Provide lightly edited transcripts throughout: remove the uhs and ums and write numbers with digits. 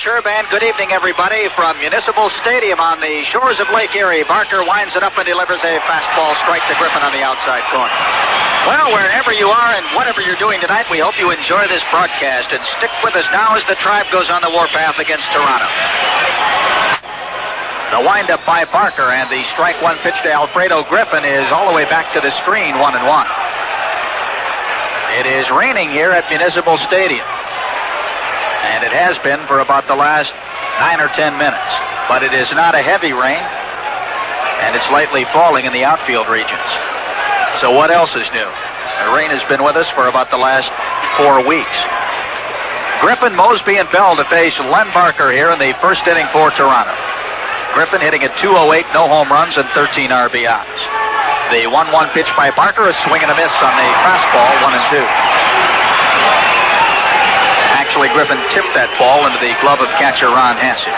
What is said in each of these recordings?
Sure, band. Good evening, everybody, from Municipal Stadium on the shores of Lake Erie. Barker winds it up and delivers a fastball strike to Griffin on the outside corner. Well, wherever you are and whatever you're doing tonight, we hope you enjoy this broadcast and stick with us now as the Tribe goes on the warpath against Toronto. The windup by Barker and the strike one pitch to Alfredo Griffin is all the way back to the screen, 1-1. It is raining here at Municipal Stadium. And it has been for about the last 9 or 10 minutes. But it is not a heavy rain, and it's lightly falling in the outfield regions. So what else is new? The rain has been with us for about the last 4 weeks. Griffin, Mosby, and Bell to face Len Barker here in the first inning for Toronto. Griffin hitting at .208, no home runs, and 13 RBIs. The 1-1 pitch by Barker, a swing and a miss on the fastball, 1-2. Actually, Griffin tipped that ball into the glove of catcher Ron Hassey.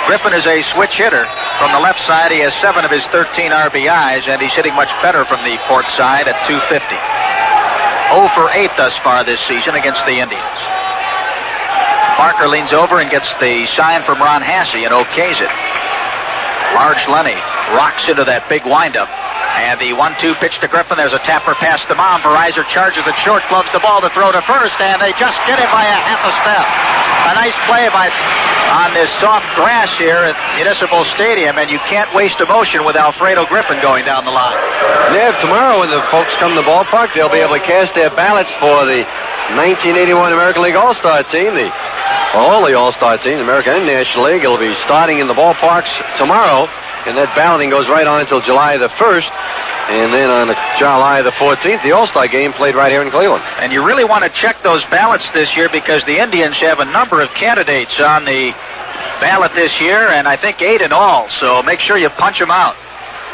Griffin is a switch hitter. From the left side, he has 7 of his 13 RBIs, and he's hitting much better from the port side at .250. 0 for 8 thus far this season against the Indians. Barker leans over and gets the sign from Ron Hassey and okays it. Large Lenny rocks into that big windup. And the 1-2 pitch to Griffin. There's a tapper past the mound. Verizon charges at short, gloves the ball to throw to first, and they just get him by a half a step. A nice play on this soft grass here at Municipal Stadium, and you can't waste emotion with Alfredo Griffin going down the line. Yeah, tomorrow when the folks come to the ballpark, they'll be able to cast their ballots for the 1981 American League All-Star team, all the All-Star teams, American and National League. It'll be starting in the ballparks tomorrow. And that balloting goes right on until July the 1st. And then on July the 14th, the All-Star game played right here in Cleveland. And you really want to check those ballots this year because the Indians have a number of candidates on the ballot this year, and I think 8 in all. So make sure you punch them out.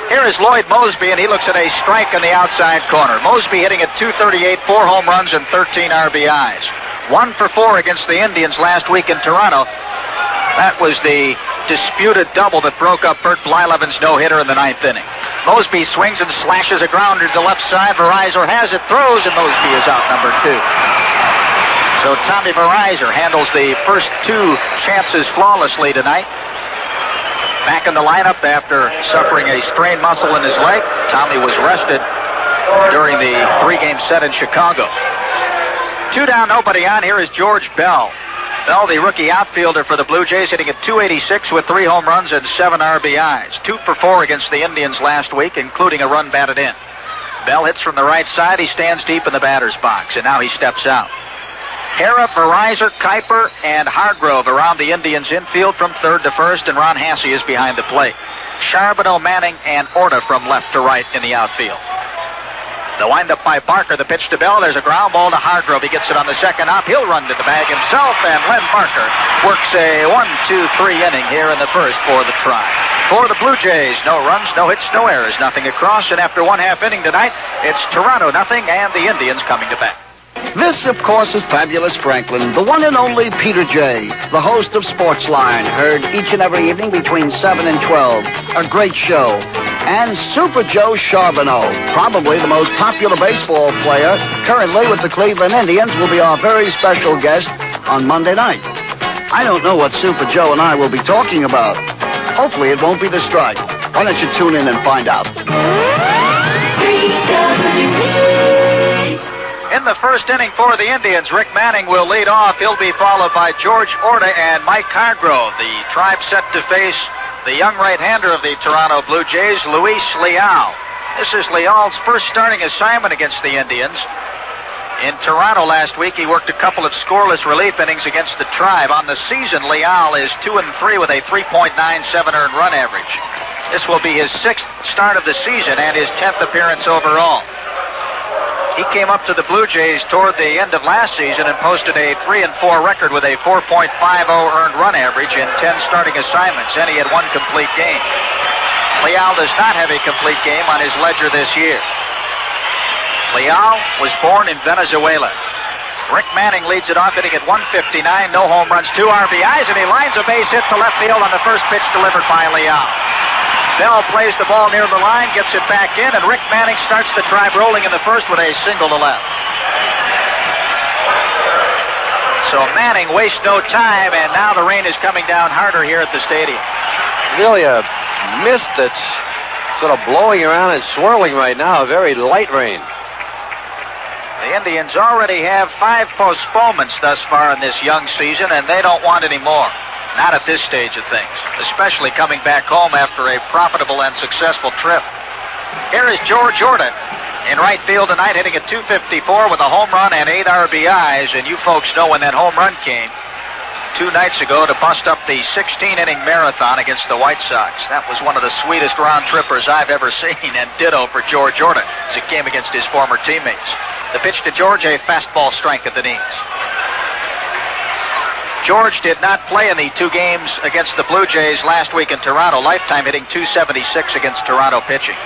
Here is Lloyd Mosby, and he looks at a strike on the outside corner. Mosby hitting at .238, 4 home runs and 13 RBIs. 1 for 4 against the Indians last week in Toronto. That was the disputed double that broke up Bert Blyleven's no-hitter in the 9th inning. Mosby swings and slashes a grounder to the left side. Verizon has it, throws, and Mosby is out, number 2. So Tommy Verizon handles the first 2 chances flawlessly tonight. Back in the lineup after suffering a strained muscle in his leg. Tommy was rested during the 3-game set in Chicago. 2 down, nobody on. Here is George Bell. Bell, the rookie outfielder for the Blue Jays, hitting at .286 with 3 home runs and 7 RBIs. 2 for 4 against the Indians last week, including a run batted in. Bell hits from the right side. He stands deep in the batter's box, and now he steps out. Hara, Verizon, Kuiper, and Hargrove around the Indians' infield from third to first, and Ron Hassey is behind the plate. Charbonneau, Manning, and Orta from left to right in the outfield. The windup by Barker, the pitch to Bell. There's a ground ball to Hargrove. He gets it on the second hop. He'll run to the bag himself, and Len Barker works a 1-2-3 inning here in the first for the Tribe. For the Blue Jays, no runs, no hits, no errors, nothing across, and after 1/2 inning tonight, it's Toronto nothing, and the Indians coming to bat. This, of course, is Fabulous Franklin, the one and only Peter J., the host of Sportsline, heard each and every evening between 7 and 12. A great show. And Super Joe Charbonneau, probably the most popular baseball player currently with the Cleveland Indians, will be our very special guest on Monday night. I don't know what Super Joe and I will be talking about. Hopefully it won't be the strike. Why don't you tune in and find out? In the first inning for the Indians, Rick Manning will lead off. He'll be followed by George Orta and Mike Hargrove. The Tribe set to face the young right-hander of the Toronto Blue Jays, Luis Leal. This is Leal's first starting assignment against the Indians. In Toronto last week, he worked a couple of scoreless relief innings against the Tribe. On the season, Leal is 2-3 with a 3.97 earned run average. This will be his 6th start of the season and his 10th appearance overall. He came up to the Blue Jays toward the end of last season and posted a 3-4 record with a 4.50 earned run average in 10 starting assignments, and he had 1 complete game. Leal does not have a complete game on his ledger this year. Leal was born in Venezuela. Rick Manning leads it off, hitting at 159, no home runs, 2 RBIs, and he lines a base hit to left field on the first pitch delivered by Leal. Bell plays the ball near the line, gets it back in, and Rick Manning starts the Tribe rolling in the first with a single to left. So Manning wastes no time, and now the rain is coming down harder here at the stadium. Really a mist that's sort of blowing around and swirling right now. A very light rain. The Indians already have 5 postponements thus far in this young season, and they don't want any more. Not at this stage of things, especially coming back home after a profitable and successful trip. Here is George Orta in right field tonight, hitting at .254 with a home run and 8 RBIs, and you folks know when that home run came 2 nights ago to bust up the 16-inning marathon against the White Sox. That was one of the sweetest round-trippers I've ever seen, and ditto for George Orta as it came against his former teammates. The pitch to George, a fastball strike at the knees. George did not play in the 2 games against the Blue Jays last week in Toronto, lifetime hitting .276 against Toronto pitching.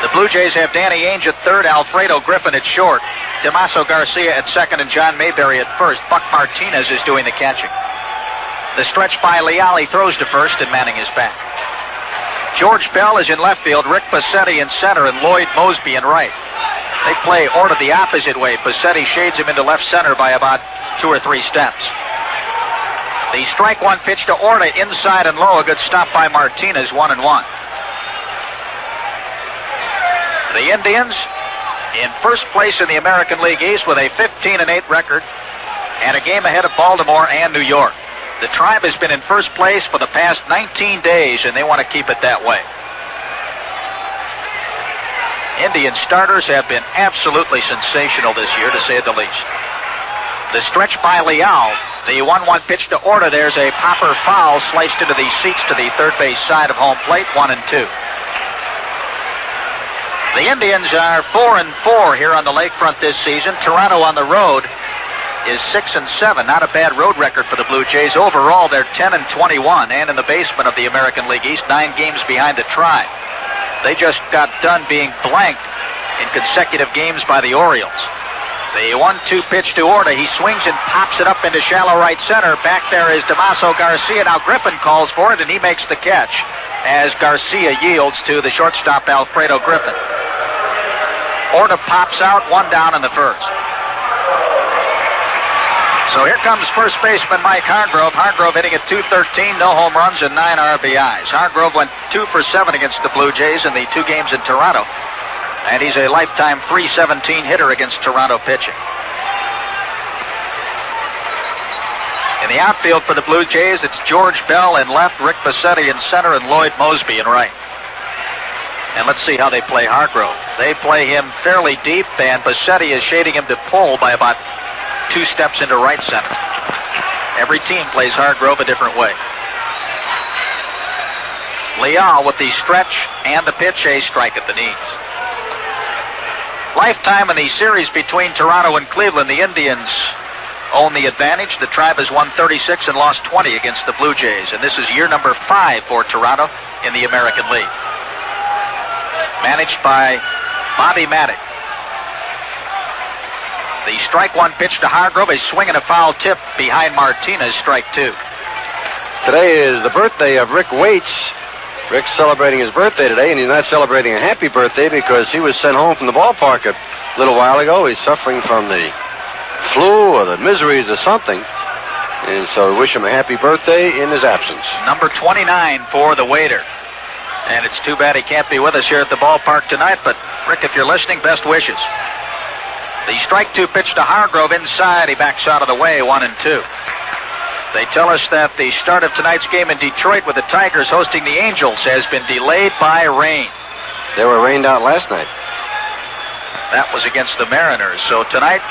The Blue Jays have Danny Ainge at third, Alfredo Griffin at short, Damaso Garcia at second, and John Mayberry at first. Buck Martinez is doing the catching. The stretch by Leal, he throws to first, and Manning is back. George Bell is in left field, Rick Bassetti in center, and Lloyd Mosby in right. They play Orta the opposite way. Bassetti shades him into left center by about 2 or 3 steps. The strike one pitch to Orta, inside and low, a good stop by Martinez, 1-1. The Indians in first place in the American League East with a 15-8 record and a game ahead of Baltimore and New York. The Tribe has been in first place for the past 19 days, and they want to keep it that way. Indian starters have been absolutely sensational this year, to say the least. The stretch by Leal, the 1-1 pitch to Orta. There's a popper foul sliced into the seats to the third base side of home plate, 1-2. The Indians are 4-4 here on the lakefront this season. Toronto on the road is 6-7. Not a bad road record for the Blue Jays. Overall, they're 10-21, and in the basement of the American League East, 9 games behind the Tribe. They just got done being blanked in consecutive games by the Orioles. The 1-2 pitch to Orta. He swings and pops it up into shallow right center. Back there is Damaso Garcia. Now Griffin calls for it, and he makes the catch as Garcia yields to the shortstop Alfredo Griffin. Orta pops out, 1 down in the first. So here comes first baseman Mike Hargrove. Hargrove hitting at .213, no home runs and 9 RBIs. Hargrove went 2 for 7 against the Blue Jays in the 2 games in Toronto. And he's a lifetime .317 hitter against Toronto pitching. In the outfield for the Blue Jays, it's George Bell in left, Rick Bassetti in center, and Lloyd Mosby in right. And let's see how they play Hargrove. They play him fairly deep, and Bassetti is shading him to pull by about 2 steps into right center. Every team plays Hargrove a different way. Leal with the stretch and the pitch, a strike at the knees. Lifetime in the series between Toronto and Cleveland, the Indians own the advantage. The Tribe has won 36 and lost 20 against the Blue Jays, and this is year number 5 for Toronto in the American League. Managed by Bobby Maddox. The strike one pitch to Hargrove, a swing and a foul tip behind Martinez, strike 2. Today is the birthday of Rick Waits. Rick's celebrating his birthday today, and he's not celebrating a happy birthday because he was sent home from the ballpark a little while ago. He's suffering from the flu or the miseries of something. And so we wish him a happy birthday in his absence. Number 29 for the waiter. And it's too bad he can't be with us here at the ballpark tonight, but Rick, if you're listening, best wishes. The strike 2 pitch to Hargrove inside. He backs out of the way, 1-2. They tell us that the start of tonight's game in Detroit with the Tigers hosting the Angels has been delayed by rain. They were rained out last night. That was against the Mariners. So tonight,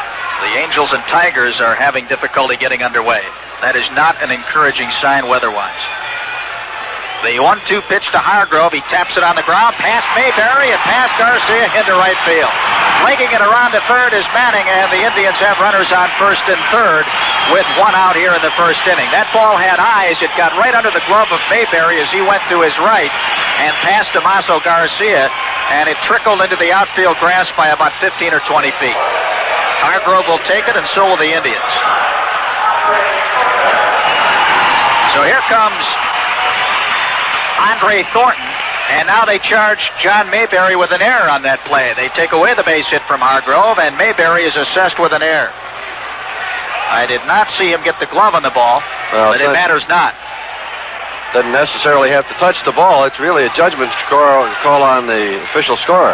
the Angels and Tigers are having difficulty getting underway. That is not an encouraging sign weather-wise. The 1-2 pitch to Hargrove. He taps it on the ground, past Mayberry and past Garcia into right field. Linking it around to third is Manning, and the Indians have runners on first and third with 1 out here in the first inning. That ball had eyes. It got right under the glove of Mayberry as he went to his right and past Damaso Garcia, and it trickled into the outfield grass by about 15 or 20 feet. Hargrove will take it, and so will the Indians. So here comes Andre Thornton, and now they charge John Mayberry with an error on that play. They take away the base hit from Hargrove, and Mayberry is assessed with an error. I did not see him get the glove on the ball, but it matters not. Doesn't necessarily have to touch the ball. It's really a judgment call on the official scorer.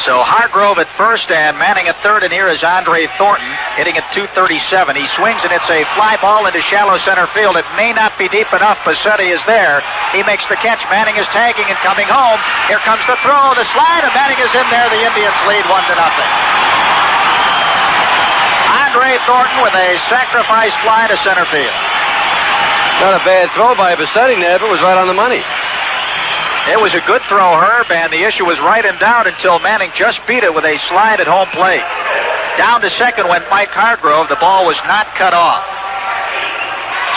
So Hargrove at first and Manning at third, and here is Andre Thornton hitting at .237. He swings and it's a fly ball into shallow center field. It may not be deep enough. Passetti is there. He makes the catch. Manning is tagging and coming home. Here comes the throw, the slide, and Manning is in there. The Indians lead 1-0. Andre Thornton with a sacrifice fly to center field. Not a bad throw by Passetti there, but it was right on the money. It was a good throw, Herb, and the issue was right in doubt until Manning just beat it with a slide at home plate. Down to second went Mike Hargrove. The ball was not cut off.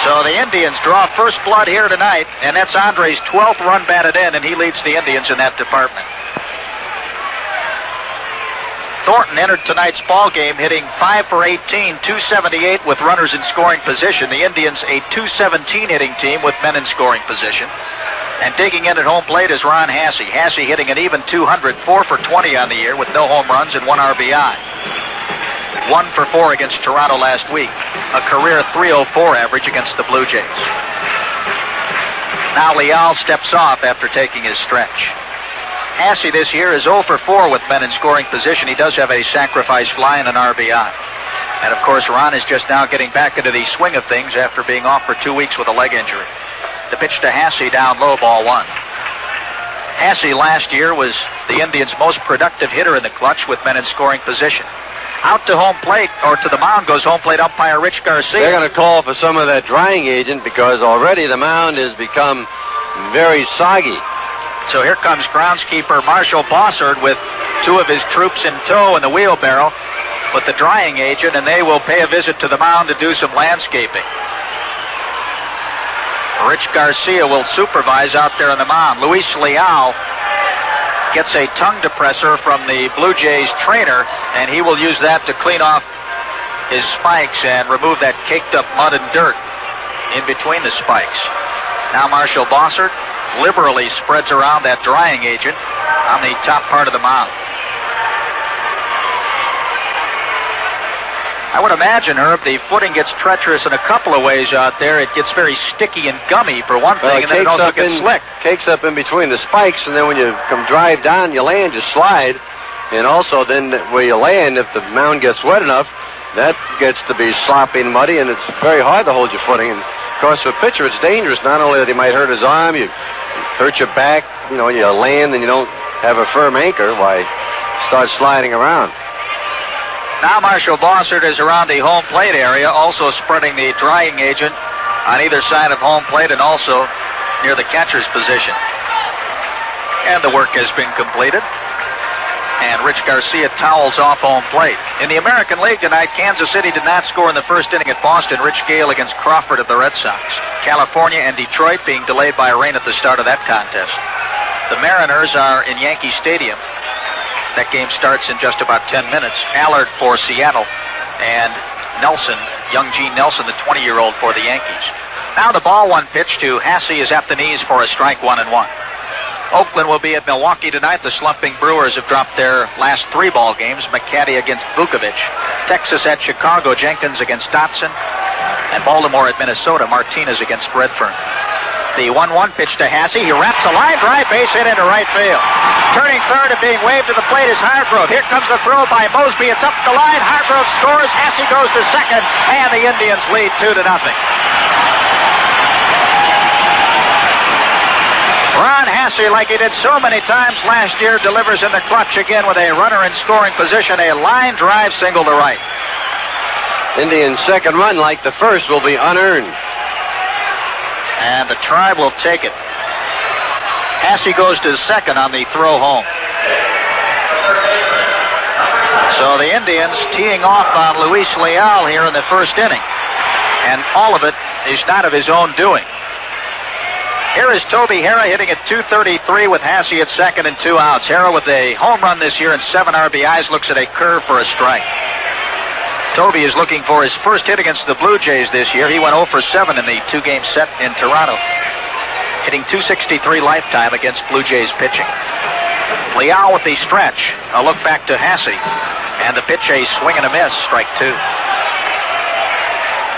So the Indians draw first blood here tonight, and that's Andre's 12th run batted in, and he leads the Indians in that department. Thornton entered tonight's ball game hitting 5 for 18, .278 with runners in scoring position. The Indians a .217 hitting team with men in scoring position. And digging in at home plate is Ron Hasse. Hasse hitting an even .200, 4 for 20 on the year with no home runs and 1 RBI. 1 for 4 against Toronto last week. A career .304 average against the Blue Jays. Now Leal steps off after taking his stretch. Hasse this year is 0 for 4 with men in scoring position. He does have a sacrifice fly and an RBI. And of course, Ron is just now getting back into the swing of things after being off for 2 weeks with a leg injury. The pitch to Hasse down low, ball 1. Hasse last year was the Indians' most productive hitter in the clutch with men in scoring position. Out to home plate, or to the mound, goes home plate umpire Rich Garcia. They're going to call for some of that drying agent because already the mound has become very soggy. So here comes groundskeeper Marshall Bossard with 2 of his troops in tow in the wheelbarrow with the drying agent, and they will pay a visit to the mound to do some landscaping. Rich Garcia will supervise out there on the mound. Luis Leal gets a tongue depressor from the Blue Jays trainer, and he will use that to clean off his spikes and remove that caked up mud and dirt in between the spikes. Now Marshall Bossard liberally spreads around that drying agent on the top part of the mound. I would imagine, Herb, the footing gets treacherous in a couple of ways out there. It gets very sticky and gummy for one thing, and then it also gets slick. Cakes up in between the spikes, and then when you come drive down, you land, you slide. And also then where you land, if the mound gets wet enough, that gets to be sloppy and muddy, and it's very hard to hold your footing. And of course, for a pitcher, it's dangerous. Not only that he might hurt his arm, you hurt your back, you land and you don't have a firm anchor, why start sliding around. Now Marshall Bossard is around the home plate area, also spreading the drying agent on either side of home plate and also near the catcher's position. And the work has been completed. And Rich Garcia towels off home plate. In the American League tonight, Kansas City did not score in the first inning at Boston. Rich Gale against Crawford of the Red Sox. California and Detroit being delayed by rain at the start of that contest. The Mariners are in Yankee Stadium. That game starts in just about 10 minutes. Allard for Seattle and Nelson, young Gene Nelson, the 20-year-old for the Yankees. Now the ball 1 pitch to Hasse is at the knees for a strike 1-1. Oakland will be at Milwaukee tonight. The slumping Brewers have dropped their last 3 ball games. McCaddy against Vukovic. Texas at Chicago. Jenkins against Dotson. And Baltimore at Minnesota. Martinez against Redfern. The 1-1 pitch to Hasse. He wraps a line drive, base hit into right field. Turning third and being waved to the plate is Hargrove. Here comes the throw by Mosby. It's up the line. Hargrove scores. Hasse goes to second, and the Indians lead 2-0. Ron Hasse, like he did so many times last year, delivers in the clutch again with a runner in scoring position. A line drive single to right. Indians' second run, like the first, will be unearned. And the Tribe will take it. Hasse goes to second on the throw home. So the Indians teeing off on Luis Leal here in the first inning. And all of it is not of his own doing. Here is Toby Harrah hitting at .233 with Hasse at second and 2 outs. Harrah with a home run this year and 7 RBIs looks at a curve for a strike. Toby is looking for his first hit against the Blue Jays this year. He went 0 for 7 in the 2-game set in Toronto, hitting .263 lifetime against Blue Jays pitching. Leal with the stretch. A look back to Hasse. And the pitch, a swing and a miss, strike 2.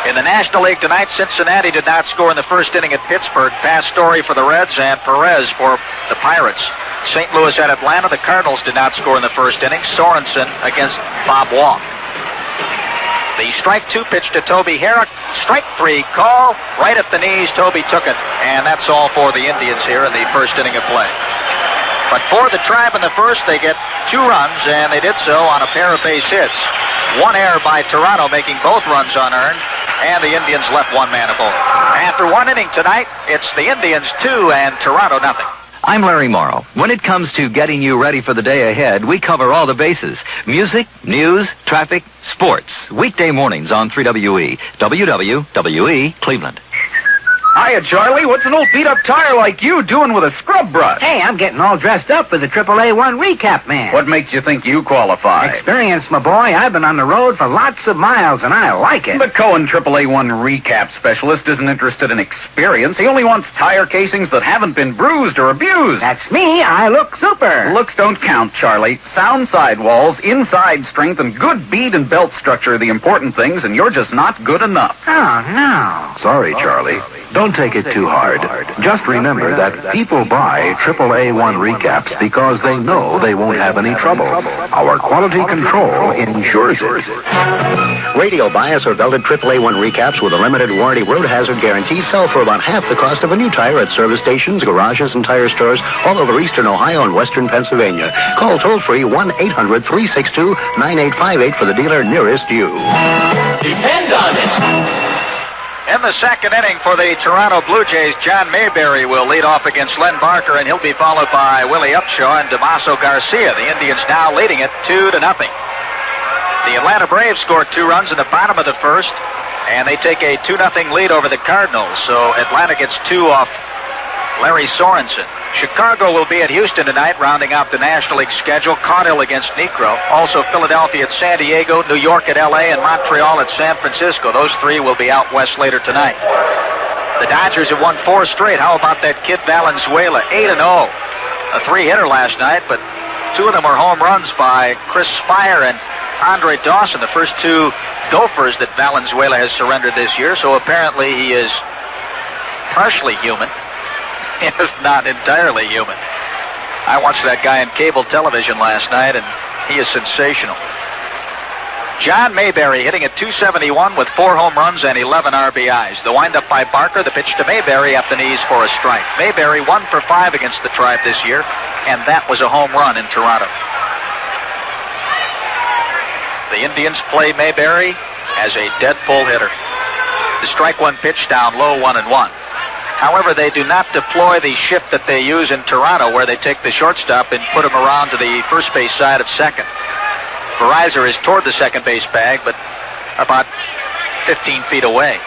In the National League tonight, Cincinnati did not score in the first inning at Pittsburgh. Pastore for the Reds and Perez for the Pirates. St. Louis at Atlanta. The Cardinals did not score in the first inning. Sorensen against Bob Walk. The strike 2 pitch to Toby Herrick. Strike 3 call right at the knees. Toby took it, and that's all for the Indians here in the first inning of play. But for the Tribe in the first, they get 2 runs, and they did so on a pair of base hits. 1 error by Toronto, making both runs unearned, and the Indians left 1 man aboard. After 1 inning tonight, it's the Indians 2 and Toronto nothing. I'm Larry Morrow. When it comes to getting you ready for the day ahead, we cover all the bases. Music, news, traffic, sports. Weekday mornings on 3WE. WWWE, Cleveland. Hiya, Charlie. What's an old beat-up tire like you doing with a scrub brush? Hey, I'm getting all dressed up for the AAA1 recap, man. What makes you think you qualify? Experience, my boy. I've been on the road for lots of miles, and I like it. The Cohen AAA1 recap specialist isn't interested in experience. He only wants tire casings that haven't been bruised or abused. That's me. I look super. Looks don't count, Charlie. Sound sidewalls, inside strength, and good bead and belt structure are the important things, and you're just not good enough. Oh, no. Sorry, Charlie. Don't take it too hard. Just remember that people buy AAA1 recaps because they know they won't have any trouble. Our quality control ensures it. Radial bias or belted AAA1 recaps with a limited warranty road hazard guarantee sell for about half the cost of a new tire at service stations, garages, and tire stores all over eastern Ohio and western Pennsylvania. Call toll-free 1-800-362-9858 for the dealer nearest you. Depend on it. In the second inning for the Toronto Blue Jays, John Mayberry will lead off against Len Barker, and he'll be followed by Willie Upshaw and Damaso Garcia. The Indians now leading it 2-0. The Atlanta Braves scored 2 runs in the bottom of the first, and they take a 2-0 lead over the Cardinals. So Atlanta gets 2 off Larry Sorensen. Chicago will be at Houston tonight, rounding out the National League schedule. Caudill against Necro. Also Philadelphia at San Diego, New York at L.A., and Montreal at San Francisco. Those 3 will be out west later tonight. The Dodgers have won 4 straight. How about that kid Valenzuela? 8-0. A 3-hitter last night, but 2 of them were home runs by Chris Spire and Andre Dawson, the first 2 Gophers that Valenzuela has surrendered this year. So apparently he is partially human, if not entirely human. I watched that guy on cable television last night, and he is sensational. John Mayberry hitting at 271 with 4 home runs and 11 RBIs. The windup by Barker, the pitch to Mayberry at the knees for a strike. Mayberry 1 for 5 against the Tribe this year, and that was a home run in Toronto. The Indians play Mayberry as a dead pull hitter. The strike 1 pitch down low, 1-1. However, they do not deploy the shift that they use in Toronto, where they take the shortstop and put him around to the first base side of second. Verizon is toward the second base bag, but about 15 feet away.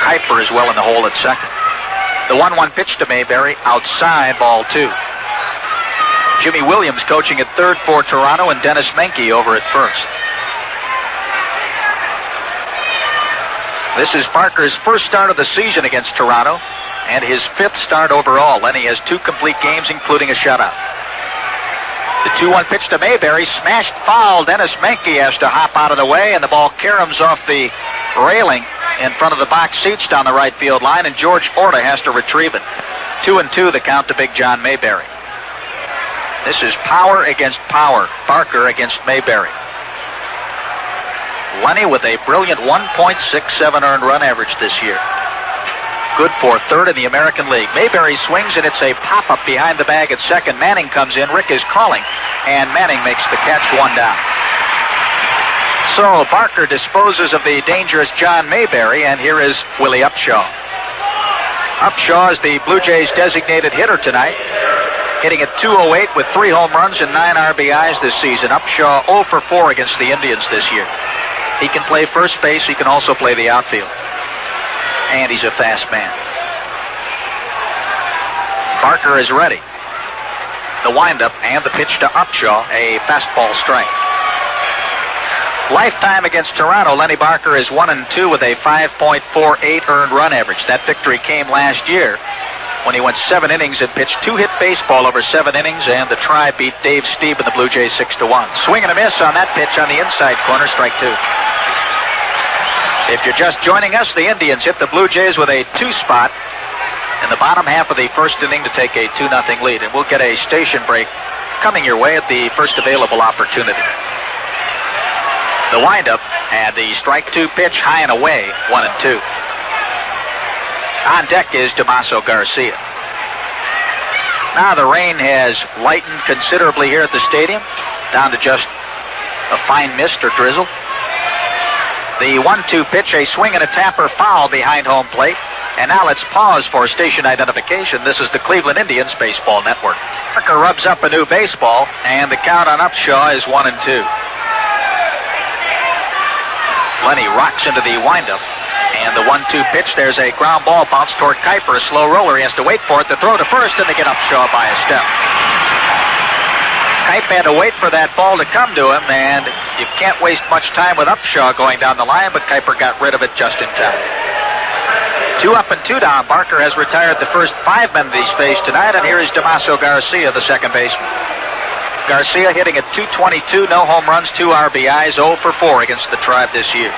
Kuiper is well in the hole at second. The 1-1 pitch to Mayberry, outside, ball 2. Jimmy Williams coaching at third for Toronto, and Dennis Menke over at first. This is Barker's first start of the season against Toronto, and his 5th start overall. Lenny has 2 complete games, including a shutout. The 2-1 pitch to Mayberry, smashed foul. Dennis Menke has to hop out of the way, and the ball caroms off the railing in front of the box seats down the right field line, and George Orta has to retrieve it. 2-2 the count to Big John Mayberry. This is power against power. Barker against Mayberry. Lenny with a brilliant 1.67 earned run average this year. Good for 3rd in the American League. Mayberry swings, and it's a pop-up behind the bag at second. Manning comes in. Rick is calling, and Manning makes the catch, 1 down. So Barker disposes of the dangerous John Mayberry, and here is Willie Upshaw. Upshaw is the Blue Jays' designated hitter tonight, hitting at 208 with 3 home runs and 9 RBIs this season. Upshaw 0 for 4 against the Indians this year. He can play first base. He can also play the outfield. And he's a fast man. Barker is ready. The windup and the pitch to Upshaw, a fastball strike. Lifetime against Toronto, Lenny Barker is 1-2 with a 5.48 earned run average. That victory came last year when he went 7 innings and pitched 2-hit baseball over 7 innings, and the Tribe beat Dave Stieb and the Blue Jays 6-1. Swing and a miss on that pitch on the inside corner, strike 2. If you're just joining us, the Indians hit the Blue Jays with a 2-spot in the bottom half of the first inning to take a 2-0 lead. And we'll get a station break coming your way at the first available opportunity. The windup and the strike 2 pitch high and away, 1-2. On deck is Damaso Garcia. Now the rain has lightened considerably here at the stadium, down to just a fine mist or drizzle. The 1-2 pitch, a swing and a tapper foul behind home plate. And now let's pause for station identification. This is the Cleveland Indians Baseball Network. Parker rubs up a new baseball, and the count on Upshaw is 1-2. Lenny rocks into the windup. And the 1-2 pitch, there's a ground ball bounce toward Kuiper, a slow roller. He has to wait for it to throw to first, and they get Upshaw by a step. Kuiper had to wait for that ball to come to him, and you can't waste much time with Upshaw going down the line, but Kuiper got rid of it just in time. 2 up and 2 down. Barker has retired the first 5 men that he's faced tonight, and here is Damaso Garcia, the second baseman. Garcia hitting at .222, no home runs, 2 RBIs, 0 for 4 against the Tribe this year.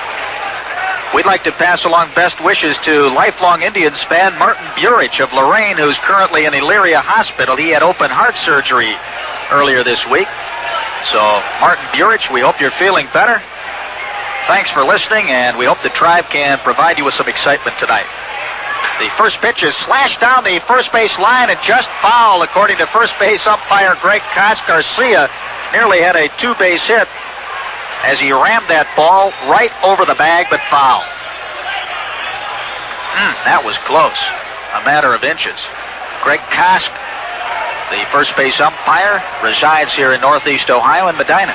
We'd like to pass along best wishes to lifelong Indians fan Martin Burich of Lorraine, who's currently in Elyria Hospital. He had open heart surgery earlier this week. So, Martin Burich, we hope you're feeling better. Thanks for listening, and we hope the Tribe can provide you with some excitement tonight. The first pitch is slashed down the first base line and just foul, according to first base umpire Greg Koss. Garcia nearly had a 2-base hit as he rammed that ball right over the bag, but foul. That was close. A matter of inches. Greg Koss, the first base umpire, resides here in Northeast Ohio in Medina.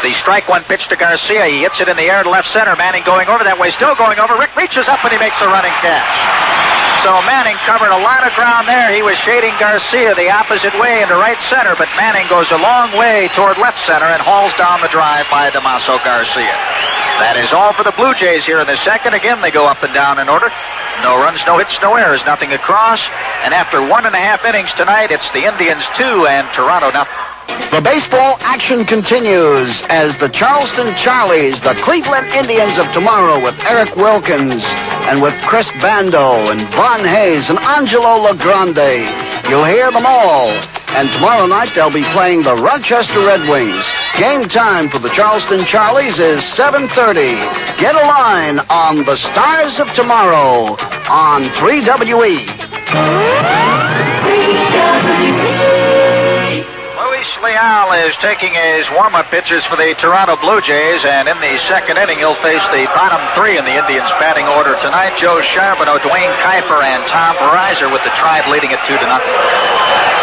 The strike 1 pitch to Garcia. He hits it in the air to left center. Manning going over that way, still going over. Rick reaches up and he makes a running catch. So Manning covered a lot of ground there. He was shading Garcia the opposite way into right center, but Manning goes a long way toward left center and hauls down the drive by Damaso Garcia. That is all for the Blue Jays here in the second. Again, they go up and down in order. No runs, no hits, no errors, nothing across. And after 1.5 innings tonight, it's the Indians 2 and Toronto nothing. The baseball action continues as the Charleston Charlies, the Cleveland Indians of tomorrow, with Eric Wilkins and with Chris Bando and Von Hayes and Angelo LaGrande. You'll hear them all. And tomorrow night they'll be playing the Rochester Red Wings. Game time for the Charleston Charlies is 7:30. Get a line on the Stars of Tomorrow on 3WE. Luis Leal is taking his warm-up pitches for the Toronto Blue Jays, and in the second inning he'll face the bottom 3 in the Indians batting order tonight. Joe Charbonneau, Dwayne Kuiper, and Tom Verizor, with the Tribe leading it 2-0.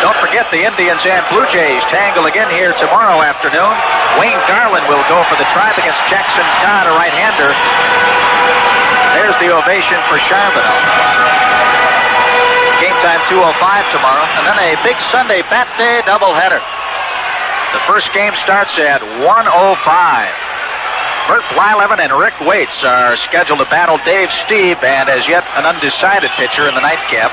Don't forget the Indians and Blue Jays tangle again here tomorrow afternoon. Wayne Garland will go for the Tribe against Jackson Todd, a right-hander. There's the ovation for Charbonneau. Game time 2:05 tomorrow, and then a big Sunday Bat Day doubleheader. The first game starts at 1:05. Bert Blyleven and Rick Waits are scheduled to battle Dave Stieb, and as yet an undecided pitcher in the nightcap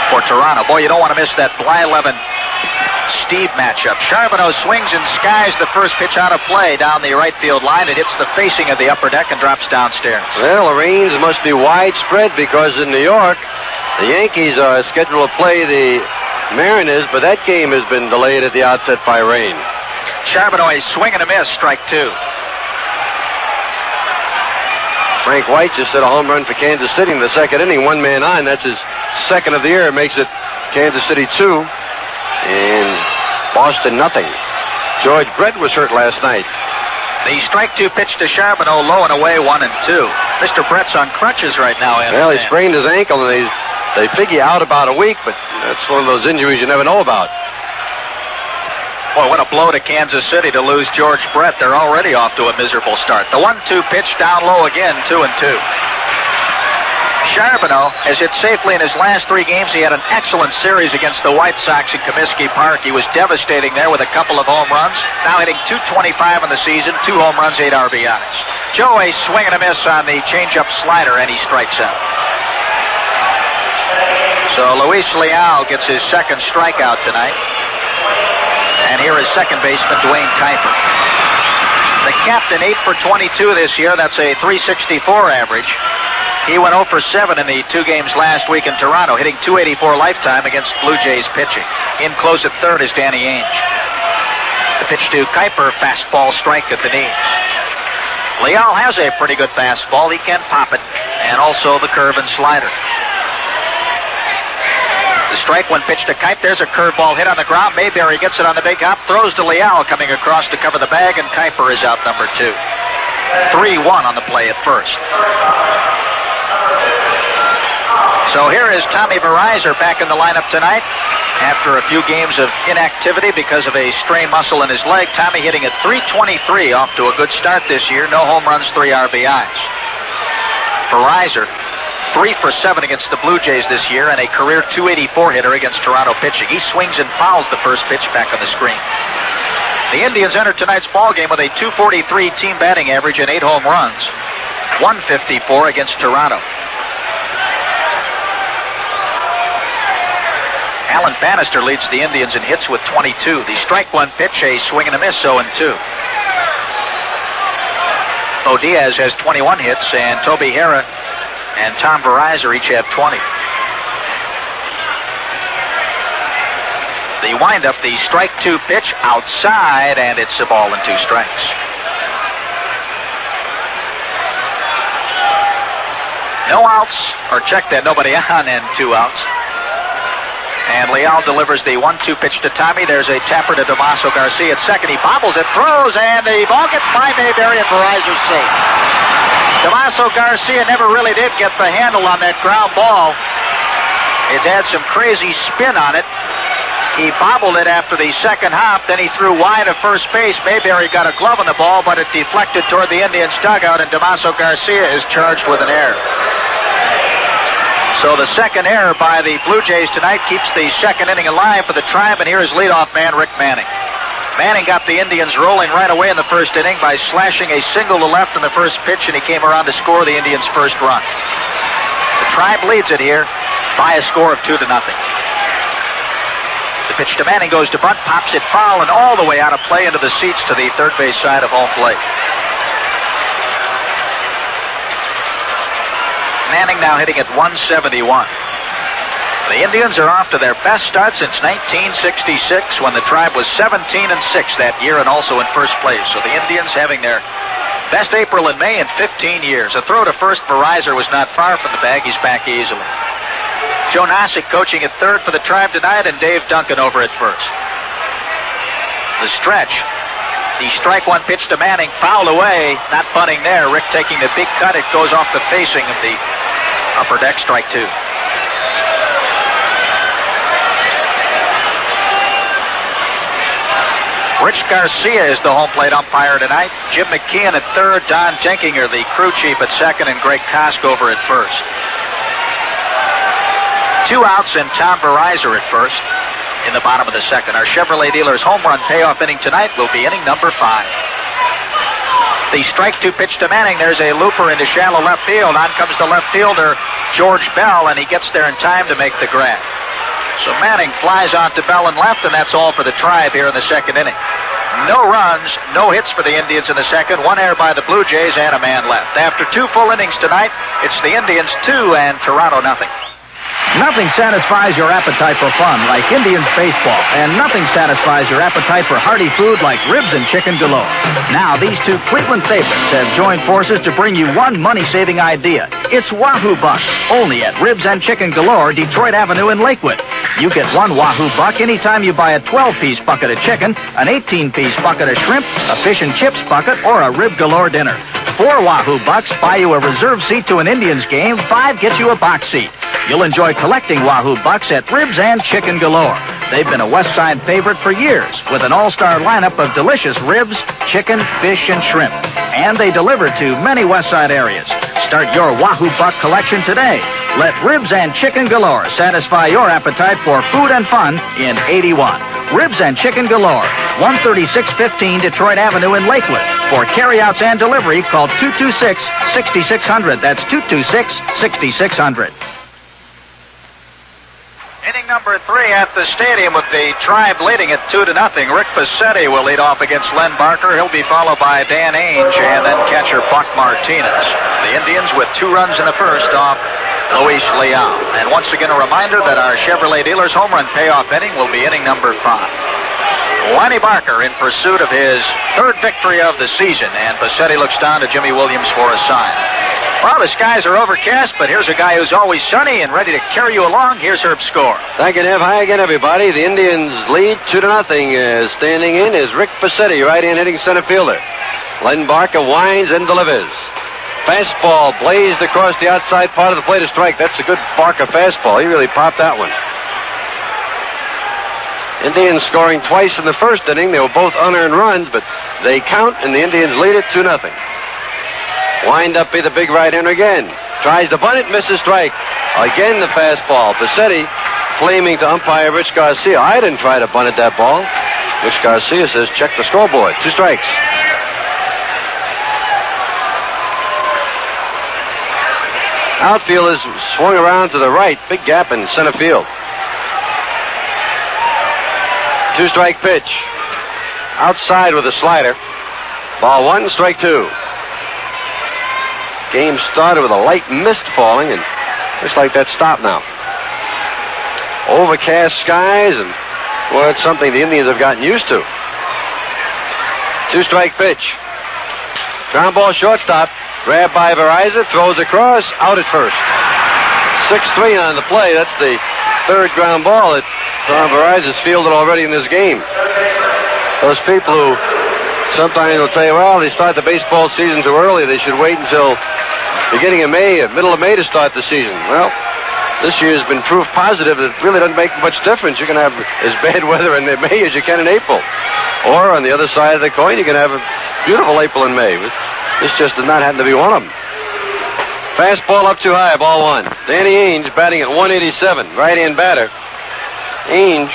for Toronto. Boy, you don't want to miss that Blyleven-Stieb matchup. Charbonneau swings and skies the first pitch out of play down the right field line. It hits the facing of the upper deck and drops downstairs. Well, the rains must be widespread because in New York, the Yankees are scheduled to play the Mariners, but that game has been delayed at the outset by rain. Charbonneau, a swing and a miss, strike 2. Frank White just hit a home run for Kansas City in the second inning, 1 man on. That's his second of the year. Makes it Kansas City 2 and Boston nothing. George Brett was hurt last night. The strike 2 pitch to Charbonneau, low and away, 1-2. Mr. Brett's on crutches right now, I understand. Well, he sprained his ankle, and they figure out about a week, but that's one of those injuries you never know about. Boy, what a blow to Kansas City to lose George Brett. They're already off to a miserable start. The 1-2 pitch down low again, 2-2. Charbonneau has hit safely in his last 3 games. He had an excellent series against the White Sox in Comiskey Park. He was devastating there with a couple of home runs. Now hitting .225 in the season, 2 home runs, 8 RBIs. Joe, a swing and a miss on the changeup slider, and he strikes out. So Luis Leal gets his second strikeout tonight. And here is second baseman Dwayne Kuiper. The captain, 8 for 22 this year. That's a .364 average. He went 0 for 7 in the 2 games last week in Toronto, hitting .284 lifetime against Blue Jays pitching. In close at third is Danny Ainge. The pitch to Kuiper, fastball strike at the knees. Leal has a pretty good fastball. He can pop it, and also the curve and slider. The strike when pitched to Kuiper. There's a curveball hit on the ground. Mayberry gets it on the big hop, throws to Leal coming across to cover the bag, and Kuiper is out number 2. 3-1 on the play at first. So here is Tommy Verizor back in the lineup tonight. After a few games of inactivity because of a strained muscle in his leg, Tommy hitting at .323, off to a good start this year. No home runs, 3 RBIs. Verizor, 3 for 7 against the Blue Jays this year, and a career .284 hitter against Toronto pitching. He swings and fouls the first pitch back on the screen. The Indians enter tonight's ball game with a .243 team batting average and 8 home runs. 154 against Toronto. Alan Bannister leads the Indians in hits with 22. The strike one pitch, a swing and a miss, 0-2. Bo Diaz has 21 hits, and Toby Harrah and Tom Verizor each have 20. The windup, the strike 2 pitch outside, and it's a ball and 2 strikes. No outs, or check that, nobody on, and 2 outs. And Leal delivers the 1-2 pitch to Tommy. There's a tapper to Damaso Garcia at second. He bobbles it, throws, and the ball gets by Mayberry, and Verizor's safe. Damaso Garcia never really did get the handle on that ground ball. It's had some crazy spin on it. He bobbled it after the second hop, then he threw wide of first base. Mayberry got a glove on the ball, but it deflected toward the Indians' dugout, and Damaso Garcia is charged with an error. So the second error by the Blue Jays tonight keeps the second inning alive for the Tribe, and here is leadoff man Rick Manning. Manning got the Indians rolling right away in the first inning by slashing a single to left in the first pitch, and he came around to score the Indians' first run. The Tribe leads it here by a score of 2-0. The pitch to Manning goes to bunt, pops it foul, and all the way out of play into the seats to the third base side of home plate. Manning now hitting at .171. The Indians are off to their best start since 1966, when the Tribe was 17-6 that year and also in first place. So the Indians having their best April and May in 15 years. A throw to first, Verizor was not far from the bag. He's back easily. Joe Nosick coaching at third for the Tribe tonight, and Dave Duncan over at first. The stretch. The strike 1 pitch to Manning, fouled away, not bunting there. Rick taking the big cut. It goes off the facing of the upper deck, strike 2. Rich Garcia is the home plate umpire tonight. Jim McKeon at third, Don Jenkinger, the crew chief, at second, and Greg Koskover at first. 2 outs and Tom Verizor at first in the bottom of the second. Our Chevrolet dealer's home run payoff inning tonight will be inning number 5. The strike 2 pitch to Manning. There's a looper into shallow left field. On comes the left fielder, George Bell, and he gets there in time to make the grab. So Manning flies out to Bell and left, and that's all for the Tribe here in the second inning. No runs, no hits for the Indians in the second. 1 error by the Blue Jays and a man left. After 2 full innings tonight, it's the Indians 2 and Toronto 0. Nothing satisfies your appetite for fun like Indians baseball, and nothing satisfies your appetite for hearty food like ribs and chicken galore. Now, these 2 Cleveland favorites have joined forces to bring you one money-saving idea. It's Wahoo Bucks, only at Ribs and Chicken Galore, Detroit Avenue in Lakewood. You get 1 Wahoo Buck anytime you buy a 12-piece bucket of chicken, an 18-piece bucket of shrimp, a fish and chips bucket, or a Rib Galore dinner. 4 Wahoo Bucks buy you a reserved seat to an Indians game. 5 gets you a box seat. You'll enjoy collecting Wahoo Bucks at Ribs and Chicken Galore. They've been a West Side favorite for years, with an all-star lineup of delicious ribs, chicken, fish, and shrimp. And they deliver to many West Side areas. Start your Wahoo Buck collection today. Let Ribs and Chicken Galore satisfy your appetite for food and fun in 81. Ribs and Chicken Galore, 13615 Detroit Avenue in Lakewood. For carryouts and delivery, call 226-6600. That's 226-6600. Inning number 3 at the stadium with the Tribe leading it 2-0. Rick Passetti will lead off against Len Barker. He'll be followed by Dan Ainge and then catcher Buck Martinez. The Indians with 2 runs in the first off Luis Leal. And once again a reminder that our Chevrolet dealers home run payoff inning will be inning number 5. Lenny Barker in pursuit of his 3rd victory of the season, and Passetti looks down to Jimmy Williams for a sign. Well, the skies are overcast, but here's a guy who's always sunny and ready to carry you along. Here's Herb Score. Thank you, Nev. Hi again, everybody. The Indians lead 2-0. Standing in is Rick Passetti, right-hand hitting center fielder. Len Barker winds and delivers. Fastball blazed across the outside part of the plate, a strike. That's a good Barker fastball. He really popped that one. Indians scoring twice in the first inning. They were both unearned runs, but they count, and the Indians lead it 2-0. Wind up be the big right-hander again. Tries to bunt it, misses strike. Again the fastball. Passetti claiming to umpire Rich Garcia. I didn't try to bunt at that ball. Rich Garcia says check the scoreboard. 2 strikes. Outfield is swung around to the right. Big gap in center field. 2-strike pitch. Outside with a slider. Ball 1, strike 2. Game started with a light mist falling, and looks like that stopped now. Overcast skies, and well, it's something the Indians have gotten used to. 2-strike pitch. Ground ball shortstop. Grabbed by Verizon, throws across, out at first. 6-3 on the play. That's the 3rd ground ball that Tom Verizon's fielded already in this game. Those people who sometimes will tell you, well, they start the baseball season too early. They should wait until beginning of May, middle of May to start the season. Well, this year has been proof positive that it really doesn't make much difference. You can have as bad weather in May as you can in April. Or on the other side of the coin, you can have a beautiful April and May. This just did not happen to be one of them. Fastball up too high, ball 1. Danny Ainge batting at 187, right-hand batter. Ainge,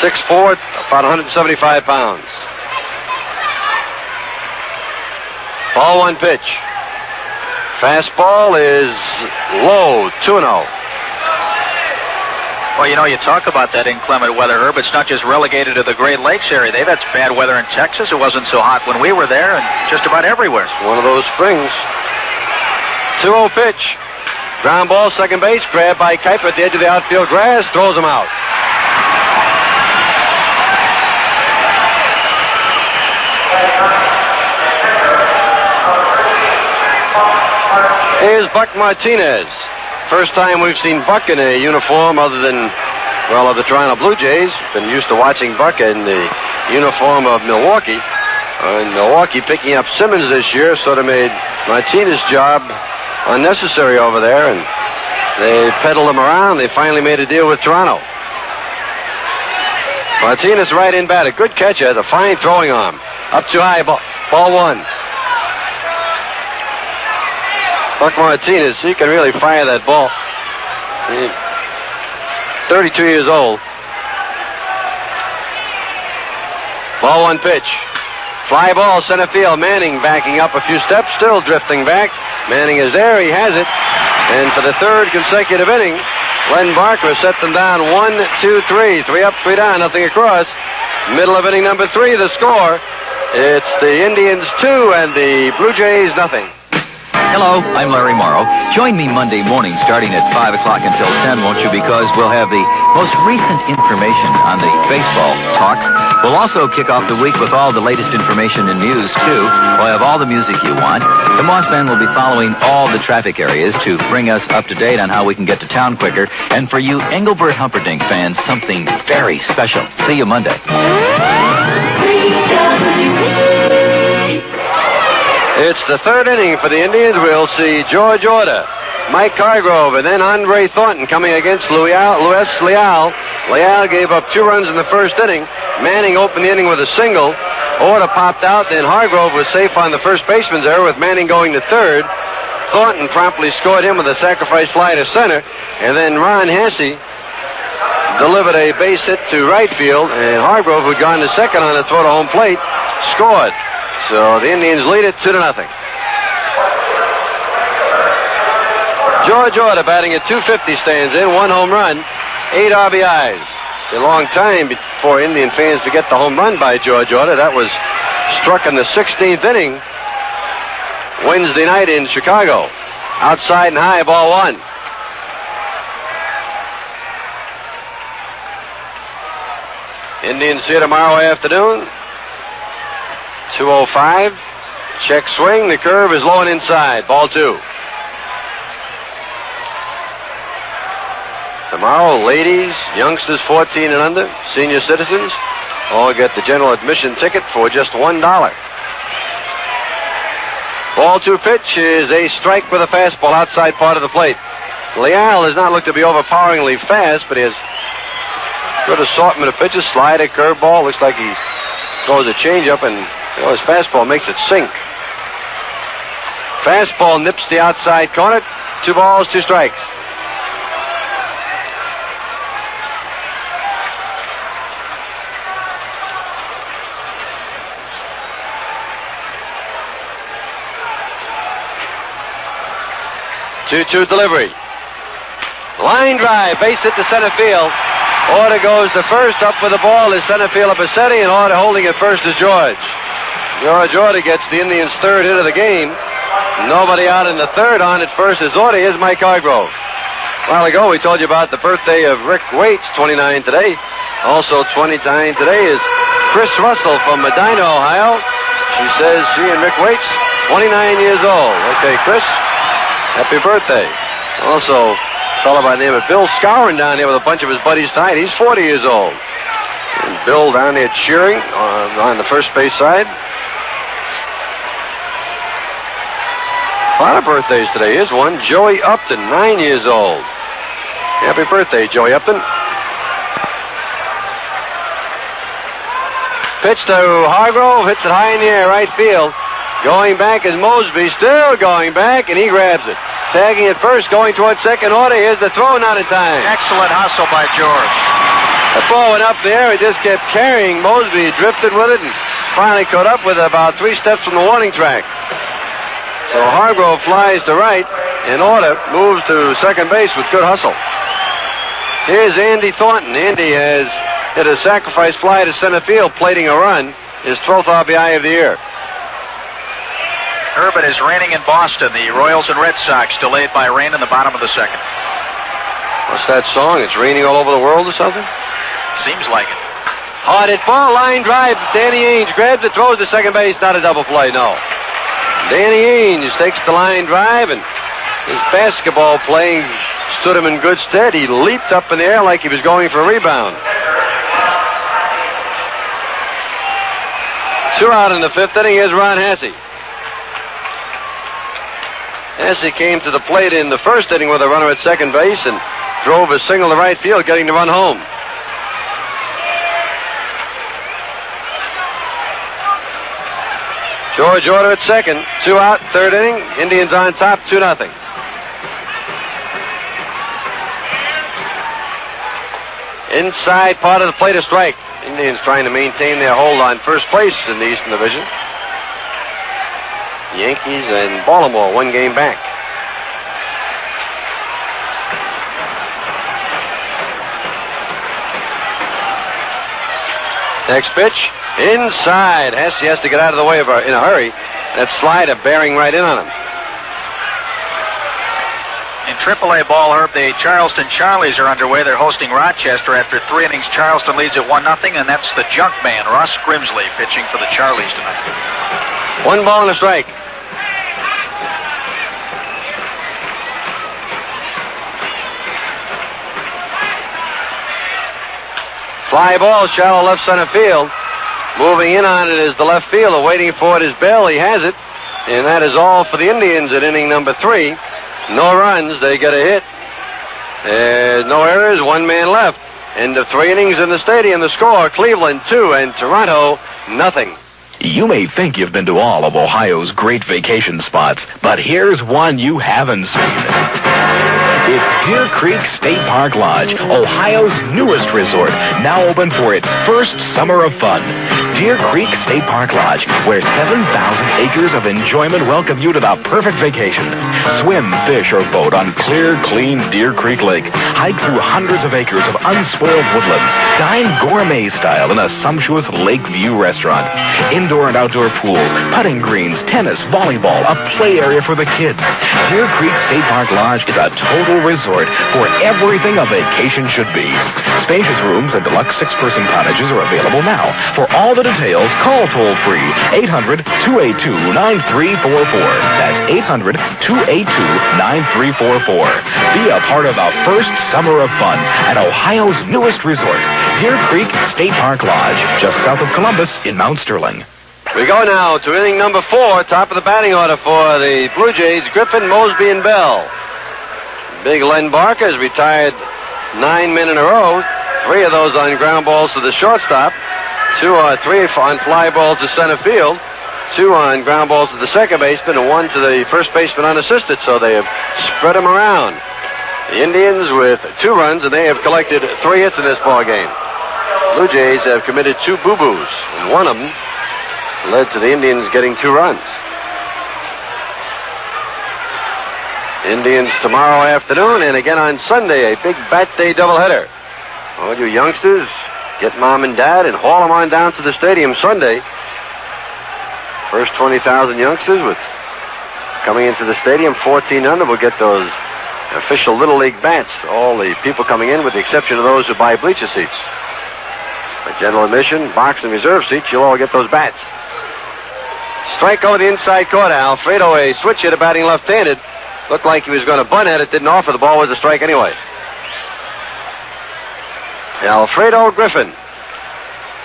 6'4", about 175 pounds. Ball 1 pitch. Fastball is low, 2-0. Well, you know, you talk about that inclement weather, Herb. It's not just relegated to the Great Lakes area. They've had bad weather in Texas. It wasn't so hot when we were there, and just about everywhere. One of those springs. 2-0 pitch. Ground ball, second base, grabbed by Kuiper at the edge of the outfield grass, throws him out. Here's Buck Martinez. First time we've seen Buck in a uniform other than, well, of the Toronto Blue Jays. Been used to watching Buck in the uniform of Milwaukee. And Milwaukee picking up Simmons this year sort of made Martinez's job unnecessary over there, and they peddled him around. They finally made a deal with Toronto. Martinez right-in batter. Good catcher. Has a fine throwing arm. Up too high. Ball 1. Buck Martinez, he can really fire that ball. 32 years old. Ball 1 pitch. Fly ball, center field. Manning backing up a few steps, still drifting back. Manning is there, he has it. And for the 3rd consecutive inning, Len Barker set them down 1, 2, 3. 3 up, 3 down, nothing across. Middle of inning number 3, the score. It's the Indians 2 and the Blue Jays nothing. Hello, I'm Larry Morrow. Join me Monday morning starting at 5 o'clock until 10, won't you? Because we'll have the most recent information on the baseball talks. We'll also kick off the week with all the latest information and news, too. We'll have all the music you want. The Moss Band will be following all the traffic areas to bring us up to date on how we can get to town quicker. And for you Engelbert Humperdinck fans, something very special. See you Monday. It's the 3rd inning for the Indians. We'll see George Orta, Mike Hargrove, and then Andre Thornton coming against Luis Leal. Leal gave up 2 runs in the first inning. Manning opened the inning with a single. Orta popped out, then Hargrove was safe on the first baseman's error with Manning going to 3rd. Thornton promptly scored him with a sacrifice fly to center, and then Ron Hasse delivered a base hit to right field, and Hargrove, who'd gone to 2nd on a throw to home plate, scored. So the Indians lead it 2-0. George Order batting at .250 stands in, 1 home run, 8 RBIs. A long time before Indian fans forget the home run by George Order. That was struck in the 16th inning Wednesday night in Chicago. Outside and high, ball 1. Indians here tomorrow afternoon. 2:05. Check swing. The curve is low and inside. Ball 2. Tomorrow, ladies, youngsters 14 and under, senior citizens, all get the general admission ticket for just $1. Ball 2 pitch is a strike with a fastball outside part of the plate. Leal does not look to be overpoweringly fast, but he has good assortment of pitches. Slider, curveball. Looks like he throws a changeup, and his fastball makes it sink. Fastball nips the outside corner. 2 balls, 2 strikes. Two delivery. Line drive, base hit to center field. Order goes to first. Up with the ball is center fielder Bassetti, and Order holding at first is George. George Order gets the Indians' 3rd hit of the game. Nobody out in the 3rd. On at first is Order. Here's Mike Hargrove. A while ago, we told you about the birthday of Rick Waits, 29 today. Also 29 today is Chris Russell from Medina, Ohio. She says she and Rick Waits, 29 years old. Okay, Chris, happy birthday. Also, a fellow by the name of Bill Scourin down there with a bunch of his buddies tonight. He's 40 years old. And Bill down there cheering on the first base side. A lot of birthdays today. Here's one. Joey Upton, 9 years old. Happy birthday, Joey Upton. Pitch to Hargrove. Hits it high in the air, right field. Going back is Mosby. Still going back, and he grabs it. Tagging at first, going towards second order. Here's the throw, not in time. Excellent hustle by George. The ball went up there. He just kept carrying Mosby. He drifted with it and finally caught up with it about 3 steps from the warning track. So Hargrove flies to right, and Order moves to second base with good hustle. Here's Andy Thornton. Andy has hit a sacrifice fly to center field, plating a run. His 12th RBI of the year. Urban is raining in Boston. The Royals and Red Sox delayed by rain in the bottom of the 2nd. What's that song? It's raining all over the world or something? Seems like it. Hard hit ball, line drive. Danny Ainge grabs it, throws to second base. Not a double play, no. Danny Ainge takes the line drive, and his basketball playing stood him in good stead. He leaped up in the air like he was going for a rebound. 2 out in the 5th inning. Here's Ron Hasse. Hasse came to the plate in the 1st inning with a runner at second base and drove a single to right field, getting the run home. George Order at second. 2 out, 3rd inning. Indians on top, 2-0. Inside part of the plate, a strike. Indians trying to maintain their hold on first place in the Eastern Division. Yankees and Baltimore 1 game back. Next pitch, inside. Hasse has to get out of the way in a hurry. That slider bearing right in on him. In AAA ball, Herb, the Charleston Charlies are underway. They're hosting Rochester. After 3 innings, Charleston leads at 1-0, and that's the junk man, Ross Grimsley, pitching for the Charlies tonight. 1 ball and a strike. Fly ball, shallow left center field. Moving in on it is the left fielder. Waiting for it is Bell. He has it. And that is all for the Indians at inning number 3. No runs. They get a hit. No errors. 1 man left. End of 3 innings in the stadium. The score, Cleveland 2 and Toronto 0. You may think you've been to all of Ohio's great vacation spots, but here's one you haven't seen. It's Deer Creek State Park Lodge, Ohio's newest resort, now open for its first summer of fun. Deer Creek State Park Lodge, where 7,000 acres of enjoyment welcome you to the perfect vacation. Swim, fish, or boat on clear, clean Deer Creek Lake. Hike through hundreds of acres of unspoiled woodlands. Dine gourmet style in a sumptuous lake view restaurant. Indoor and outdoor pools, putting greens, tennis, volleyball, a play area for the kids. Deer Creek State Park Lodge is a total resort for everything a vacation should be. Spacious rooms and deluxe 6-person cottages are available now. For all the details, call toll-free 800-282-9344. That's 800-282-9344. Be a part of the first summer of fun at Ohio's newest resort, Deer Creek State Park Lodge, just south of Columbus in Mount Sterling. We go now to inning number 4, top of the batting order for the Blue Jays, Griffin, Mosby, and Bell. Big Len Barker has retired 9 men in a row, 3 of those on ground balls to the shortstop, 3 on fly balls to center field, 2 on ground balls to the second baseman, and 1 to the first baseman unassisted, so they have spread them around. The Indians with 2 runs, and they have collected 3 hits in this ball game. Blue Jays have committed 2 boo-boos, and one of them led to the Indians getting 2 runs. Indians tomorrow afternoon, and again on Sunday, a big Bat Day doubleheader. All you youngsters, get mom and dad and haul them on down to the stadium Sunday. First 20,000 youngsters coming into the stadium, 14 under, will get those official Little League bats. All the people coming in, with the exception of those who buy bleacher seats. By general admission, box and reserve seats, you'll all get those bats. Strike over the inside corner. Alfredo, a switch hitter batting left-handed. Looked like he was going to bunt at it, didn't offer. The ball was a strike anyway. Alfredo Griffin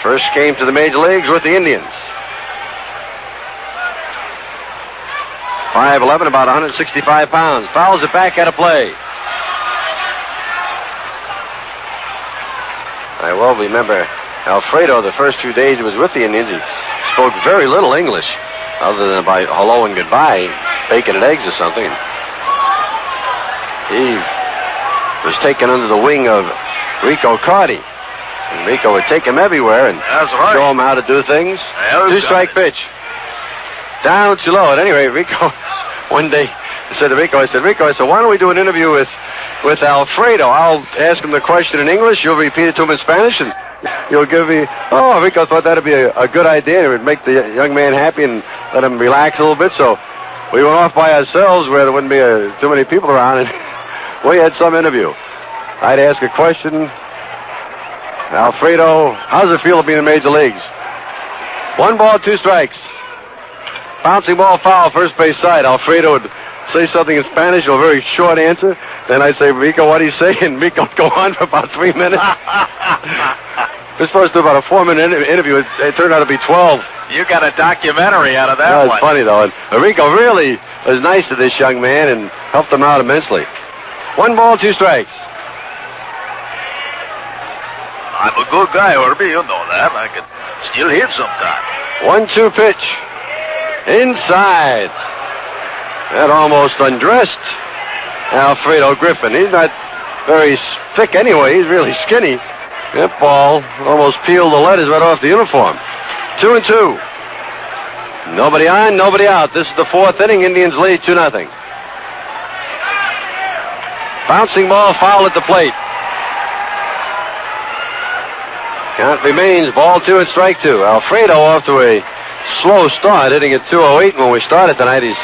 first came to the major leagues with the Indians. 5'11", about 165 pounds. Fouls it back out of play. I well remember Alfredo, the first 2 days he was with the Indians, he spoke very little English, other than by hello and goodbye, bacon and eggs or something. He was taken under the wing of Rico Carty. And Rico would take him everywhere and show him how to do things. 2-strike pitch. Down too low. At any rate, Rico, one day, I said, why don't we do an interview with Alfredo? I'll ask him the question in English, you'll repeat it to him in Spanish, and you'll give me... Oh, Rico thought that'd be a good idea. It would make the young man happy and let him relax a little bit. So we went off by ourselves where there wouldn't be too many people around, and we had some interview. I'd ask a question. Alfredo, how does it feel to be in the major leagues? 1 ball, 2 strikes. Bouncing ball foul, first base side. Alfredo would say something in Spanish, a very short answer. Then I'd say, Rico, what do you say? And Rico would go on for about 3 minutes. This supposed to do about a 4-minute interview. It turned out to be 12. You got a documentary out of that one. That was funny, though. And Rico really was nice to this young man and helped him out immensely. 1 ball, 2 strikes. I'm a good guy, Herbie. You know that. I can still hit sometime. 1-2 pitch. Inside. That almost undressed Alfredo Griffin. He's not very thick anyway. He's really skinny. That ball almost peeled the letters right off the uniform. 2-2. Nobody on, nobody out. This is the 4th inning. Indians lead 2-0. Bouncing ball, foul at the plate. Count remains ball 2 and strike 2. Alfredo off to a slow start, hitting at 208 when we started tonight. He's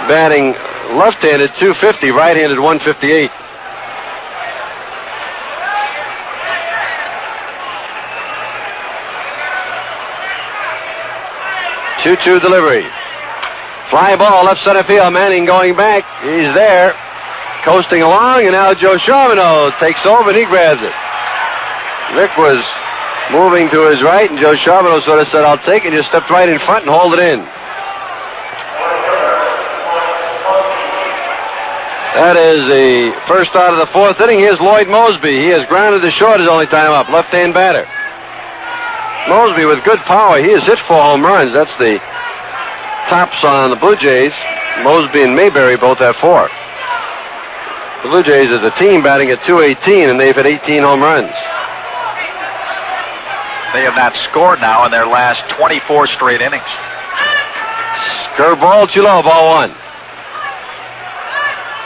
batting left-handed 250, right-handed 158. Two-two delivery. Fly ball left center field. Manning going back. He's there, coasting along, and now Joe Charbonneau takes over and he grabs it. Rick was moving to his right, and Joe Charbonneau sort of said, I'll take it. Just stepped right in front and hold it in. That is the first out of the 4th inning. Here's Lloyd Mosby. He has grounded to short his only time up. Left-hand batter. Mosby with good power. He has hit 4 home runs. That's the tops on the Blue Jays. Mosby and Mayberry both have 4. The Blue Jays as a team batting at 218, and they've hit 18 home runs. They have not scored now in their last 24 straight innings. Curveball, too low, ball one.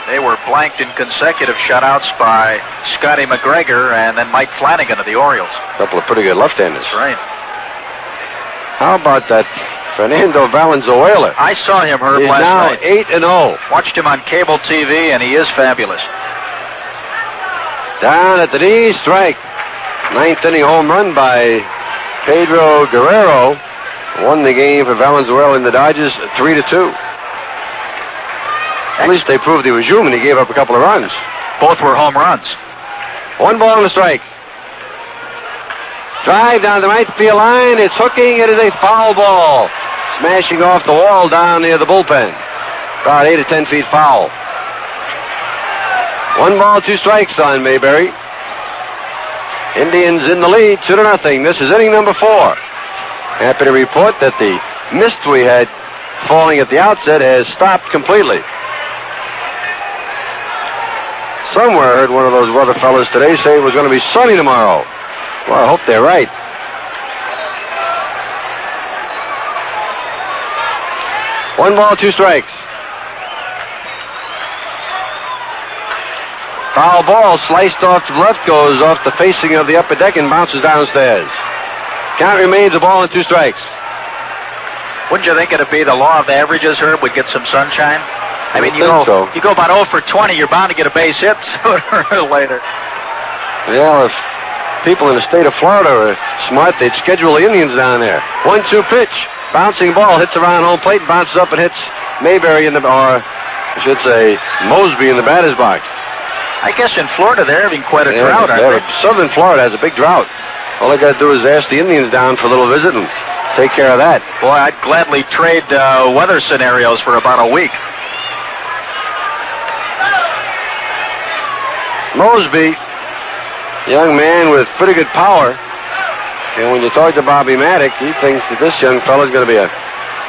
They were blanked in consecutive shutouts by Scotty McGregor and then Mike Flanagan of the Orioles. A couple of pretty good left-handers. That's right. How about that Fernando Valenzuela? I saw him, Herb, He's last now night. 8-0. Watched him on cable TV, and he is fabulous. Down at the knee, strike. Ninth inning home run by Pedro Guerrero. Won the game for Valenzuela and the Dodgers 3-2. At least they proved he was human. He gave up a couple of runs. Both were home runs. 1 ball and a strike. Drive down the right field line. It's hooking. It is a foul ball. Smashing off the wall down near the bullpen. About 8 or 10 feet foul. 1 ball, 2 strikes on Mayberry. Indians in the lead, 2-0. This is inning number 4. Happy to report that the mist we had falling at the outset has stopped completely. Somewhere I heard one of those weather fellows today say it was going to be sunny tomorrow. Well, I hope they're right. One ball, 2 strikes. Foul ball sliced off to the left, goes off the facing of the upper deck and bounces downstairs. Count remains a ball and 2 strikes. Wouldn't you think it'd be the law of averages, Herb, would get some sunshine? I mean, you think go about 0 for 20, you're bound to get a base hit sooner or later. Well, if people in the state of Florida are smart, they'd schedule the Indians down there. 1-2 pitch. Bouncing ball hits around home plate, bounces up and hits Mayberry or I should say Mosby in the batter's box. I guess in Florida they're having quite a drought, aren't they? Southern Florida has a big drought. All they got to do is ask the Indians down for a little visit and take care of that. Boy, I'd gladly trade weather scenarios for about a week. Mosby, young man with pretty good power. And when you talk to Bobby Maddock, he thinks that this young fellow's going to be a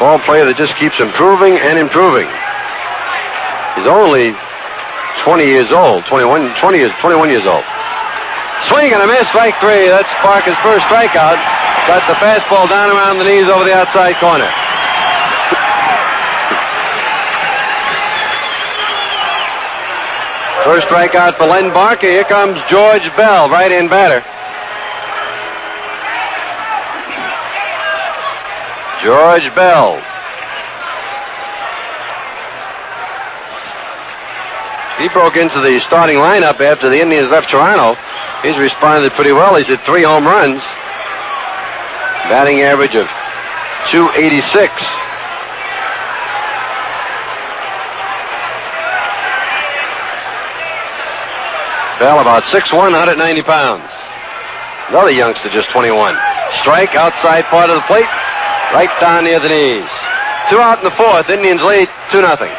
ball player that just keeps improving and improving. He's only 20 years old, 21 years old. Swing and a miss, strike 3. That's Barker's first strikeout. Got the fastball down around the knees over the outside corner. First strikeout for Len Barker. Here comes George Bell, right-hand batter. George Bell. He broke into the starting lineup after the Indians left Toronto. He's responded pretty well. He's hit 3 home runs. Batting average of .286. Bell about 6'1", 190 pounds. Another youngster, just 21. Strike outside part of the plate, right down near the knees. 2 out in the 4th. Indians lead 2-0.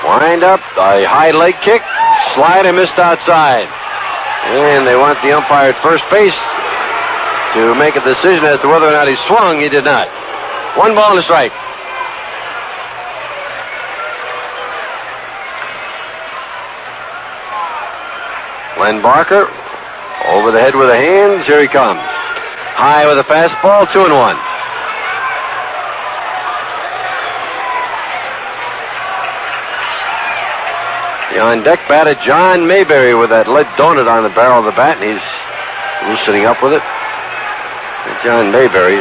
Wind up, a high leg kick, slider missed outside. And they want the umpire at first base to make a decision as to whether or not he swung. He did not. 1 ball and a strike. Len Barker, over the head with the hands, here he comes. High with a fastball, 2-1. The on-deck batter, John Mayberry, with that lead donut on the barrel of the bat, and he's loosening up with it. And John Mayberry,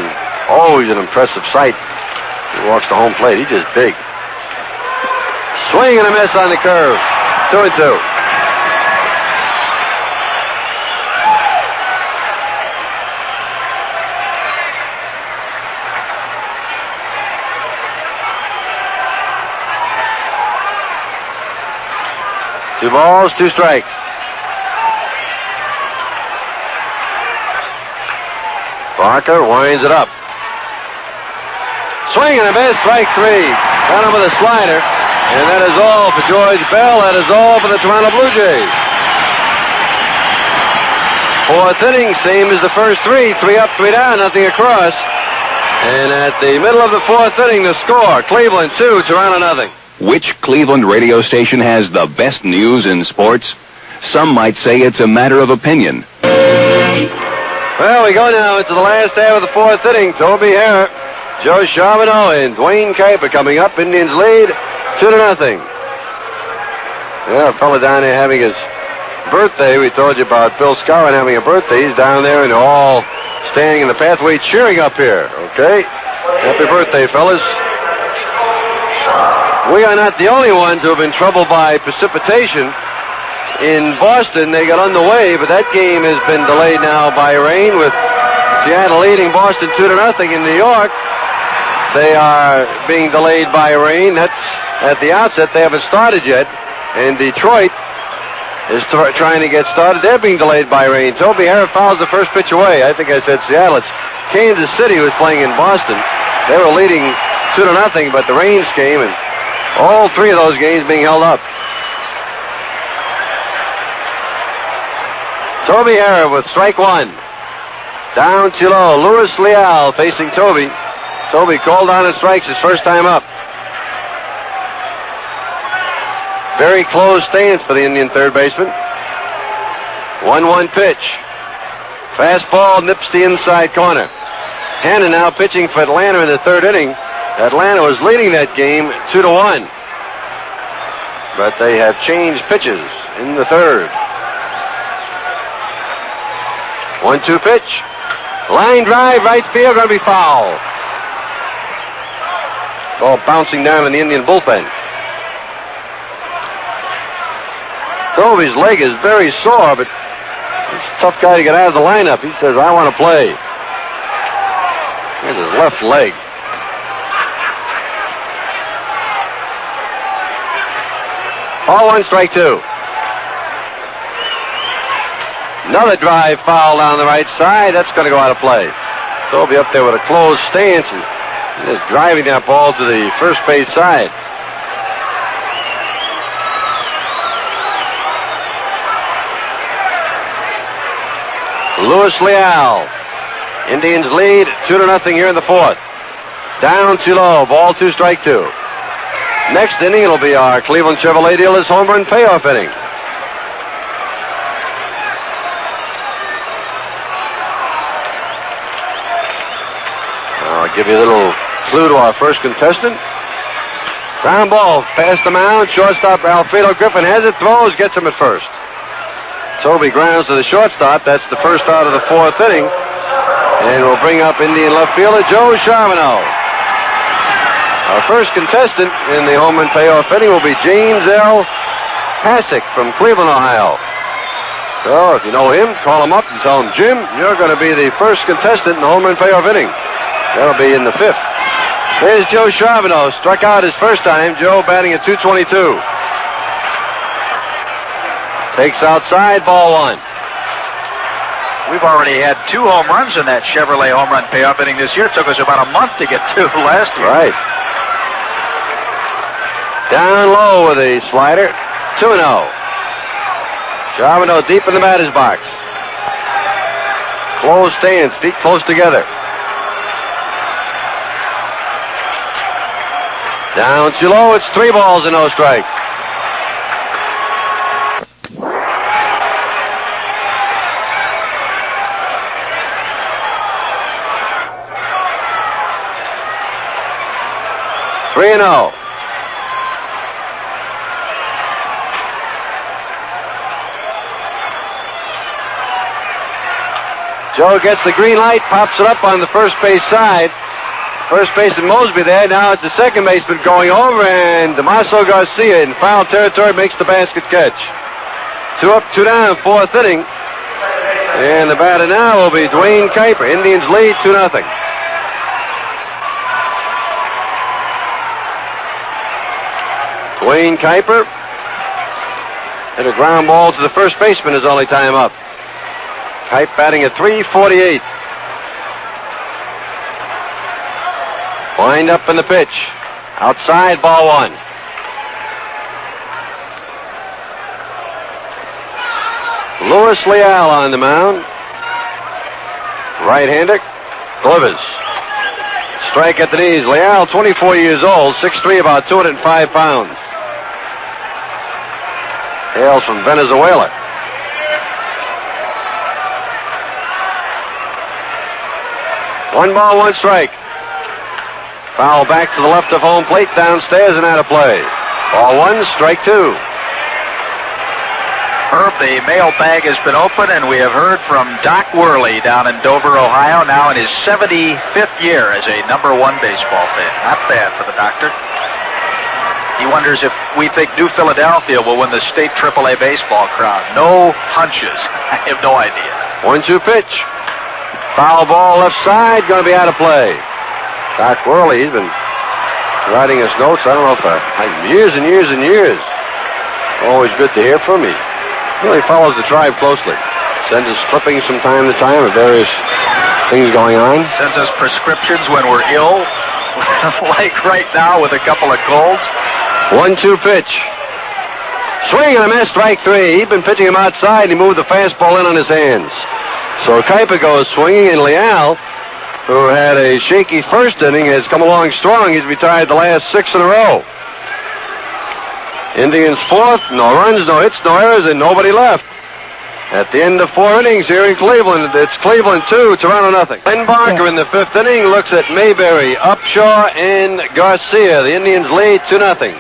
always an impressive sight. He walks to home plate. He's just big. Swing and a miss on the curve. 2-2. Two balls, 2 strikes. Barker winds it up. Swing and a miss, strike 3. Got him with a slider. And that is all for George Bell. That is all for the Toronto Blue Jays. 4th inning, same as the first 3. 3 up, 3 down, nothing across. And at the middle of the 4th inning, the score, Cleveland 2, Toronto nothing. Which Cleveland radio station has the best news in sports? Some might say it's a matter of opinion. Well, we go now into the last half of the fourth inning. Toby Harrah, Joe Charbonneau, and Dwayne Kuiper coming up. Indians lead 2-0. Yeah, a fella down there having his birthday. We told you about Phil Scowen having a birthday. He's down there and they're all standing in the pathway cheering up here. Okay? Happy birthday, fellas. We are not the only ones who have been troubled by precipitation. In Boston, they got underway, but that game has been delayed now by rain, with Seattle leading Boston 2-0. In New York, they are being delayed by rain. That's at the outset. They haven't started yet. And Detroit is trying to get started. They're being delayed by rain. Toby Harrah fouls the first pitch away. I think I said Seattle. It's Kansas City who was playing in Boston. They were leading 2-0, but the rains came, and all three of those games being held up. Toby Harrah with strike one. Down too low. Louis Leal facing Toby. Toby called on his strikes his first time up. Very close stance for the Indian third baseman. 1-1 pitch. Fastball nips the inside corner. Hannon now pitching for Atlanta in the third inning. Atlanta was leading that game 2-1. But they have changed pitches in the third. 1-2 pitch. Line drive, right field, going to be foul. Ball bouncing down in the Indian bullpen. Toby's leg is very sore, but he's a tough guy to get out of the lineup. He says, I want to play. Here's his left leg. Ball one, strike two. Another drive foul down the right side. That's going to go out of play. Toby up there with a closed stance and just driving that ball to the first base side. Louis Leal. Indians lead 2-0 here in the fourth. Down too low. Ball two, strike two. Next inning, it'll be our Cleveland Chevrolet dealers home run payoff inning. I'll give you a little clue to our first contestant. Ground ball past the mound. Shortstop Alfredo Griffin has it, throws, gets him at first. Toby grounds to the shortstop. That's the first out of the fourth inning. And we'll bring up Indian left fielder Joe Charbonneau. Our first contestant in the home run payoff inning will be James L. Pasick from Cleveland, Ohio. So if you know him, call him up and tell him, Jim, you're going to be the first contestant in the home run payoff inning. That'll be in the fifth. There's Joe Charbonneau. Struck out his first time. Joe batting at .222. Takes outside, ball one. We've already had 2 home runs in that Chevrolet home run payoff inning this year. It took us about a month to get 2 last year. Right. Down low with a slider. 2-0. Charbonneau deep in the batter's box. Close stance, feet close together. Down too low, it's 3 balls and no strikes. Three and 0. Joe gets the green light, pops it up on the first base side. First baseman Mosby there. Now it's the second baseman going over, and Damaso Garcia in foul territory makes the basket catch. 2 up, 2 down, fourth inning. And the batter now will be Dwayne Kuiper. Indians lead 2-0. Dwayne Kuiper hit a ground ball to the first baseman his only time up. Kuiper batting at .348. Wind up in the pitch. Outside, ball one. Louis Leal on the mound. Right-hander. Delivers. Strike at the knees. Leal, 24 years old, 6'3", about 205 pounds. Hails from Venezuela. One ball, one strike. Foul back to the left of home plate, downstairs and out of play. Ball one, strike two. Herb, the mailbag has been open, and we have heard from Doc Worley down in Dover, Ohio, now in his 75th year as a number one baseball fan. Not bad for the doctor. He wonders if we think New Philadelphia will win the state AAA baseball crown. No hunches. I have no idea. 1-2 pitch. Foul ball left side, going to be out of play. Doc Worley, he's been writing us notes, I don't know, for years and years and years. Always good to hear from him. Really follows the tribe closely. Sends us clippings from time to time of various things going on. Sends us prescriptions when we're ill, like right now with a couple of colds. 1-2 pitch. Swing and a miss, strike three. He'd been pitching him outside, and he moved the fastball in on his hands. So Kuiper goes swinging, and Leal, who had a shaky first inning, has come along strong. He's retired the last 6 in a row. Indians fourth, no runs, no hits, no errors, and nobody left. At the end of 4 innings here in Cleveland, it's Cleveland 2, Toronto nothing. Len Barker in the 5th inning looks at Mayberry, Upshaw, and Garcia. The Indians lead 2-0.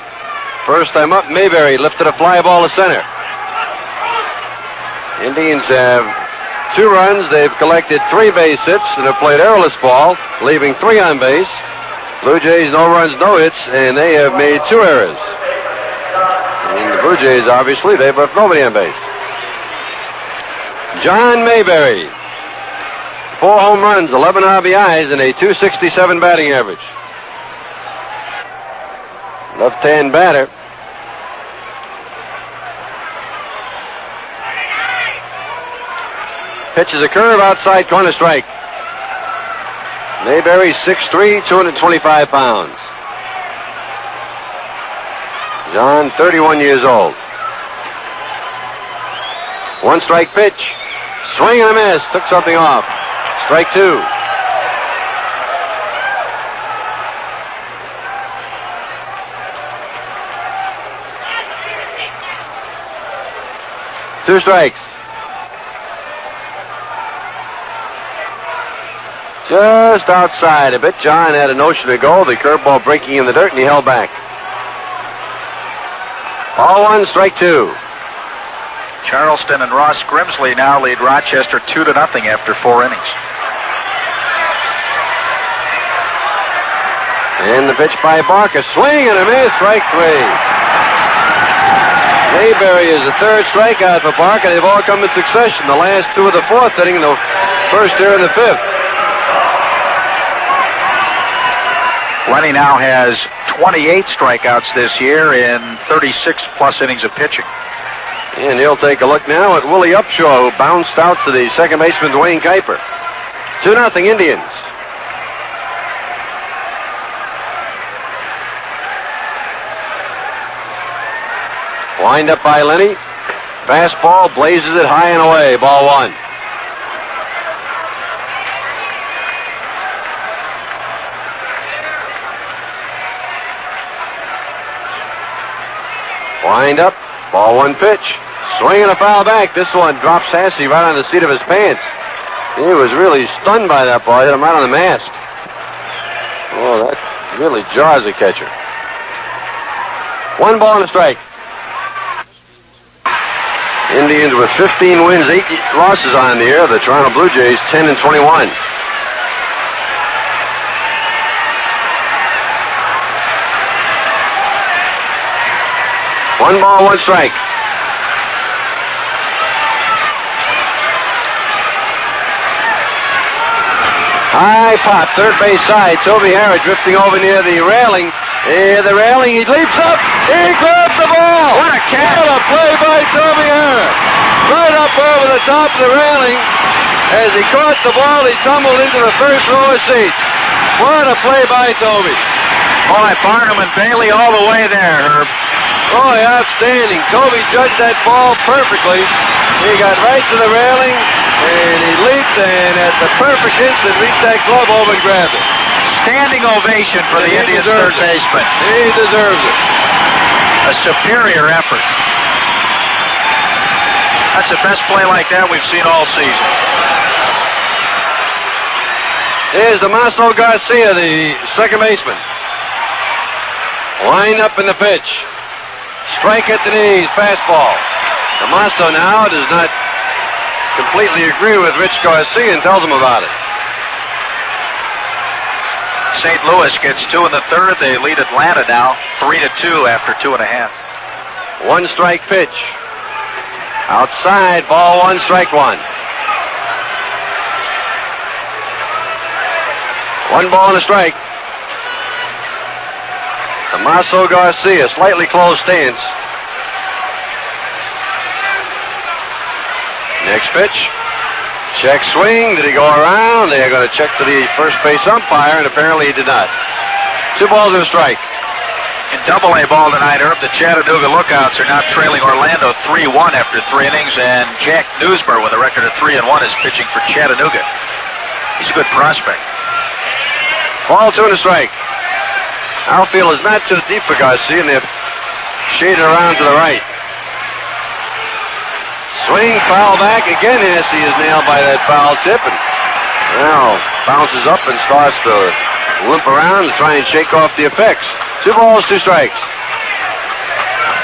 First time up, Mayberry lifted a fly ball to center. Indians have 2 runs. They've collected 3 base hits and have played errorless ball, leaving 3 on base. Blue Jays, no runs, no hits, and they have made 2 errors. And the Blue Jays, obviously, they've left nobody on base. John Mayberry, 4 home runs, 11 RBIs, and a .267 batting average. Left-hand batter. Pitches a curve outside corner, strike. Mayberry, 6'3", 225 pounds. John, 31 years old. 1 strike pitch. Swing and a miss. Took something off. Strike 2. Two strikes. Just outside a bit. John had a notion to go. The curveball breaking in the dirt, and he held back. Ball 1, strike 2. Charleston and Ross Grimsley now lead Rochester 2-0 after 4 innings. And the pitch by Barker. Swing and a miss. Strike 3. Mayberry is the 3rd strikeout for Barker. They've all come in succession. The last 2 of the 4th inning, the first here in the 5th. Lenny now has 28 strikeouts this year in 36-plus innings of pitching. And he'll take a look now at Willie Upshaw, who bounced out to the second baseman, Dwayne Kuiper. 2-0 Indians. Wind up by Lenny. Fastball, blazes it high and away. Ball 1. Wind up. Ball 1 pitch. Swing and a foul back. This one drops Sassy right on the seat of his pants. He was really stunned by that ball. Hit him right on the mask. Oh, that really jars a catcher. 1 ball and a strike. Indians with 15 wins, 8 losses on the year. The Toronto Blue Jays 10-21. One ball, 1 strike. High pop, third base side. Toby Harrod drifting over near the railing. Near the railing, he leaps up. He grabs the ball. What a catch. What a play by Toby Harrod. Right up over the top of the railing. As he caught the ball, he tumbled into the first row of seats. What a play by Toby. Boy, Barnum and Bailey all the way there, Herb. Oh, outstanding. Toby judged that ball perfectly. He got right to the railing, and he leaped, and at the perfect instant reached that glove over and grabbed it. standing ovation for the Indians third baseman. He deserves it. A superior effort. That's the best play like that we've seen all season. Here's Damaso Garcia, the second baseman. Line up in the pitch. Strike at the knees, fastball. Damaso now does not completely agree with Rich Garcia and tells him about it. St. Louis gets 2 in the third. They lead Atlanta now 3-2 after 2.5. 1 strike pitch. Outside, ball 1, strike 1. 1 ball and a strike. Damaso Garcia, slightly closed stance. Next pitch. Check swing. Did he go around? They are going to check to the first base umpire, and apparently he did not. 2 balls and a strike. In Double-A ball tonight, Herb, the Chattanooga Lookouts are now trailing Orlando 3-1 after 3 innings, and Jack Newsmer, with a record of 3-1, is pitching for Chattanooga. He's a good prospect. Ball 2 and a strike. Outfield is not too deep for Garcia, and they're shaded around to the right. Swing, foul back. Again, Hennessy is nailed by that foul tip, and now bounces up and starts to limp around to try and shake off the effects. 2 balls, 2 strikes.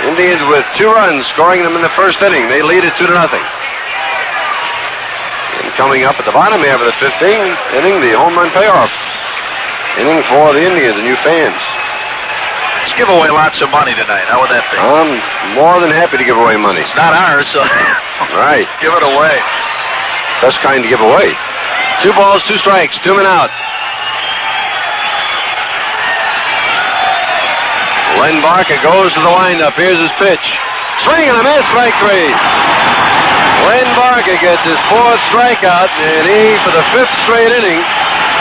Indians with 2 runs, scoring them in the first inning. They lead it 2-0. And coming up at the bottom half of the 15th inning, the home run payoff inning for the Indians, the new fans. Let's give away lots of money tonight. How would that be? I'm more than happy to give away money. It's not ours, so right. Give it away. Best kind to give away. 2 balls, 2 strikes, 2 men out. Len Barker goes to the windup. Here's his pitch. Swing and a miss, strike 3. Len Barker gets his 4th strikeout, and he, for the 5th straight inning,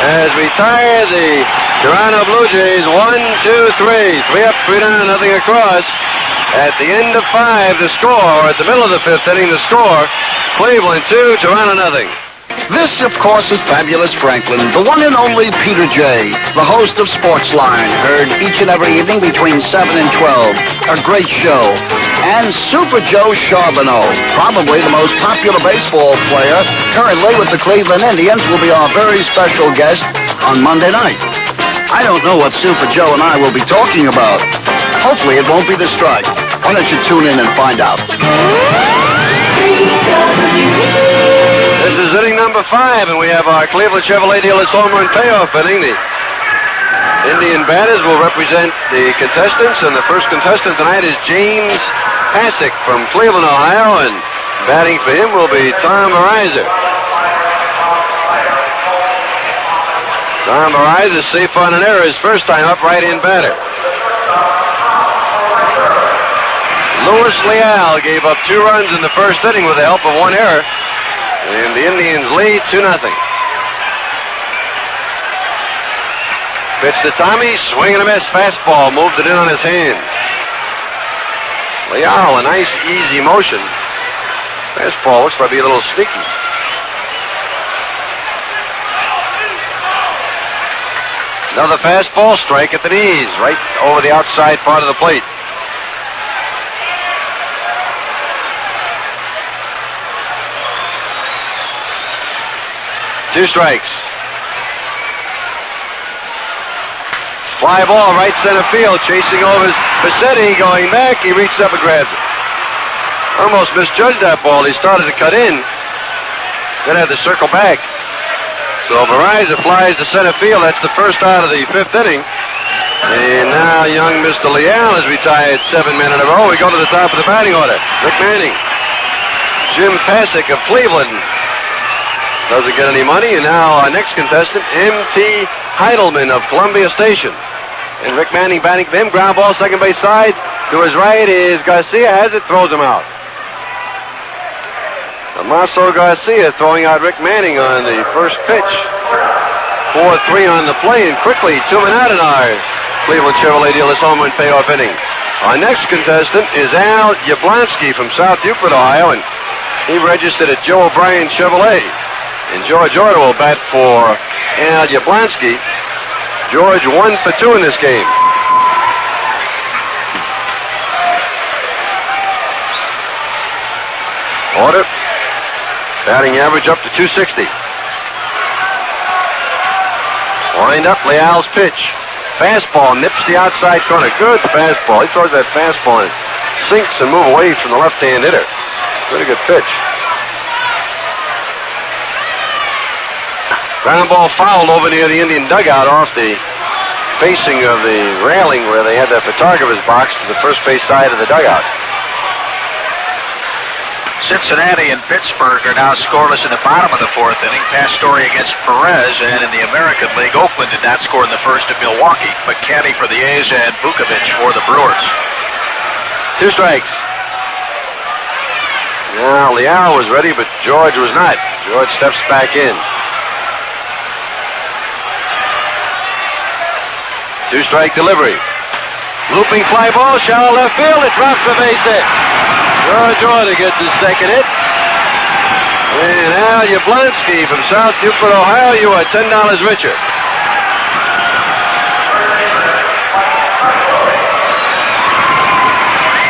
has retired the Toronto Blue Jays. 1, 2, 3. 3 up, 3 down, nothing across. At the end of 5, the score, at the middle of the 5th inning, the score, Cleveland 2, Toronto nothing. This, of course, is Fabulous Franklin, the one and only Peter J., the host of Sportsline, heard each and every evening between 7 and 12. A great show. And Super Joe Charbonneau, probably the most popular baseball player currently with the Cleveland Indians, will be our very special guest on Monday night. I don't know what Super Joe and I will be talking about. Hopefully it won't be the strike. Why don't you tune in and find out? This is inning number 5, and we have our Cleveland Chevrolet dealer's home run payoff inning. The Indian batters will represent the contestants, and the first contestant tonight is James Pasick from Cleveland, Ohio, and batting for him will be Tom Ariza. Tom Ariza is safe on an error his first time up, right-in batter. Louis Leal gave up 2 runs in the first inning with the help of 1 error. And the Indians lead 2-0. Pitch to Tommy, swing and a miss, fastball, moves it in on his hand. Leal, a nice easy motion. Fastball looks like to be a little sneaky. Another fastball, strike at the knees, right over the outside part of the plate. Two strikes. Fly ball, right center field, chasing over Passetti, going back. He reached up and grabbed it. Almost misjudged that ball. He started to cut in, then had to circle back. So Ariza flies to center field. That's the first out of the 5th inning. And now young Mr. Leal has retired 7 men in a row. We go to the top of the batting order. Rick Manning, Jim Pasick of Cleveland. Doesn't get any money, and now our next contestant, M.T. Heidelman of Columbia Station. And Rick Manning batting for him, ground ball, second base side. To his right is Garcia, has it, throws him out. Damaso Garcia throwing out Rick Manning on the first pitch. 4-3 on the play, and quickly 2 men out in our Cleveland Chevrolet dealer's home run payoff inning. Our next contestant is Al Yablonsky from South Euclid, Ohio, and he registered at Joe O'Brien Chevrolet. And George Order will bat for Al Yablonsky. George 1 for 2 in this game. Order. Batting average up to 260. Wind up, Leal's pitch. Fastball nips the outside corner. Good fastball. He throws that fastball and sinks and moves away from the left-hand hitter. Pretty good pitch. Ground ball fouled over near the Indian dugout off the facing of the railing where they had their photographer's box to the first base side of the dugout. Cincinnati and Pittsburgh are now scoreless in the bottom of the fourth inning. Pastore against Perez, and in the American League, Oakland did not score in the first at Milwaukee, but Caddy for the A's and Vukovic for the Brewers. 2 strikes. Now, Leal was ready, but George was not. George steps back in. 2-strike delivery. Looping fly ball, shallow left field. It drops the base hit. George Order gets his second hit. And Al Yablonsky from South Newport, Ohio, you are $10 richer.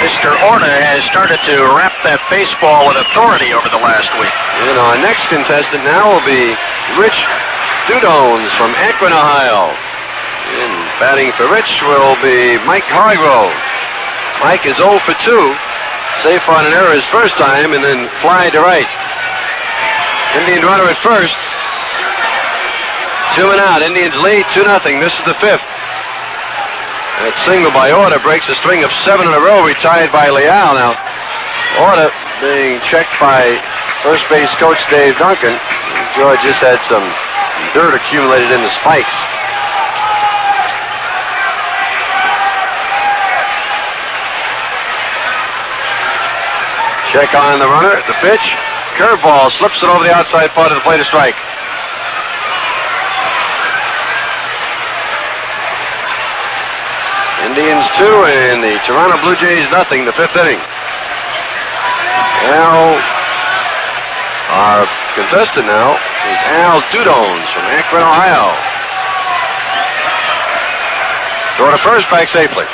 Mr. Orner has started to wrap that baseball with authority over the last week. And our next contestant now will be Rich Dudones from Akron, Ohio. And batting for Rich will be Mike Hargrove. Mike is 0 for 2. Safe on an error his first time, and then fly to right. Indian runner at first. 2 and out. Indians lead 2-0. This is the 5th. That single by Order breaks a string of 7 in a row, retired by Leal. Now, Order being checked by first base coach Dave Duncan. George just had some dirt accumulated in the spikes. Check on the runner, the pitch. Curveball, slips it over the outside part of the plate, a strike. Indians 2 and the Toronto Blue Jays nothing, the 5th inning. Now, our contestant now is Al Dudones from Akron, Ohio. Throw to first, back safely.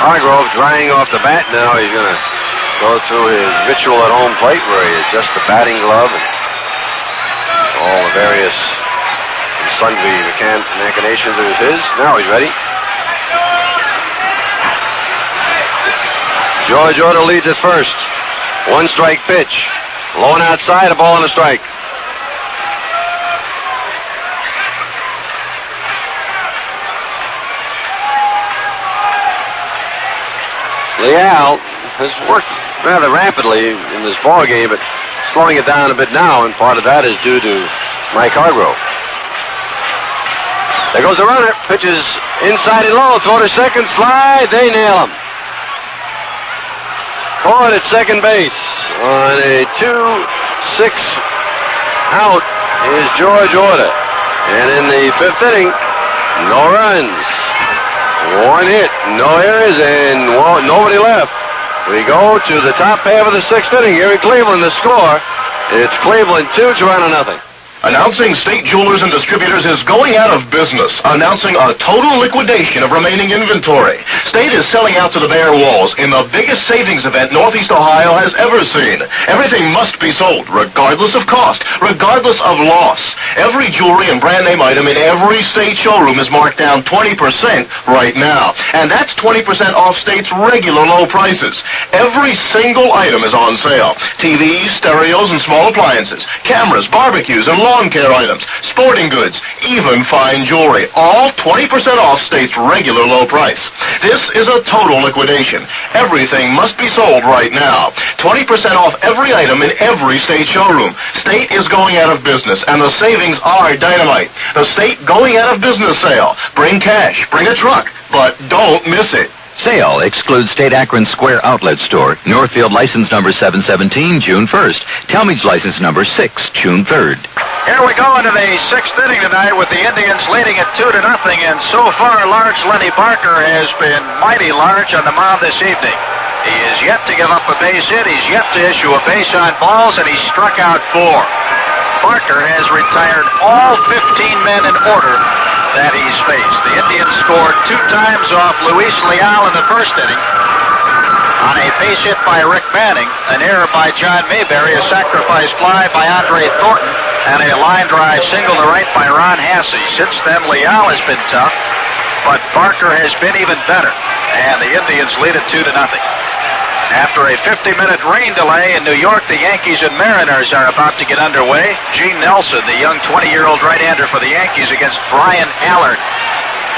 Hargrove drying off the bat now. He's going to go through his ritual at home plate where he adjusts the batting glove and all the various and sundry machinations of his. Now he's ready. George Order leads at first. 1-strike pitch. Low and outside, a ball and a strike. Leal has worked rather rapidly in this ball game, but slowing it down a bit now, and part of that is due to Mike Hargrove. There goes the runner. Pitches inside and low. Throw to second. Slide. They nail him. Caught at second base on a 2-6 out is George Order. And in the 5th inning, no runs. 1 hit, no errors, and nobody left. We go to the top half of the 6th inning here in Cleveland. The score, it's Cleveland 2, Toronto nothing. Announcing State Jewelers and Distributors is going out of business, announcing a total liquidation of remaining inventory. State is selling out to the bare walls in the biggest savings event Northeast Ohio has ever seen. Everything must be sold, regardless of cost, regardless of loss. Every jewelry and brand name item in every State showroom is marked down 20% right now. And that's 20% off State's regular low prices. Every single item is on sale. TVs, stereos, and small appliances, cameras, barbecues, and lawn care items, sporting goods, even fine jewelry, all 20% off State's regular low price. This is a total liquidation. Everything must be sold right now. 20% off every item in every State showroom. State is going out of business, and the savings are dynamite. The State going out of business sale. Bring cash, bring a truck, but don't miss it. Sale excludes State Akron Square Outlet Store. Northfield license number 717, June 1st. Talmadge license number 6, June 3rd. Here we go into the 6th inning tonight with the Indians leading at 2-0, and so far large Lenny Barker has been mighty large on the mound this evening. He is yet to give up a base hit. He's yet to issue a base on balls, and he struck out 4. Barker has retired all 15 men in order that he's faced. The Indians scored 2 times off Luis Leal in the first inning on a base hit by Rick Manning, an error by John Mayberry, a sacrifice fly by Andre Thornton, and a line drive single to right by Ron Hasse. Since then, Leal has been tough, but Barker has been even better, and the Indians lead it 2-0. After a 50-minute rain delay in New York, the Yankees and Mariners are about to get underway. Gene Nelson, the young 20-year-old right-hander for the Yankees, against Brian Allard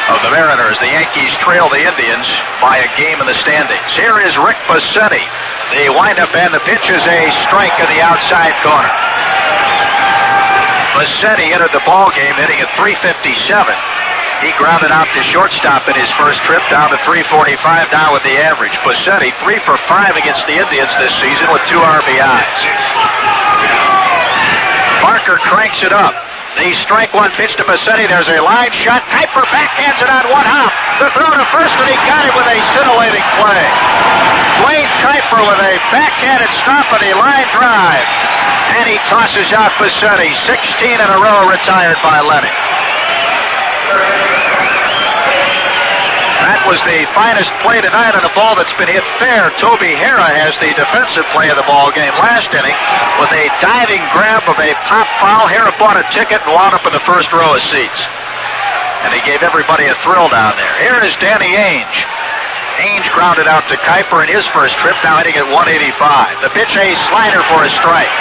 of the Mariners. The Yankees trail the Indians by a game in the standings. Here is Rick Bassetti. The windup and the pitch is a strike in the outside corner. Bassetti entered the ball game hitting at .357. He grounded out to shortstop in his first trip, down to .345 now with the average. Bassetti 3 for 5 against the Indians this season with 2 RBIs. Barker cranks it up. The strike 1 pitch to Bassetti. There's a line shot. Kuiper backhands it on 1 hop. The throw to first, and he got it with a scintillating play. Dwayne Kuiper with a backhanded stop and a line drive. And he tosses out Bassetti. 16 in a row retired by Lenny. That was the finest play tonight on a ball that's been hit fair. Toby Hara has the defensive play of the ball game last inning with a diving grab of a pop foul. Hara bought a ticket and wound up in the first row of seats. And he gave everybody a thrill down there. Here is Danny Ainge. Ainge grounded out to Kuiper in his first trip, now hitting at 185. The pitch, a slider for a strike.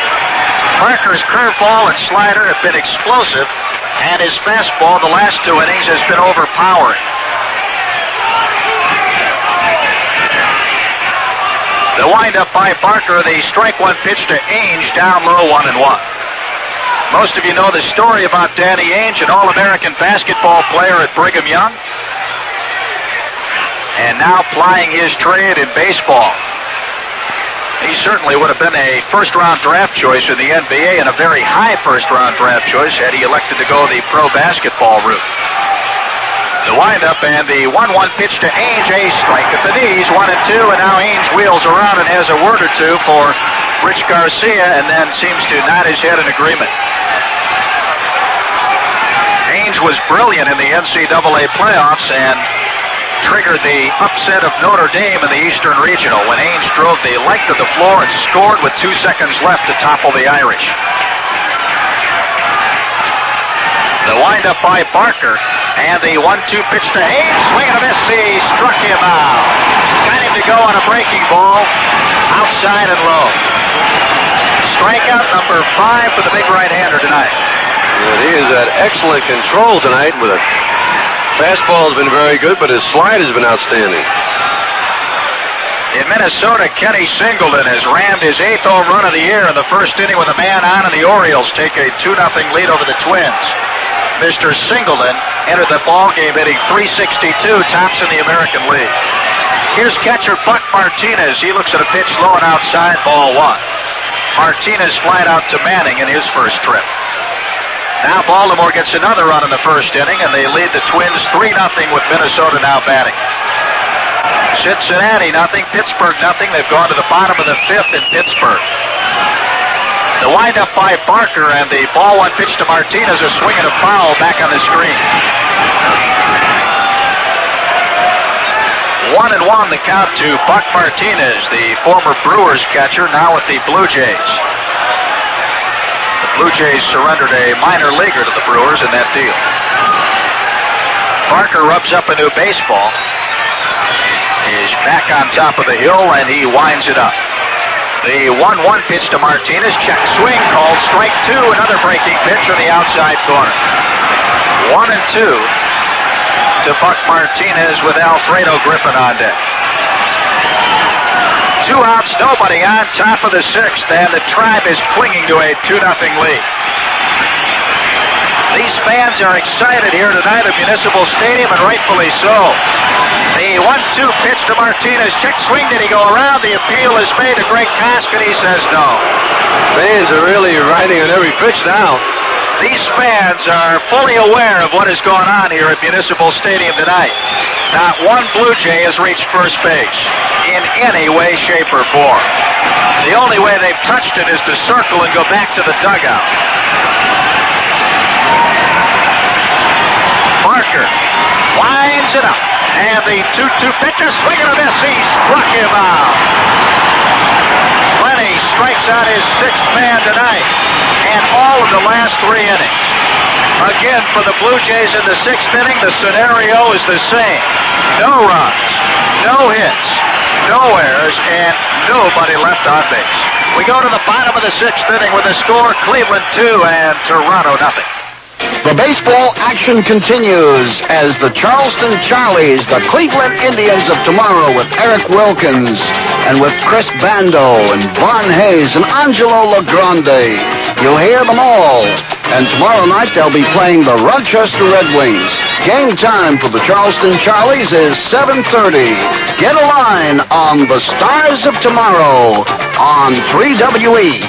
Barker's curveball and slider have been explosive, and his fastball the last 2 innings has been overpowering. The windup by Barker, the strike 1 pitch to Ainge, down low 1-1. Most of you know the story about Danny Ainge, an All-American basketball player at Brigham Young, and now plying his trade in baseball. He certainly would have been a first-round draft choice in the NBA and a very high first-round draft choice had he elected to go the pro basketball route. The windup and the 1-1 pitch to Ainge, a strike at the knees, 1-2, and now Ainge wheels around and has a word or two for Rich Garcia, and then seems to nod his head in agreement. Ainge was brilliant in the NCAA playoffs and triggered the upset of Notre Dame in the Eastern Regional when Ainge drove the length of the floor and scored with 2 seconds left to topple the Irish. The windup by Barker, and the 1-2 pitch to Ainge, swing and a miss, he struck him out. Got him to go on a breaking ball, outside and low. Strikeout number 5 for the big right-hander tonight. And he has had excellent control tonight with a fastball has been very good, but his slide has been outstanding. In Minnesota, Kenny Singleton has rammed his 8th home run of the year in the first inning with a man on, and the Orioles take a 2-0 lead over the Twins. Mr. Singleton entered the ball game hitting .362, tops in the American League. Here's catcher Buck Martinez. He looks at a pitch low and outside, ball 1. Martinez flied out to Manning in his first trip. Now Baltimore gets another run in the first inning, and they lead the Twins 3-0 with Minnesota now batting. Cincinnati nothing, Pittsburgh nothing. They've gone to the bottom of the 5th in Pittsburgh. The windup by Barker, and the ball 1 pitch to Martinez, a swing and a foul back on the screen. 1-1 the count to Buck Martinez, the former Brewers catcher, now with the Blue Jays. The Blue Jays surrendered a minor leaguer to the Brewers in that deal. Barker rubs up a new baseball. Is back on top of the hill, and he winds it up. The 1-1 pitch to Martinez, check swing, called strike 2, another breaking pitch on the outside corner. 1-2 to Buck Martinez with Alfredo Griffin on deck. 2 outs, nobody on, top of the 6th, and the Tribe is clinging to a 2-0 lead. These fans are excited here tonight at Municipal Stadium, and rightfully so. The 1-2 pitch to Martinez, check swing, did he go around? The appeal is made to Greg Koskinen, he says no. Fans are really riding on every pitch now. These fans are fully aware of what is going on here at Municipal Stadium tonight. Not one Blue Jay has reached first base in any way, shape, or form. The only way they've touched it is to circle and go back to the dugout. Barker winds it up. And the 2-2 pitcher swinging a miss. He struck him out. Lenny strikes out his sixth man tonight. And all of the last 3 innings. Again, for the Blue Jays in the 6th inning, the scenario is the same. No runs, no hits, no errors, and nobody left on base. We go to the bottom of the 6th inning with a score, Cleveland 2 and Toronto nothing. The baseball action continues as the Charleston Charlies, the Cleveland Indians of tomorrow, with Eric Wilkins and with Chris Bando and Von Hayes and Angelo LaGrande. You'll hear them all. And tomorrow night they'll be playing the Rochester Red Wings. Game time for the Charleston Charlies is 7:30. Get a line on the Stars of Tomorrow on 3WE.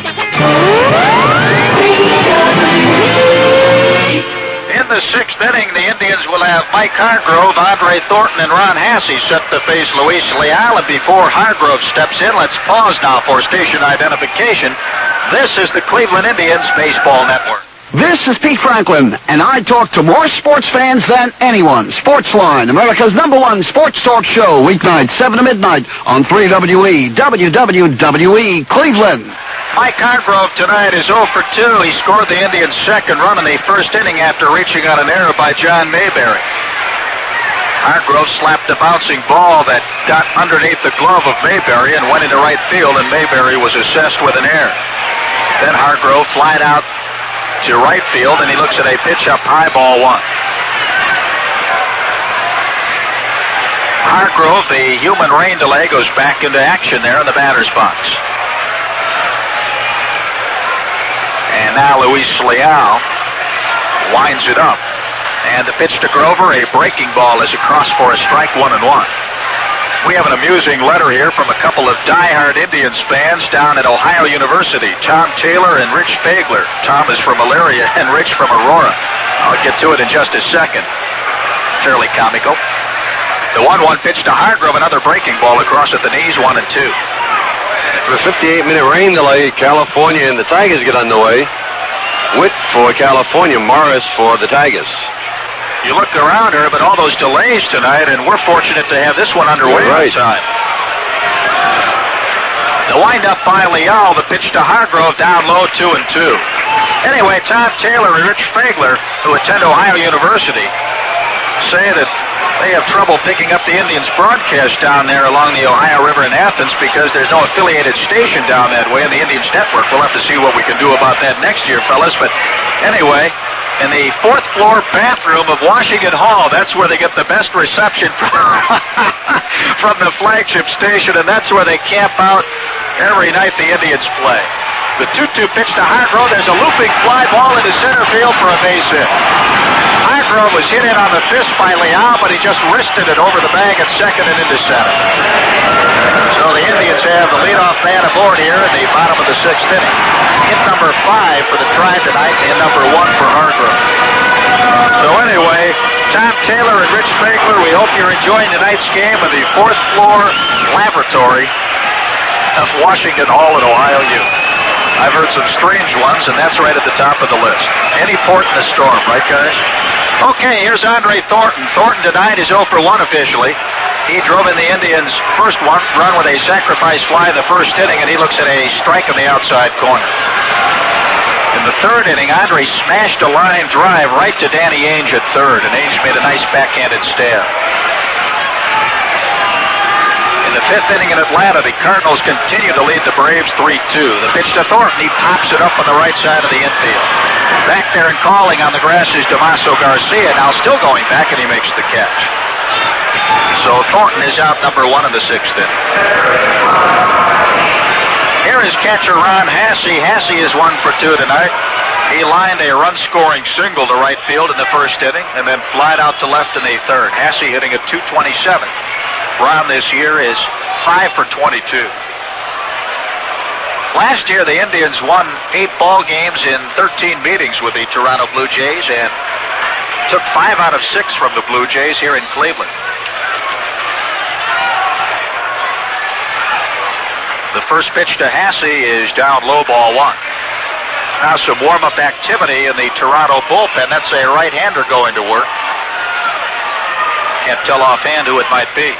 In the 6th inning, the Indians will have Mike Hargrove, Andre Thornton, and Ron Hasse set to face Luis Leal. And before Hargrove steps in, let's pause now for station identification. This is the Cleveland Indians Baseball Network. This is Pete Franklin, and I talk to more sports fans than anyone. Sportsline, America's #1 sports talk show, weeknights 7 to midnight on 3WE, WWWE, Cleveland. Mike Hargrove tonight is 0 for 2. He scored the Indians' second run in the 1st inning after reaching on an error by John Mayberry. Hargrove slapped a bouncing ball that got underneath the glove of Mayberry and went into right field, and Mayberry was assessed with an error. Then Hargrove flied out to right field, and he looks at a pitch up high, ball 1. Hargrove, the human rain delay, goes back into action there in the batter's box. And now Luis Leal winds it up. And the pitch to Grover, a breaking ball, is across for a strike, 1-1. We have an amusing letter here from a couple of diehard Indians fans down at Ohio University, Tom Taylor and Rich Fagler. Tom is from Elyria and Rich from Aurora. I'll get to it in just a second. Fairly comical. The 1-1 pitch to Hargrove, another breaking ball across at the knees, 1-2. For a 58-minute rain delay, California and the Tigers get underway. Witt for California, Morris for the Tigers. You look around here, but all those delays tonight, and we're fortunate to have this one underway on time. The windup by Leal, the pitch to Hargrove, down low, 2-2. Anyway, Tom Taylor and Rich Fagler, who attend Ohio University, say that they have trouble picking up the Indians broadcast down there along the Ohio River in Athens because there's no affiliated station down that way in the Indians network. We'll have to see what we can do about that next year, fellas. But anyway, in the 4th floor bathroom of Washington Hall, that's where they get the best reception from the flagship station, and that's where they camp out every night the Indians play. The 2-2 pitch to Hargrove. There's a looping fly ball into center field for a base hit. Hargrove was hit in on the fist by Leal, but he just wristed it over the bag at second and into center. So the Indians have the leadoff man aboard here in the bottom of the 6th inning. Hit number 5 for the Tribe tonight and number 1 for Hargrove. So anyway, Tom Taylor and Rich Fagler, we hope you're enjoying tonight's game in the 4th floor laboratory of Washington Hall at Ohio U. I've heard some strange ones, and that's right at the top of the list. Any port in the storm, right, guys? Okay, here's Andre Thornton. Thornton tonight is 0 for 1 officially. He drove in the Indians' first run with a sacrifice fly in the 1st inning, and he looks at a strike on the outside corner. In the 3rd inning, Andre smashed a line drive right to Danny Ainge at 3rd, and Ainge made a nice backhanded stab. In the 5th inning in Atlanta, the Cardinals continue to lead the Braves 3-2. The pitch to Thornton, he pops it up on the right side of the infield. Back there and calling on the grass is Damaso Garcia, now still going back, and he makes the catch. So Thornton is out number 1 in the 6th inning. Here is catcher Ron Hasse. Hasse is 1 for 2 tonight. He lined a run-scoring single to right field in the 1st inning and then flied out to left in the 3rd. Hasse hitting a .227. Ron this year is 5 for 22. Last year, the Indians won 8 ball games in 13 meetings with the Toronto Blue Jays and took 5 out of 6 from the Blue Jays here in Cleveland. The first pitch to Hasse is down low, ball one. Now some warm-up activity in the Toronto bullpen. That's a right-hander going to work. Can't tell offhand who it might be.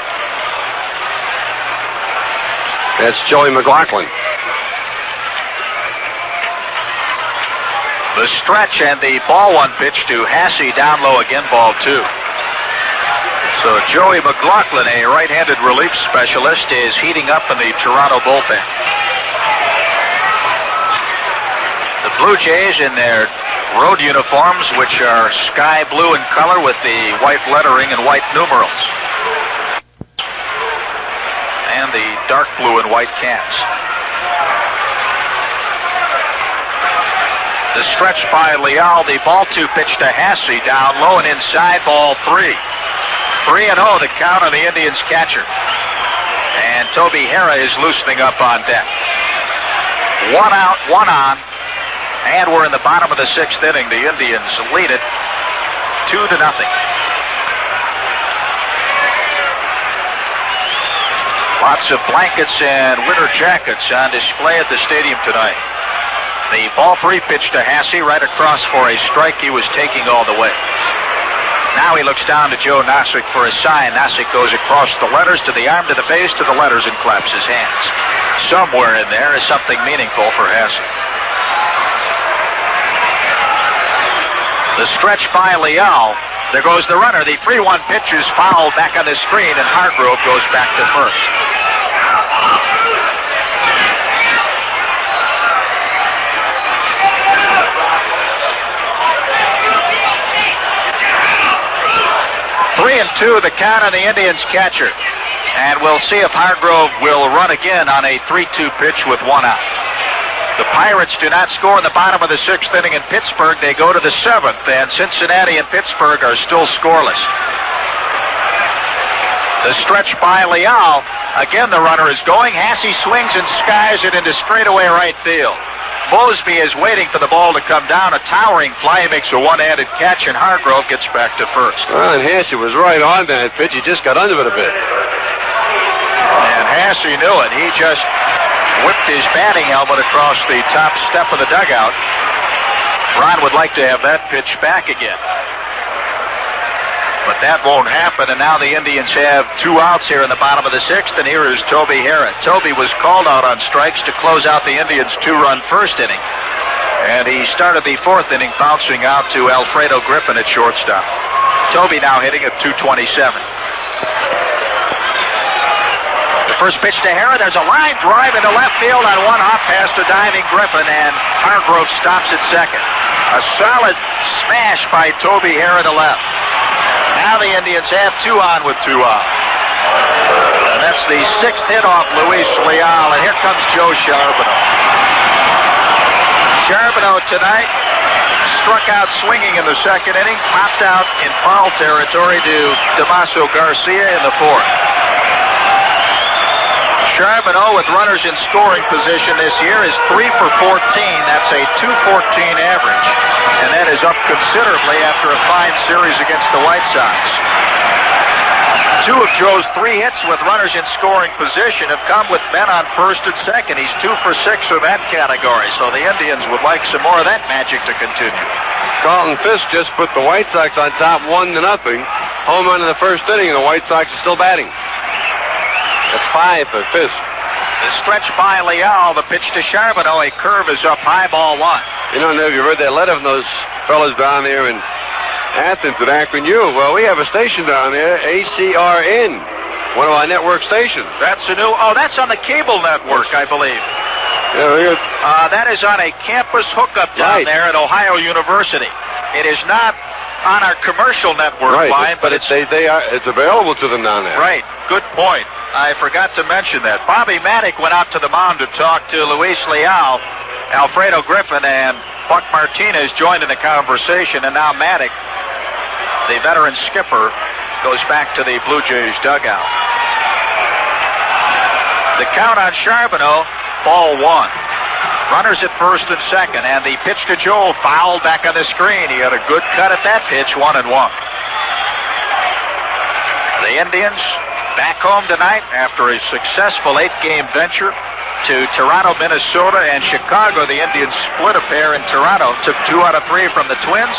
That's Joey McLaughlin. The stretch and the ball one pitch to Hasse down low again, ball two. So Joey McLaughlin, a right-handed relief specialist, is heating up in the Toronto bullpen. The Blue Jays in their road uniforms, which are sky blue in color with the white lettering and white numerals. And the dark blue and white caps. The stretch by Leal, the ball two pitch to Hasse down low and inside, ball three. 3-0 the count on the Indians catcher. And Toby Harrah is loosening up on deck. 1 out, 1 on. And we're in the bottom of the 6th inning. The Indians lead it 2-0. Lots of blankets and winter jackets on display at the stadium tonight. The ball three pitch to Hasse right across for a strike. He was taking all the way. Now he looks down to Joe Nosek for a sign. Nosek goes across the letters to the arm, to the face, to the letters, and claps his hands. Somewhere in there is something meaningful for Hasse. The stretch by Leal. There goes the runner. The 3-1 pitch is fouled back on the screen, and Hargrove goes back to first. Three and two, the count on the Indians catcher. And we'll see if Hargrove will run again on a 3-2 pitch with 1 out. The Pirates do not score in the bottom of the 6th inning in Pittsburgh. They go to the 7th, and Cincinnati and Pittsburgh are still scoreless. The stretch by Leal. Again, the runner is going. Hasse swings and skies it into straightaway right field. Mosby is waiting for the ball to come down. A towering fly. He makes a one-handed catch, and Hargrove gets back to first. Well, and Hasse was right on that pitch. He just got under it a bit. And Hasse knew it. He just whipped his batting helmet across the top step of the dugout. Ron would like to have that pitch back again. But that won't happen, and now the Indians have 2 outs here in the bottom of the 6th, and here is Toby Harrah. Toby was called out on strikes to close out the Indians' 2-run first inning. And he started the 4th inning bouncing out to Alfredo Griffin at shortstop. Toby now hitting at .227. The first pitch to Harrah. There's a line drive into left field on one hop pass to diving Griffin, and Hargrove stops at second. A solid smash by Toby Harrah to left. Now the Indians have 2 on with 2 out. And that's the 6th hit off Luis Leal, and here comes Joe Charbonneau. Charbonneau tonight struck out swinging in the 2nd inning, popped out in foul territory to Damaso Garcia in the 4th. Charbonneau with runners in scoring position this year is 3 for 14. That's a .214 average. And that is up considerably after a fine series against the White Sox. 2 of Joe's 3 hits with runners in scoring position have come with men on first and second. He's 2 for 6 in that category. So the Indians would like some more of that magic to continue. Carlton Fisk just put the White Sox on top 1-0. Home run in the 1st inning, and the White Sox are still batting. That's 5 for Fisk. The stretch by Leal, the pitch to Charbonneau, a curve is up high, ball 1. You don't know if you read that letter from those fellas down there in Athens at Akron U. Well, we have a station down there, ACRN, one of our network stations. That's a new, that's on the cable network, I believe. Yeah, that is on a campus hookup down there at Ohio University. It is not on our commercial network line, but it's available to them down there. Right, good point. I forgot to mention that. Bobby Maddock went out to the mound to talk to Luis Leal. Alfredo Griffin and Buck Martinez joined in the conversation, and now Maddock, the veteran skipper, goes back to the Blue Jays dugout. The count on Charbonneau, ball 1. Runners at first and second, and the pitch to Joel fouled back on the screen. He had a good cut at that pitch, 1-1. The Indians back home tonight after a successful 8-game venture. to Toronto, Minnesota, and Chicago. The Indians split a pair in Toronto. Took 2 out of 3 from the Twins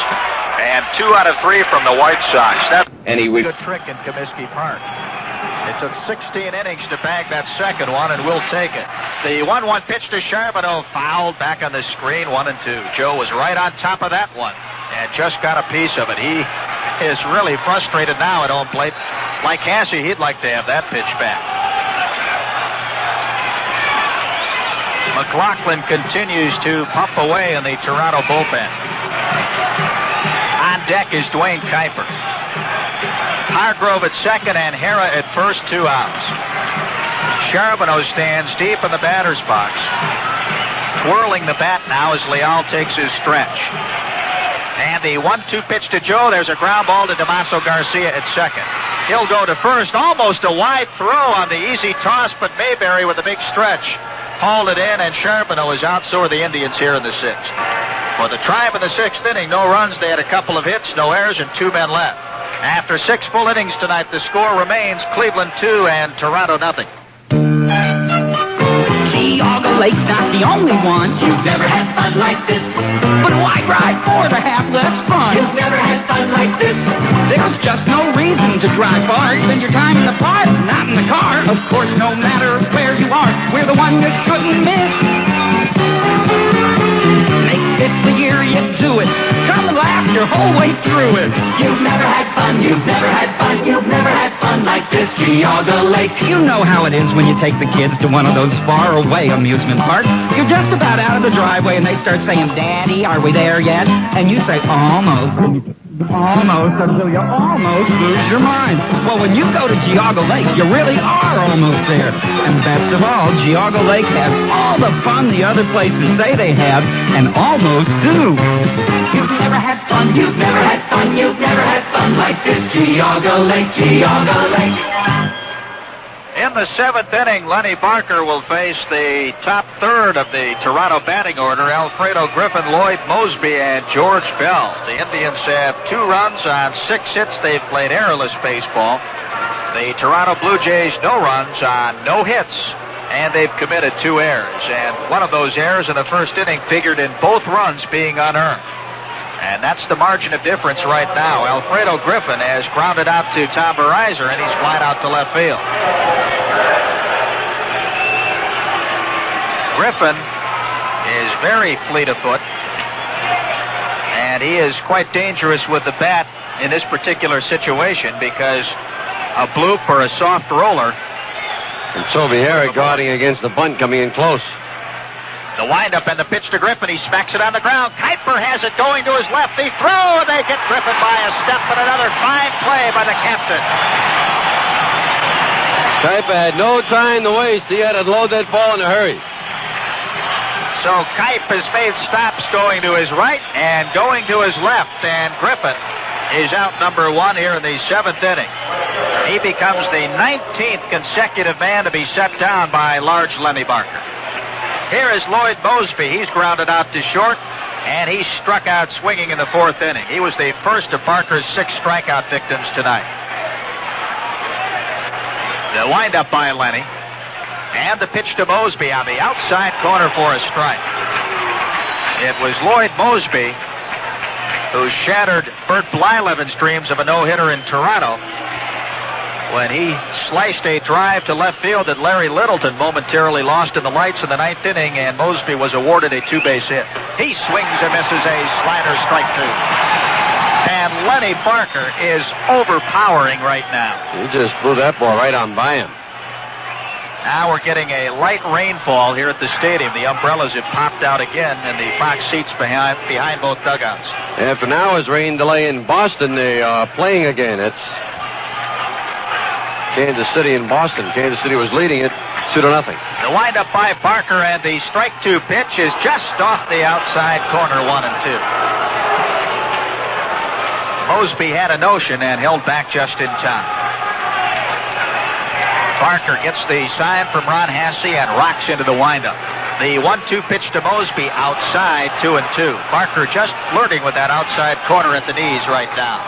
and 2 out of 3 from the White Sox. That's a good trick in Comiskey Park. It took 16 innings to bag that second one, and we'll take it. The 1-1 pitch to Charbonneau, fouled back on the screen, 1-2. Joe was right on top of that one and just got a piece of it. He is really frustrated now at home plate. Like Hasse, he'd like to have that pitch back. McLaughlin continues to pump away in the Toronto bullpen. On deck is Dwayne Kuiper. Hargrove at second and Hara at first, 2 outs. Charbonneau stands deep in the batter's box. Twirling the bat now as Leal takes his stretch. And the 1-2 pitch to Joe. There's a ground ball to Damaso Garcia at second. He'll go to first. Almost a wide throw on the easy toss, but Mayberry with a big stretch hauled it in, and Charbonneau is out. So are the Indians here in the 6th. For the Tribe in the 6th inning, no runs. They had a couple of hits, no errors, and 2 men left. After 6 full innings tonight, the score remains Cleveland 2 and Toronto nothing. Geauga Lake's not the only one. You've never had fun like this. But why drive for to have less fun? You've never had fun like this. There's just no reason to drive far. Spend your time in the park, not in the car. Of course, no matter where you are, we're the one you shouldn't miss. Make this the year you do it. Come and laugh your whole way through it. You've never had fun, you've never had fun, you've never had fun like this. Geauga Lake. You know how it is when you take the kids to one of those far-away amusement parks. You're just about out of the driveway and they start saying, Daddy, are we there yet? And you say, almost. Almost, until you almost lose your mind. Well, when you go to Geauga Lake, you really are almost there. And best of all, Geauga Lake has all the fun the other places say they have and almost do. You've never had fun, you've never had fun, you've never had fun like this. Geauga Lake, Geauga Lake. In the 7th inning, Lenny Barker will face the top third of the Toronto batting order, Alfredo Griffin, Lloyd Moseby, and George Bell. The Indians have 2 runs on 6 hits. They've played errorless baseball. The Toronto Blue Jays, no runs on no hits, and they've committed 2 errors. And one of those errors in the 1st inning figured in both runs being unearned. And that's the margin of difference right now. Alfredo Griffin has grounded out to Tom Bereiser, and he's flying out to left field. Griffin is very fleet of foot, and he is quite dangerous with the bat in this particular situation because a bloop or a soft roller. And Toby Harrod guarding against the bunt coming in close. The windup and the pitch to Griffin. He smacks it on the ground. Kuiper has it going to his left. They throw, and they get Griffin by a step, and another fine play by the captain. Kuiper had no time to waste. He had to load that ball in a hurry. So Kuip has made stops going to his right and going to his left, and Griffin is out number 1 here in the 7th inning. He becomes the 19th consecutive man to be set down by large Lenny Barker. Here is Lloyd Moseby. He's grounded out to short, and he struck out swinging in the 4th inning. He was the first of Barker's 6 strikeout victims tonight. The windup by Lenny, and the pitch to Moseby on the outside corner for a strike. It was Lloyd Moseby who shattered Bert Blyleven's dreams of a no-hitter in Toronto when he sliced a drive to left field that Larry Littleton momentarily lost in the lights in the 9th inning, and Moseby was awarded a 2-base hit. He swings and misses a slider, strike 2. And Lenny Barker is overpowering right now. He just blew that ball right on by him. Now we're getting a light rainfall here at the stadium. The umbrellas have popped out again, and the box seats behind both dugouts. After an hour's rain delay in Boston, they are playing again. It's Kansas City and Boston. Kansas City was leading it 2-0. The windup by Barker, and the strike 2 pitch is just off the outside corner, 1-2. Moseby had a notion and held back just in time. Barker gets the sign from Ron Hasse and rocks into the windup. The 1-2 pitch to Moseby outside, 2-2. Barker just flirting with that outside corner at the knees right now.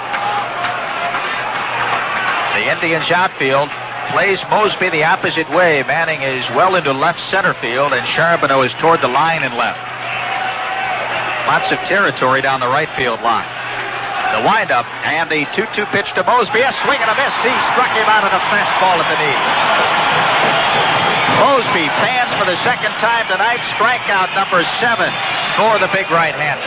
The Indians outfield plays Mosby the opposite way. Manning is well into left center field, and Charbonneau is toward the line and left. Lots of territory down the right field line. The windup and the 2-2 pitch to Mosby. A swing and a miss. He struck him out of a fastball at the knee. Mosby fans for the second time tonight. Strikeout number 7 for the big right-hander.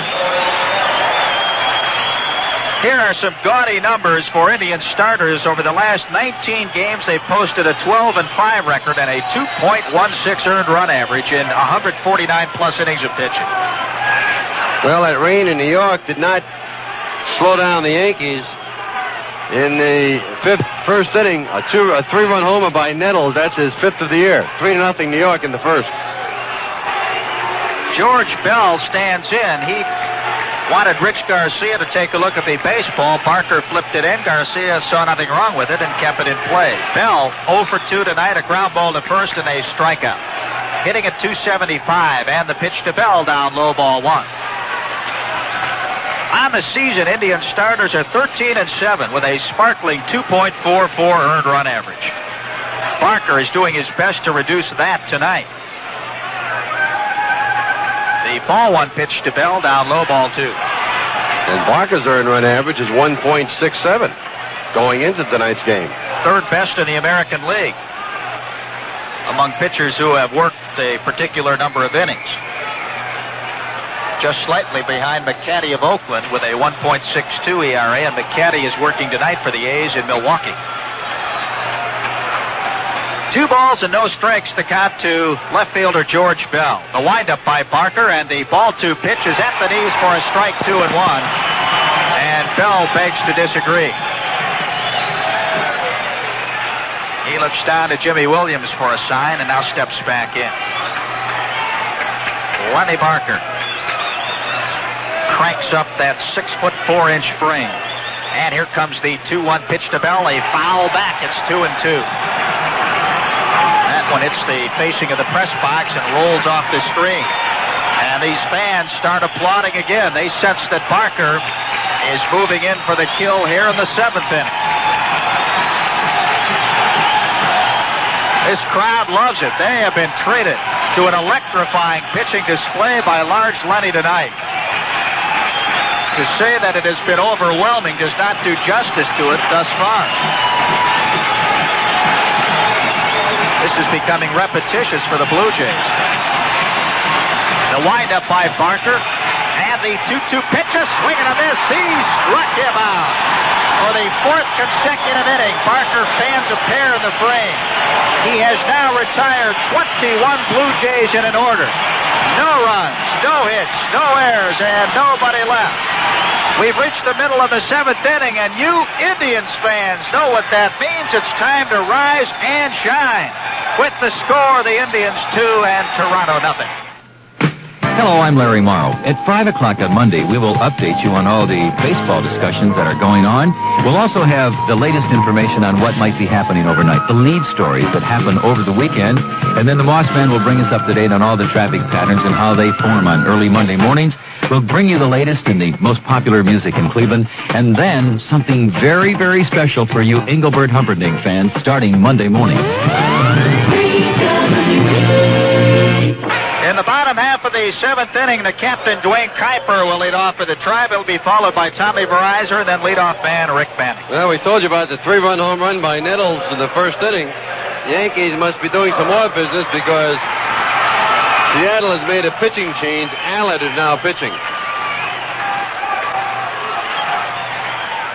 Here are some gaudy numbers for Indian starters. Over the last 19 games, they posted a 12-5 record and a 2.16 earned run average in 149 plus innings of pitching. Well, that rain in New York did not slow down the Yankees. In the first inning, a 3-run homer by Nettles. That's his 5th of the year. 3-0 New York in the first. George Bell stands in. He wanted Rich Garcia to take a look at the baseball. Barker flipped it in. Garcia saw nothing wrong with it and kept it in play. Bell 0 for 2 tonight, a ground ball to first and a strikeout. Hitting at 275, and the pitch to Bell down low, ball 1. On the season, Indian starters are 13-7 with a sparkling 2.44 earned run average. Barker is doing his best to reduce that tonight. The ball 1 pitch to Bell down low, ball 2. And Barker's earned run average is 1.67 going into tonight's game. 3rd best in the American League among pitchers who have worked a particular number of innings. Just slightly behind McCaddy of Oakland with a 1.62 ERA, and McCaddy is working tonight for the A's in Milwaukee. 2 balls and no strikes, the count to left fielder George Bell. The windup by Barker, and the ball 2 pitch is at the knees for a strike 2 and 1. And Bell begs to disagree. He looks down to Jimmy Williams for a sign and now steps back in. Lenny Barker cranks up that 6'4" frame. And here comes the 2-1 pitch to Bell. A foul back. It's 2-2. That one hits the facing of the press box and rolls off the screen. And these fans start applauding again. They sense that Barker is moving in for the kill here in the 7th inning. This crowd loves it. They have been treated to an electrifying pitching display by Large Lenny tonight. To say that it has been overwhelming does not do justice to it thus far. This is becoming repetitious for the Blue Jays. The windup by Barker, and the 2-2 pitch, a swing and a miss. He struck him out. For the 4th consecutive inning, Barker fans a pair in the frame. He has now retired 21 Blue Jays in an order. No runs, no hits, no errors, and nobody left. We've reached the middle of the 7th inning, and you Indians fans know what that means. It's time to rise and shine. With the score, the Indians 2 and Toronto 0. Hello, I'm Larry Morrow. At 5 o'clock on Monday, we will update you on all the baseball discussions that are going on. We'll also have the latest information on what might be happening overnight, the lead stories that happen over the weekend, and then the Moss Man will bring us up to date on all the traffic patterns and how they form on early Monday mornings. We'll bring you the latest in the most popular music in Cleveland, and then something very, very special for you Engelbert Humperdinck fans starting Monday morning. In the bottom half of the 7th inning, the captain, Dwayne Kuiper, will lead off for the Tribe. It'll be followed by Tommy Verizon, and then leadoff man Rick Manning. Well, we told you about the 3-run home run by Nettles in the first inning. Yankees must be doing some more business because Seattle has made a pitching change. Allard is now pitching.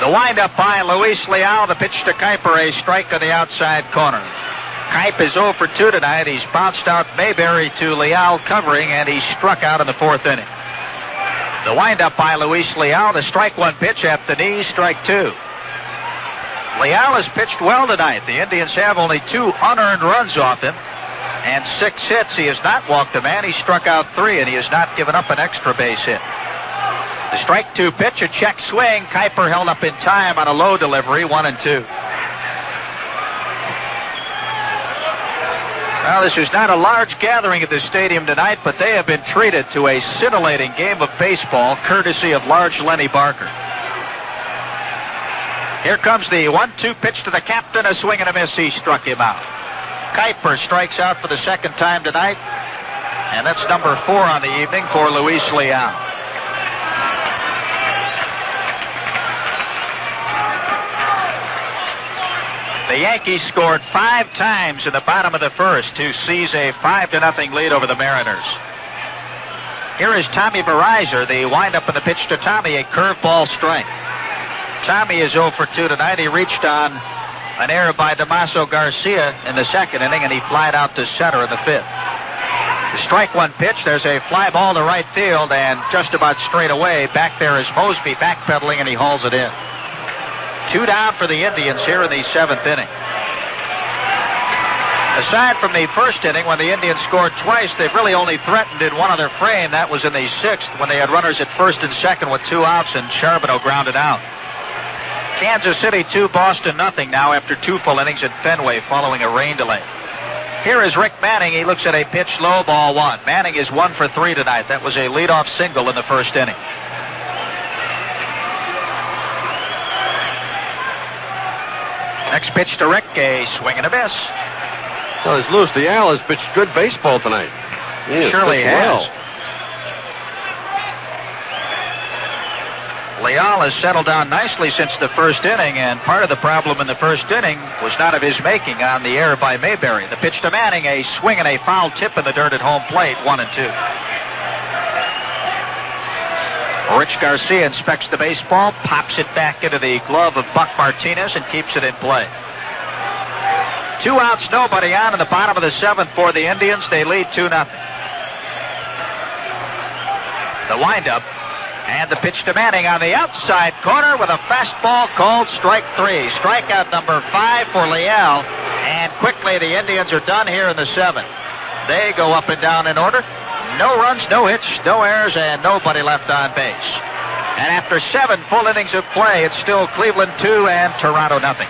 The windup by Luis Leal, the pitch to Kuiper, a strike on the outside corner. Kuiper is 0 for 2 tonight. He's bounced out Mayberry to Leal covering, and he struck out in the 4th inning. The windup by Luis Leal, the strike 1 pitch at the knees, strike 2. Leal has pitched well tonight. The Indians have only 2 unearned runs off him and 6 hits. He has not walked a man. He struck out 3, and he has not given up an extra base hit. The strike 2 pitch, a check swing. Kuiper held up in time on a low delivery, 1-2. Well, this is not a large gathering at the stadium tonight, but they have been treated to a scintillating game of baseball courtesy of Large Lenny Barker. Here comes the 1-2 pitch to the captain, a swing and a miss. He struck him out. Kuiper strikes out for the second time tonight, and that's number 4 on the evening for Luis Leal. The Yankees scored 5 times in the bottom of the first to seize a 5-0 lead over the Mariners. Here is Tommy Bereiser, the windup of the pitch to Tommy, a curveball strike. Tommy is 0 for 2 tonight. He reached on an error by Damaso Garcia in the second inning, and he flied out to center in the 5th. The strike 1 pitch, there's a fly ball to right field, and just about straight away, back there is Mosby backpedaling, and he hauls it in. 2 down for the Indians here in the 7th inning. Aside from the first inning, when the Indians scored twice, they've really only threatened in one other frame. That was in the 6th, when they had runners at first and second with 2 outs, and Charbonneau grounded out. Kansas City 2, Boston nothing now after 2 full innings at Fenway following a rain delay. Here is Rick Manning. He looks at a pitch low, ball 1. Manning is 1 for 3 tonight. That was a leadoff single in the first inning. Next pitch to Rick, a swing and a miss. Well, as Luis Leal has pitched good baseball tonight. He surely has. Well. Leal has settled down nicely since the first inning, and part of the problem in the first inning was not of his making on the error by Mayberry. The pitch to Manning, a swing and a foul tip in the dirt at home plate, 1-2. Rich Garcia inspects the baseball, pops it back into the glove of Buck Martinez, and keeps it in play. 2 outs, nobody on in the bottom of the 7th for the Indians. They lead 2-0. The windup. And the pitch to Manning on the outside corner with a fastball called strike 3. Strikeout number 5 for Leal. And quickly the Indians are done here in the 7th. They go up and down in order. No runs, no hits, no errors, and nobody left on base. And after 7 full innings of play, it's still Cleveland 2 and Toronto nothing.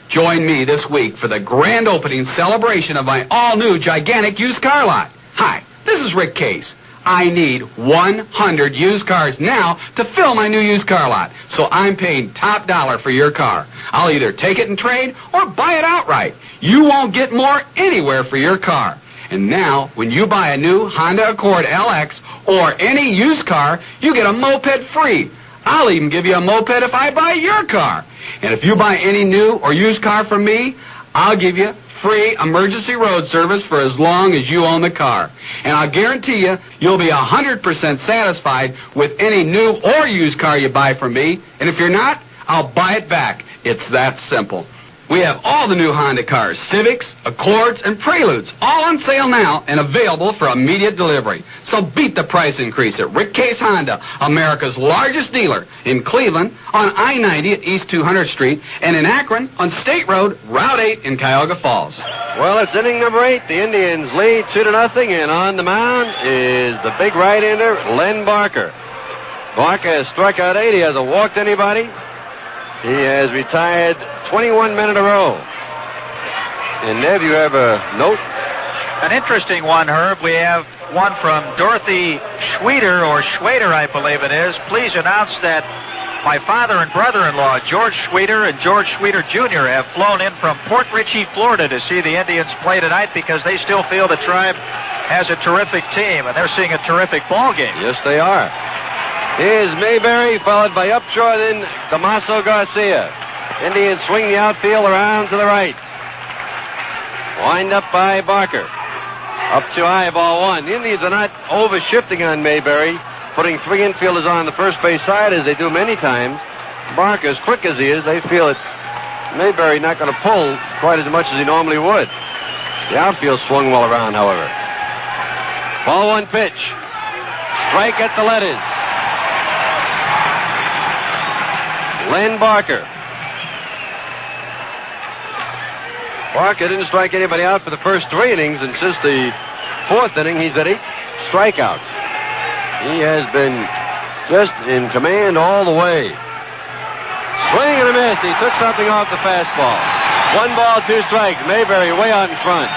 Join me this week for the grand opening celebration of my all-new gigantic used car lot. Hi, this is Rick Case. I need 100 used cars now to fill my new used car lot, so I'm paying top dollar for your car. I'll either take it in trade or buy it outright. You won't get more anywhere for your car. And now, when you buy a new Honda Accord LX or any used car, you get a moped free. I'll even give you a moped if I buy your car. And if you buy any new or used car from me, I'll give you free emergency road service for as long as you own the car. And I'll guarantee you'll be 100% satisfied with any new or used car you buy from me. And if you're not, I'll buy it back. It's that simple. We have all the new Honda cars, Civics, Accords, and Preludes, all on sale now and available for immediate delivery. So beat the price increase at Rick Case Honda, America's largest dealer in Cleveland on I-90 at East 200th Street and in Akron on State Road, Route 8 in Cuyahoga Falls. Well, it's inning number 8. The Indians lead 2-0, and on the mound is the big right-hander, Len Barker. Barker has struck out 8. He hasn't walked anybody. He has retired 21 men in a row. And Nev, you have a note? An interesting one, Herb. We have one from Dorothy Schweder, or Schwader, I believe it is. Please announce that my father and brother-in-law, George Schweder and George Schweder Jr., have flown in from Port Richey, Florida to see the Indians play tonight because they still feel the Tribe has a terrific team, and they're seeing a terrific ball game. Yes, they are. Here's Mayberry, followed by Upshaw, then Damaso Garcia. Indians swing the outfield around to the right. Wind up by Barker. Up to high, ball 1. The Indians are not over-shifting on Mayberry, putting 3 infielders on the first base side as they do many times. Barker, as quick as he is, they feel that Mayberry not going to pull quite as much as he normally would. The outfield swung well around, however. Ball 1 pitch. Strike at the letters. Len Barker. Barker didn't strike anybody out for the first 3 innings, and since the 4th inning, he's at 8 strikeouts. He has been just in command all the way. Swing and a miss. He took something off the fastball. 1 ball, 2 strikes. Mayberry way out in front.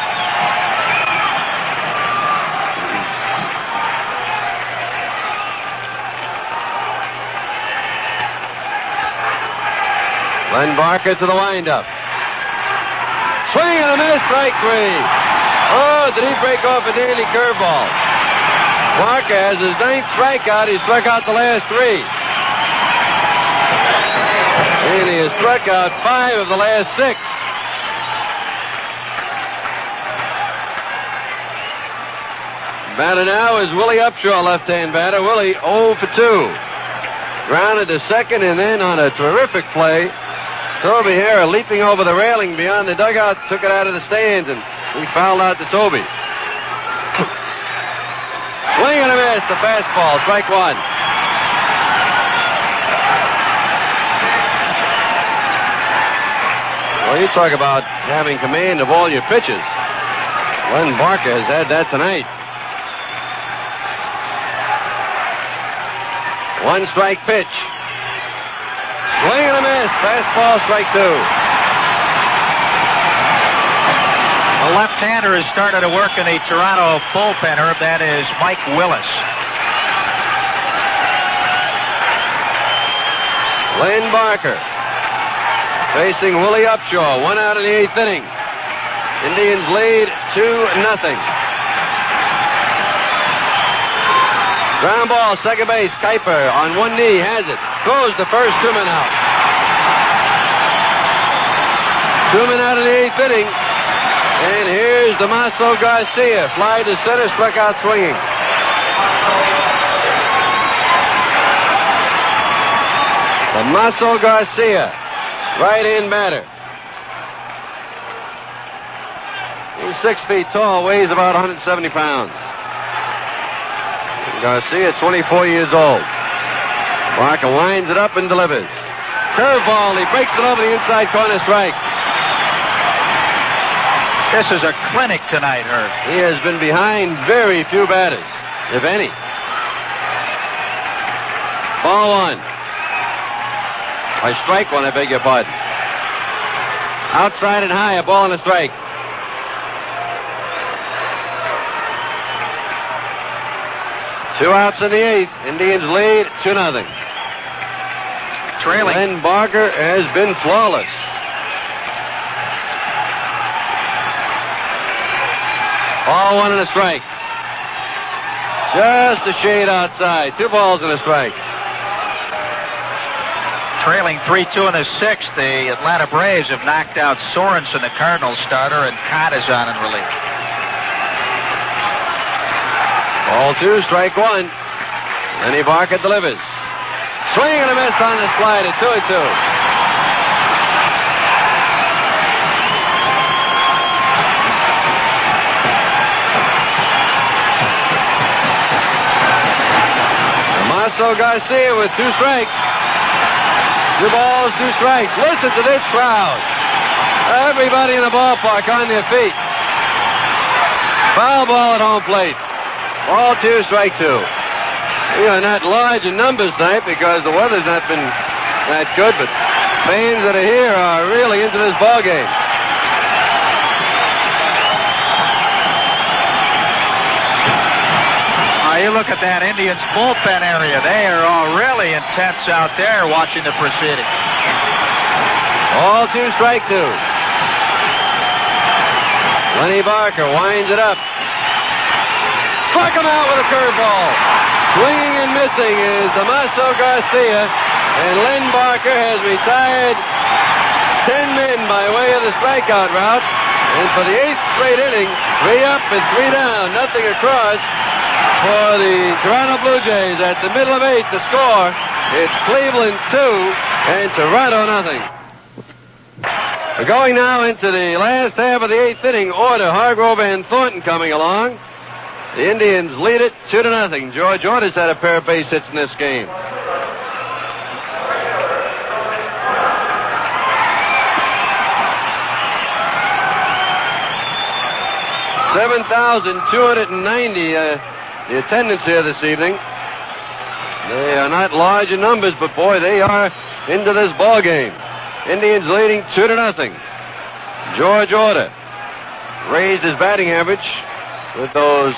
Len Barker to the windup. Swing and a miss, strike 3. Oh, did he break off a dandy curveball? Barker has his 9th strikeout. He struck out the last 3. And he has struck out 5 of the last 6. Batter now is Willie Upshaw, left-hand batter. Willie 0 for 2. Grounded to second, and then on a terrific play, Toby Harrah leaping over the railing beyond the dugout, took it out of the stands, and he fouled out to Toby. Swing and a miss, the fastball, strike 1. Well, you talk about having command of all your pitches. Len Barker has had that tonight. 1 strike pitch. Swing and a miss. Fastball, strike 2. A left-hander has started to work in the Toronto bullpen, Herb. That is Mike Willis. Len Barker facing Willie Upshaw. 1 out in the 8th inning. Indians lead 2-0. Ground ball, second base. Kuiper on one knee has it. Throws the first. 2 men out. 2 men out in the 8th inning. And here's Damaso Garcia. Fly to center, struck out swinging. Damaso Garcia, right-hand batter. He's 6 feet tall, weighs about 170 pounds. Garcia, 24 years old. Barker winds it up and delivers. Curveball, he breaks it over the inside corner, strike. This is a clinic tonight, Herb. He has been behind very few batters, if any. Ball 1. Or strike 1, I beg your pardon. Outside and high, a ball and a strike. Two outs in the 8th. Indians lead 2-0. Trailing. Len Barker has been flawless. Ball 1 and a strike. Just a shade outside. 2 balls and a strike. Trailing 3-2 in the 6th. The Atlanta Braves have knocked out Sorensen, the Cardinals starter, and Cott is on in relief. Ball 2, strike 1. Lenny Barker delivers. Swing and a miss on the slide at 2-2. Damaso Garcia with 2 strikes. 2 balls, 2 strikes. Listen to this crowd. Everybody in the ballpark on their feet. Foul ball at home plate. Ball 2, strike 2. We are not large in numbers tonight because the weather's not been that good, but fans that are here are really into this ball game. You look at that Indians bullpen area. They are all really intense out there watching the proceedings. Ball 2, strike 2. Lenny Barker winds it up. Struck him out with a curveball. Swinging and missing is Damaso Garcia, and Len Barker has retired 10 men by way of the strikeout route. And for the 8th straight inning, 3 up and 3 down, nothing across for the Toronto Blue Jays. At the middle of 8th, the score, it's Cleveland 2 and Toronto nothing. We're going now into the last half of the 8th inning. Order, Hargrove and Thornton coming along. The Indians lead it 2-0. George Order's had a pair of base hits in this game. $7,290 the attendance here this evening. They are not large in numbers, but boy, they are into this ball game. Indians leading 2-0. George Order raised his batting average with those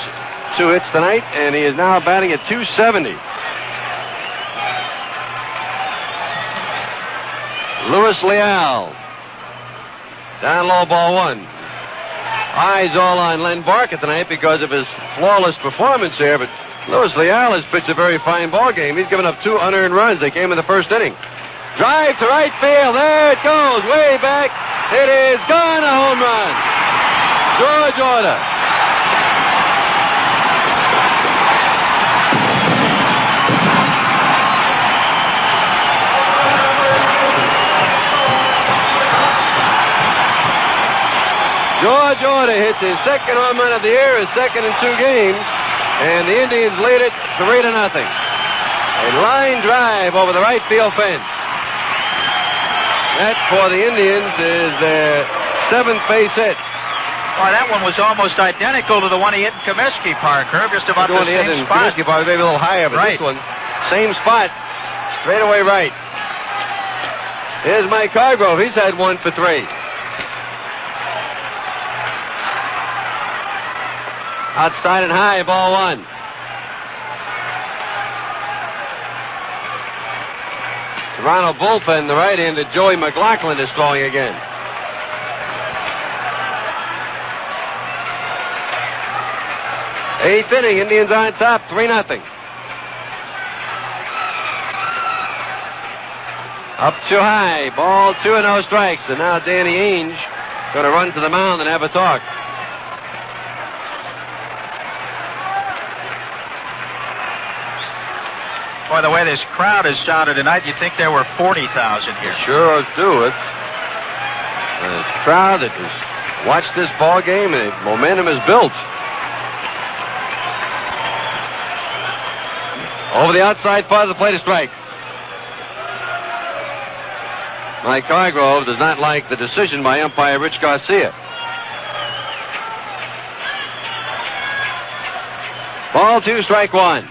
2 hits tonight, and he is now batting at .270. Louis Leal. Down low, ball one. Eyes all on Len Barker tonight because of his flawless performance here, but Louis Leal has pitched a very fine ball game. He's given up 2 unearned runs. They came in the first inning. Drive to right field. There it goes. Way back. It is gone. A home run. George Order. George Order hits his second home run of the year, his second in 2 games, and the Indians lead it 3-0. A line drive over the right field fence. That for the Indians is their 7th base hit. Boy, that one was almost identical to the one he hit in Comiskey Park, Herb, just about the same spot. Comiskey Park, maybe a little higher, but right. This one, same spot, straight away right. Here's Mike Hargrove. He's had 1 for 3. Outside and high, ball 1. Toronto bullpen, the right-handed Joey McLaughlin is throwing again. Eighth inning, Indians on top, 3-0. Up too high, ball 2 and no strikes, and now Danny Ainge going to run to the mound and have a talk. Boy, the way this crowd has sounded tonight, you'd think there were 40,000 here. Sure do. It's a crowd that has watched this ball game, and momentum is built. Over the outside part of the plate, a strike. Mike Hargrove does not like the decision by umpire Rich Garcia. Ball 2, strike 1.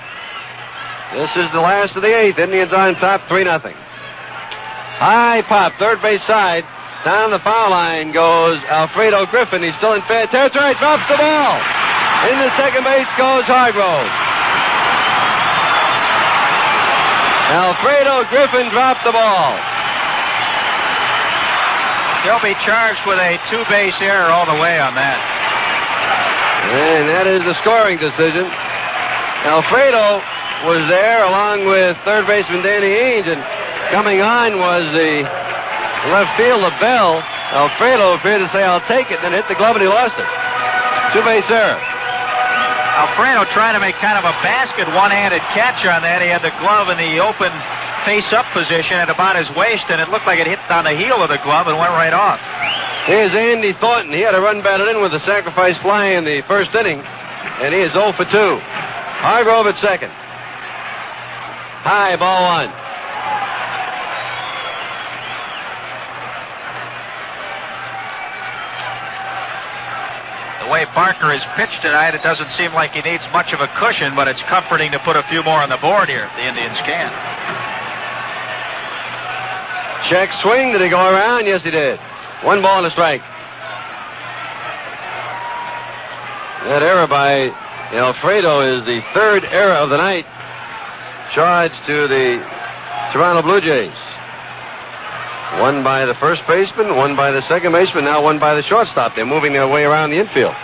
This is the last of the 8th. Indians on top, 3-0. High pop, third base side. Down the foul line goes Alfredo Griffin. He's still in fair territory. Drops the ball. In the second base goes Hargrove. Alfredo Griffin dropped the ball. He'll be charged with a 2-base error all the way on that. And that is the scoring decision. Alfredo was there along with third baseman Danny Ainge, and coming on was the left fielder Bell. Alfredo appeared to say, "I'll take it," then hit the glove and he lost it. 2-base error. Alfredo trying to make kind of a basket one-handed catch on that. He had the glove in the open face-up position at about his waist, and it looked like it hit on the heel of the glove and went right off. Here's Andy Thornton. He had a run batted in with a sacrifice fly in the first inning, and he is 0 for 2. Hargrove at second. High, ball 1. The way Barker has pitched tonight, it doesn't seem like he needs much of a cushion, but it's comforting to put a few more on the board here. The Indians can. Check swing. Did he go around? Yes, he did. 1 ball and a strike. That error by Alfredo is the 3rd error of the night. Charged to the Toronto Blue Jays. 1 by the first baseman, 1 by the second baseman, now 1 by the shortstop. They're moving their way around the infield.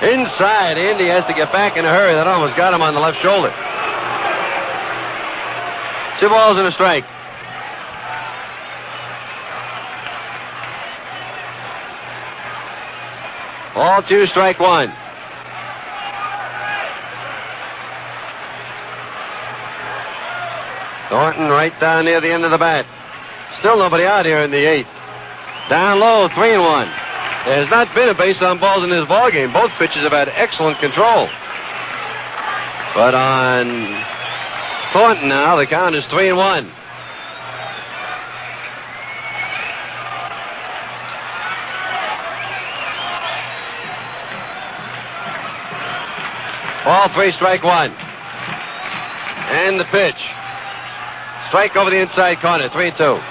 Inside, Andy has to get back in a hurry. That almost got him on the left shoulder. 2 balls and a strike. Ball 2, strike 1. Thornton right down near the end of the bat. Still nobody out here in the 8th. Down low, 3-1. There has not been a base on balls in this ball game. Both pitchers have had excellent control. But on Thornton now, the count is 3-1. Ball 3, strike 1. And the pitch. Strike over the inside corner, 3-2.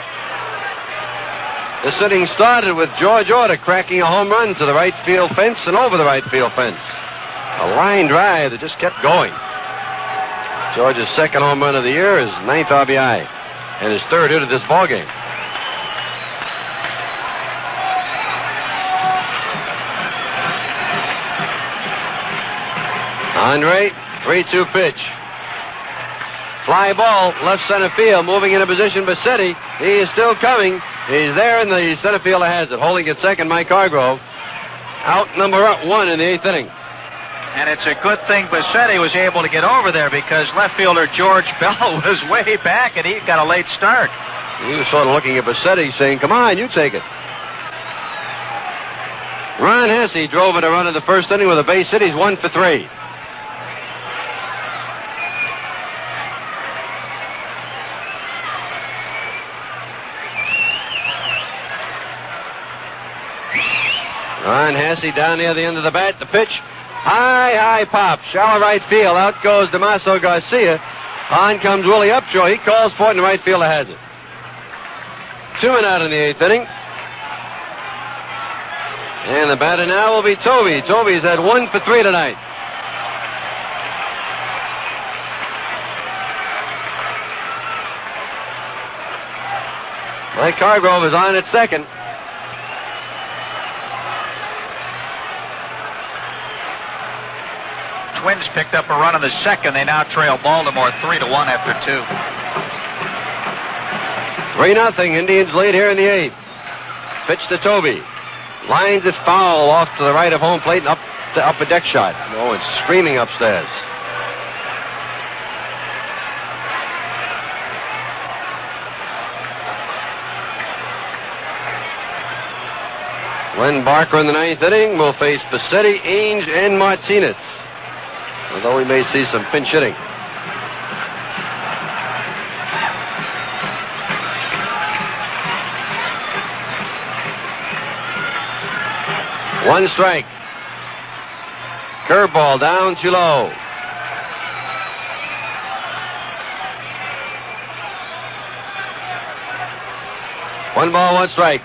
This inning started with George Order cracking a home run to the right field fence and over the right field fence. A line drive that just kept going. George's second home run of the year, his 9th RBI, and his 3rd hit of this ballgame. Andre, 3-2 pitch. Fly ball, left center field, moving into position. Bassetti, he is still coming. He's there in the center field. Has it. Holding at second, Mike Hargrove. Out number 1 in the 8th inning. And it's a good thing Bassetti was able to get over there because left fielder George Bell was way back and he got a late start. He was sort of looking at Bassetti saying, come on, you take it. Ron Hesse drove in a run in the 1st inning with a base hit. He's 1 for 3. Ron Hesse down near the end of the bat. The pitch. High pop. Shallow right field. Out goes Damaso Garcia. On comes Willie Upshaw. He calls for it, and the right fielder has it. 2 and out in the 8th inning. And the batter now will be Tovey. Tovey's had 1 for 3 tonight. Mike Hargrove is on at second. Twins picked up a run in the 2nd. They now trail Baltimore 3-1 after 2. 3-0. Indians lead here in the 8th. Pitch to Tovey. Lines it foul off to the right of home plate and up the upper deck shot. Oh, it's screaming upstairs. Len Barker in the 9th inning will face Bassetti, Ainge, and Martinez. Although we may see some pinch hitting. One strike. Curveball down too low. One ball, one strike.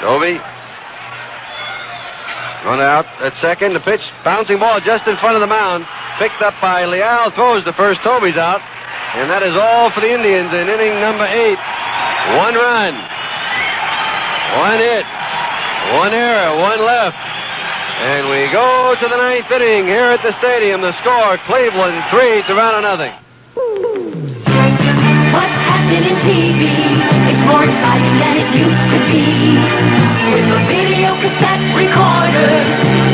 Tovey. Run out at second. The pitch, bouncing ball just in front of the mound. Picked up by Leal. Throws the first. Tovey's out. And that is all for the Indians in inning number 8. 1 run. 1 hit. 1 error. 1 left. And we go to the 9th inning here at the stadium. The score, Cleveland 3 to Toronto nothing. What's happening in TV? It's more exciting than it used to be. With a video cassette recorder,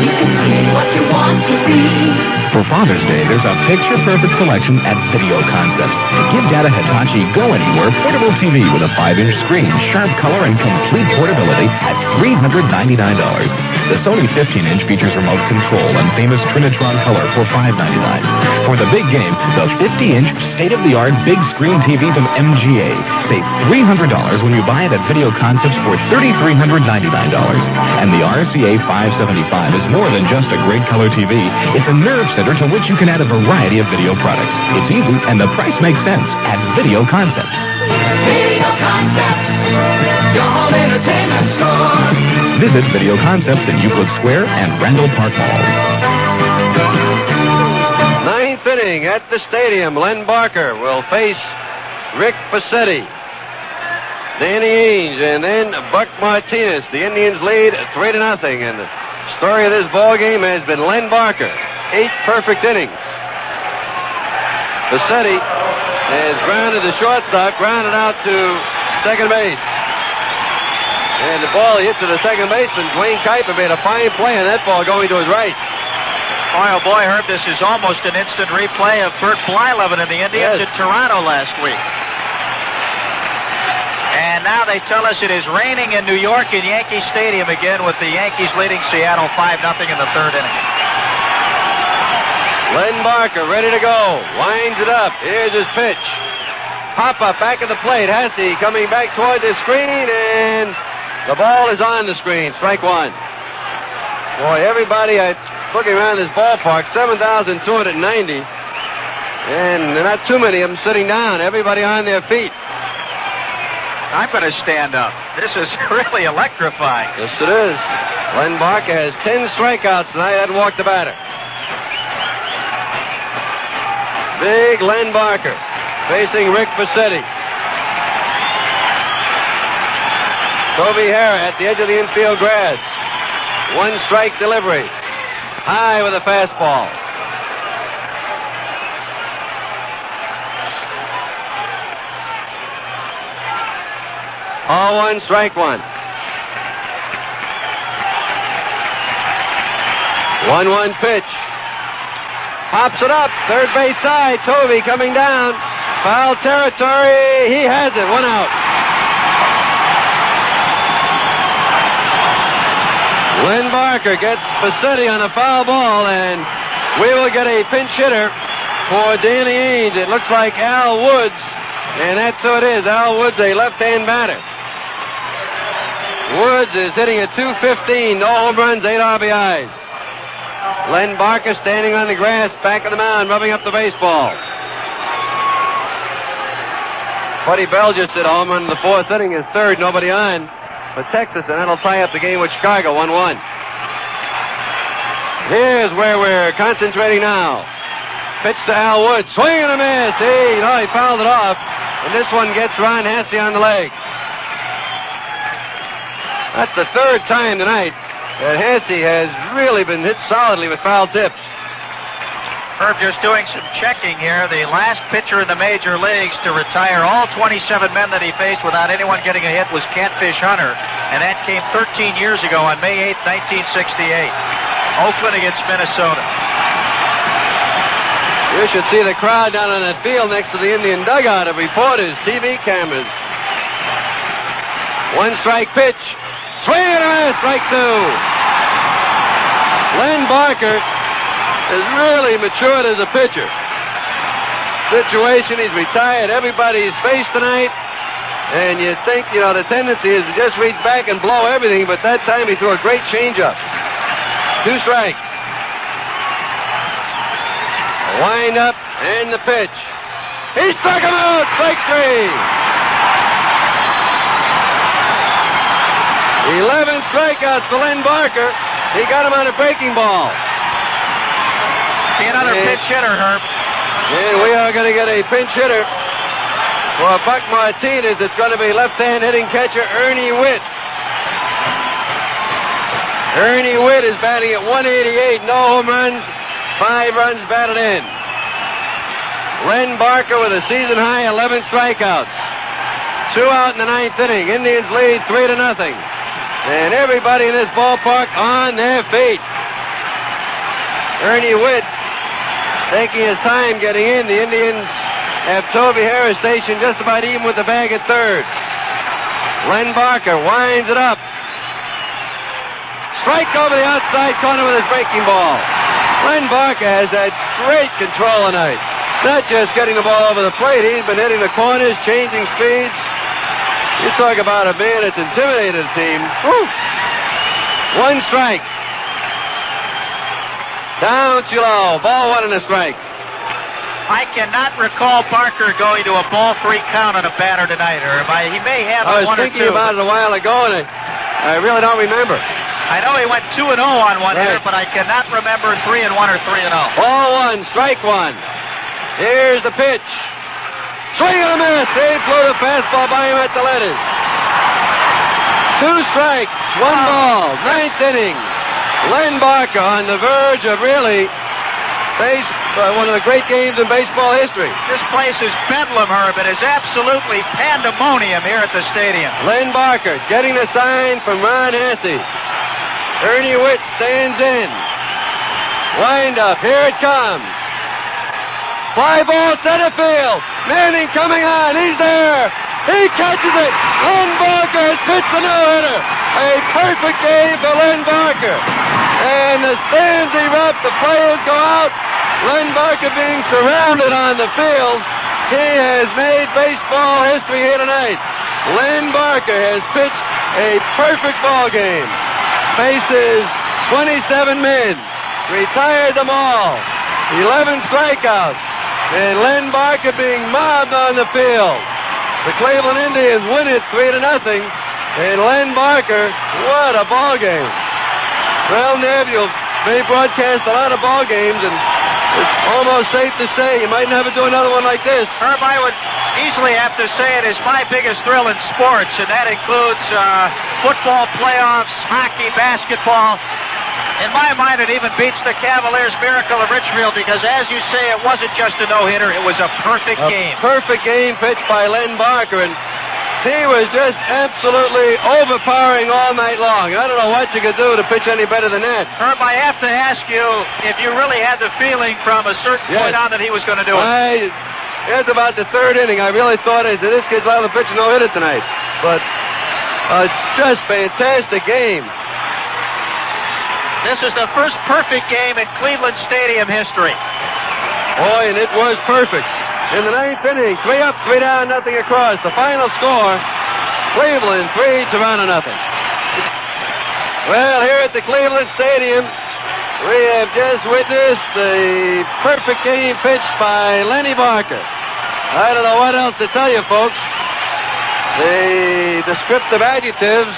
you can see what you want to see. For Father's Day, there's a picture-perfect selection at Video Concepts. Give Dad a Hitachi Go Anywhere portable TV with a 5-inch screen, sharp color, and complete portability at $399. The Sony 15-inch features remote control and famous Trinitron color for $599. For the big game, the 50-inch state-of-the-art big screen TV from MGA. Save $300 when you buy it at Video Concepts for $3,399. And the RCA 575 is more than just a great color TV. It's a nerve center to which you can add a variety of video products. It's easy, and the price makes sense at Video Concepts. Video Concepts, your home entertainment store. Visit Video Concepts in Euclid Square and Randall Park Mall. 9th inning at the stadium. Len Barker will face Rick Bassetti, Danny Ainge, and then Buck Martinez. The Indians lead 3-0. And the story of this ball game has been Len Barker. 8 perfect innings. Bassetti has grounded the shortstop, grounded out to second base. And the ball hit to the second baseman. Dwayne Kuiper made a fine play on that ball going to his right. Boy, oh boy, Herb, this is almost an instant replay of Bert Blyleven and the Indians in Toronto last week. And now they tell us it is raining in New York in Yankee Stadium again with the Yankees leading Seattle 5-0 in the 3rd inning. Len Barker ready to go. Winds it up. Here's his pitch. Pop up back at the plate. Hesse coming back toward the screen, and the ball is on the screen. Strike 1. Boy, everybody looking around this ballpark, 7,290. And there are not too many of them sitting down. Everybody on their feet. I'm going to stand up. This is really electrifying. Yes, it is. Len Barker has 10 strikeouts tonight. Hasn't walked the batter. Big Len Barker facing Rick Bassetti. Toby Hara at the edge of the infield grass. 1 strike delivery. High with a fastball. All 1, strike 1. 1-1 pitch. Pops it up. Third base side. Toby coming down. Foul territory. He has it. 1 out. Len Barker gets Bassetti on a foul ball, and we will get a pinch hitter for Danny Ainge. It looks like Al Woods, and that's who it is. Al Woods, a left-hand batter. Woods is hitting at .215, no home runs, 8 RBIs. Len Barker standing on the grass, back of the mound, rubbing up the baseball. Buddy Bell just hit a home run in the 4th inning, his 3rd, nobody on for Texas, and that'll tie up the game with Chicago, 1-1. Here's where we're concentrating now. Pitch to Al Woods, swing and a miss. He fouled it off, and this one gets Ron Hasse on the leg. That's the 3rd time tonight that Hasse has really been hit solidly with foul tips. Herb just doing some checking here. The last pitcher in the major leagues to retire all 27 men that he faced without anyone getting a hit was Catfish Hunter, and that came 13 years ago on May 8, 1968. Oakland against Minnesota. You should see the crowd down on that field next to the Indian dugout of reporters, TV cameras. 1 strike pitch. Swing and a miss, strike 2. Len Barker has really matured as a pitcher. Situation, he's retired everybody's face tonight, and you think, the tendency is to just reach back and blow everything, but that time he threw a great changeup. 2 strikes. A wind up and the pitch. He struck him out, strike 3. 11 strikeouts for Len Barker. He got him on a breaking ball. Be another pinch hitter, Herb. And we are going to get a pinch hitter for Buck Martinez. It's going to be left-hand hitting catcher Ernie Witt. Ernie Witt is batting at .188, no home runs, 5 runs batted in. Len Barker with a season-high 11 strikeouts. 2 out in the 9th inning. Indians lead 3-0. And everybody in this ballpark on their feet. Ernie Witt taking his time getting in. The Indians have Toby Harris stationed just about even with the bag at 3rd. Len Barker winds it up. Strike over the outside corner with his breaking ball. Len Barker has had great control tonight. Not just getting the ball over the plate, he's been hitting the corners, changing speeds. You talk about a man that's intimidated a team. Woo. 1 strike. Down too low. Ball 1 and a strike. I cannot recall Barker going to a ball 3 count on a batter tonight, or he may have I was one or thinking two. about it a while ago, and I really don't remember. I know he went 2-0 on one hitter, but I cannot remember 3-1 or 3-0. Ball 1, strike 1. Here's the pitch. Swing and a miss. He flew the fastball by him at the letters. 2 strikes, 1 ball, 9th inning. Len Barker on the verge of really one of the great games in baseball history. This place is bedlam, Herb. It is absolutely pandemonium here at the stadium. Len Barker getting the sign from Ron Hasse. Ernie Witt stands in. Wind up. Here it comes. Fly ball center field. Manning coming on. He's there. He catches it. Len Barker has pitched a no-hitter. A perfect game for Len Barker. And the stands erupt. The players go out. Len Barker being surrounded on the field. He has made baseball history here tonight. Len Barker has pitched a perfect ball game. Faces 27 men. Retired them all. 11 strikeouts. And Len Barker being mobbed on the field. The Cleveland Indians win it 3-0. And Len Barker, what a ball game. Well, Nev, you may broadcast a lot of ball games, and it's almost safe to say you might never do another one like this. Herb, I would easily have to say it is my biggest thrill in sports, and that includes football playoffs, hockey, basketball. In my mind, it even beats the Cavaliers' miracle of Richfield because, as you say, it wasn't just a no-hitter. It was a perfect game. Perfect game pitched by Len Barker, and he was just absolutely overpowering all night long. I don't know what you could do to pitch any better than that. Herb, I have to ask you if you really had the feeling from a certain point on that he was going to do it. It's about the third inning. I really thought, I said, this kid's liable to pitch a no-hitter tonight. But just fantastic game. This is the first perfect game in Cleveland Stadium history. Boy, and it was perfect. In the ninth inning, 3 up, 3 down, nothing across. The final score, Cleveland 3, Toronto nothing. Well, here at the Cleveland Stadium, we have just witnessed the perfect game pitched by Lenny Barker. I don't know what else to tell you, folks. The descriptive adjectives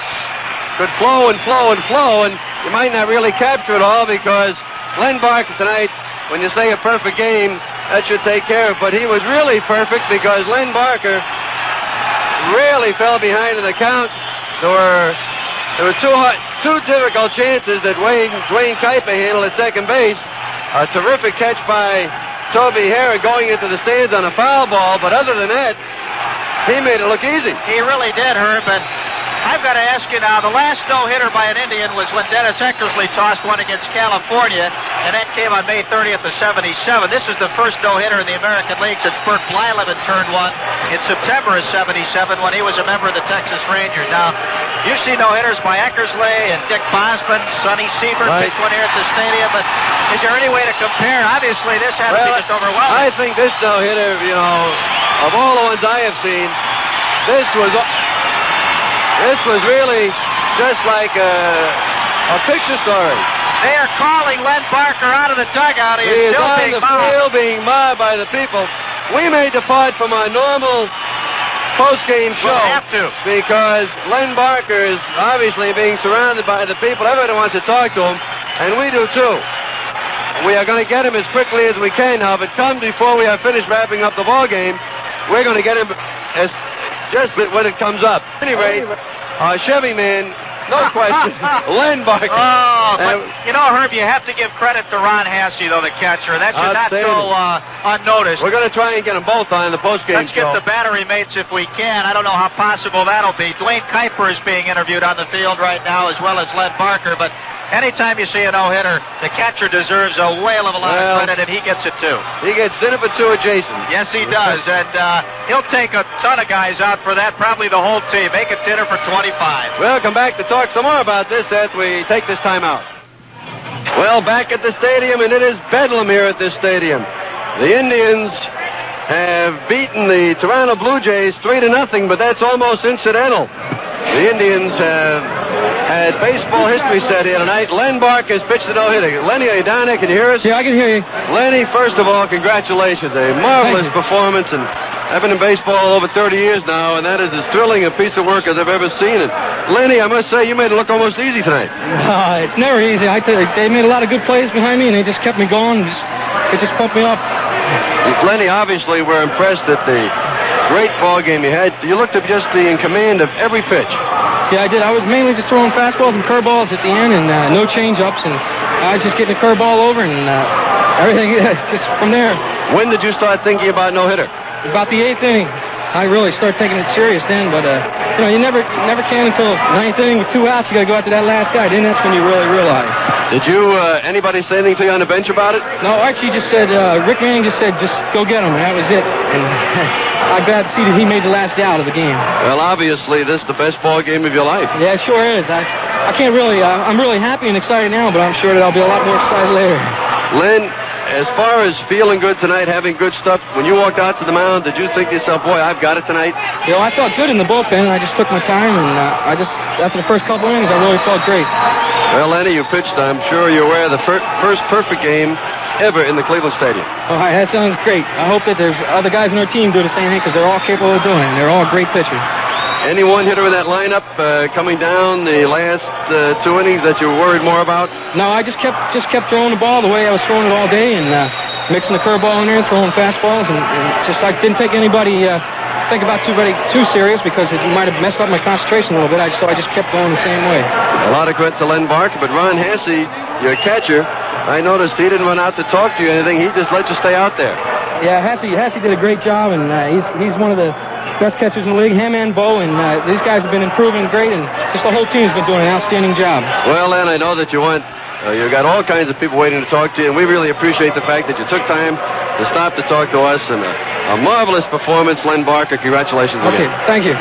could flow and flow and flow, and you might not really capture it all because Len Barker tonight, when you say a perfect game, that should take care of it. But he was really perfect because Len Barker really fell behind in the count. There were two difficult chances that Dwayne Kuiper handled at second base. A terrific catch by Toby Harrod going into the stands on a foul ball, but other than that, he made it look easy. He really did, Herb, and I've got to ask you now, the last no-hitter by an Indian was when Dennis Eckersley tossed one against California, and that came on May 30th of 77. This is the first no-hitter in the American League since Bert Blyleven turned one in September of 77 when he was a member of the Texas Rangers. Now, you see no-hitters by Eckersley and Dick Bosman, Sonny Siebert pitched one here at the stadium, but is there any way to compare? Obviously, this had to be just overwhelming. I think this no-hitter, of all the ones I have seen, this was really just like a picture story. They are calling Len Barker out of the dugout. He is still on being the mobbed. field being mobbed by the people. We may depart from our normal post-game show. We'll have to. Because Len Barker is obviously being surrounded by the people. Everybody wants to talk to him, and we do too. We are going to get him as quickly as we can now. If it comes before we have finished wrapping up the ball game, we're going to get him just when it comes up. At any rate, our Chevy man, no question, Len Barker. Oh, but Herb, you have to give credit to Ron Hassey, though, the catcher. That should not go unnoticed. We're going to try and get them both on the postgame show. Let's get the battery mates if we can. I don't know how possible that'll be. Dwayne Kuiper is being interviewed on the field right now, as well as Len Barker, but anytime you see a no-hitter, the catcher deserves a whale of a lot of credit, and he gets it too. He gets dinner for two at Jason. Yes, he does, and he'll take a ton of guys out for that, probably the whole team. Make it dinner for 25. We'll come back to talk some more about this as we take this time out. Well, back at the stadium, and it is bedlam here at this stadium. The Indians have beaten the Toronto Blue Jays 3-0, but that's almost incidental. The Indians have had baseball history set here tonight. Len Barker has pitched a no-hitter. Lenny, are you down there? Can you hear us? Yeah, I can hear you. Lenny, first of all, congratulations. A marvelous performance, and I've been in baseball over 30 years now, and that is as thrilling a piece of work as I've ever seen. And Lenny, I must say, you made it look almost easy tonight. It's never easy. They made a lot of good plays behind me, and they just kept me going. It just pumped me up. Lenny, obviously, we're impressed at the great ball game you had. You looked to just be in command of every pitch. Yeah, I did. I was mainly just throwing fastballs and curveballs at the end, and no change-ups, and I was just getting the curveball over, and everything just from there. When did you start thinking about no-hitter? About the 8th inning. I really started taking it serious then, but you never can until 9th inning with 2 outs. You got to go after that last guy. Then that's when you really realize. Did you anybody say anything to you on the bench about it? No, Archie just said. Rick Manning just said, "Just go get him," and that was it. And I'm glad to see that he made the last out of the game. Well, obviously, this is the best ball game of your life. Yeah, it sure is. I can't really. I'm really happy and excited now, but I'm sure that I'll be a lot more excited later. Len, as far as feeling good tonight, having good stuff, when you walked out to the mound, did you think to yourself, boy, I've got it tonight? I felt good in the bullpen, and I just took my time, and after the first couple innings, I really felt great. Well, Lenny, you pitched, I'm sure you're aware, the first perfect game ever in the Cleveland Stadium. All right, that sounds great. I hope that there's other guys on our team do the same thing, because they're all capable of doing it, and they're all great pitchers. Any one hitter in that lineup coming down the last 2 innings that you were worried more about? No, I just kept throwing the ball the way I was throwing it all day, and mixing the curveball in there and throwing fastballs, and just I didn't take anybody think about too serious because it might have messed up my concentration a little bit. So I just kept going the same way. A lot of credit to Len Barker, but Ron Hasse, your catcher, I noticed he didn't run out to talk to you or anything. He just let you stay out there. Yeah, Hasse did a great job, and he's one of the best catchers in the league. Him and Bo, and these guys have been improving great, and just the whole team's been doing an outstanding job. Well, Len, I know that you got all kinds of people waiting to talk to you, and we really appreciate the fact that you took time to stop to talk to us, and a marvelous performance, Len Barker. Congratulations again. Okay, thank you.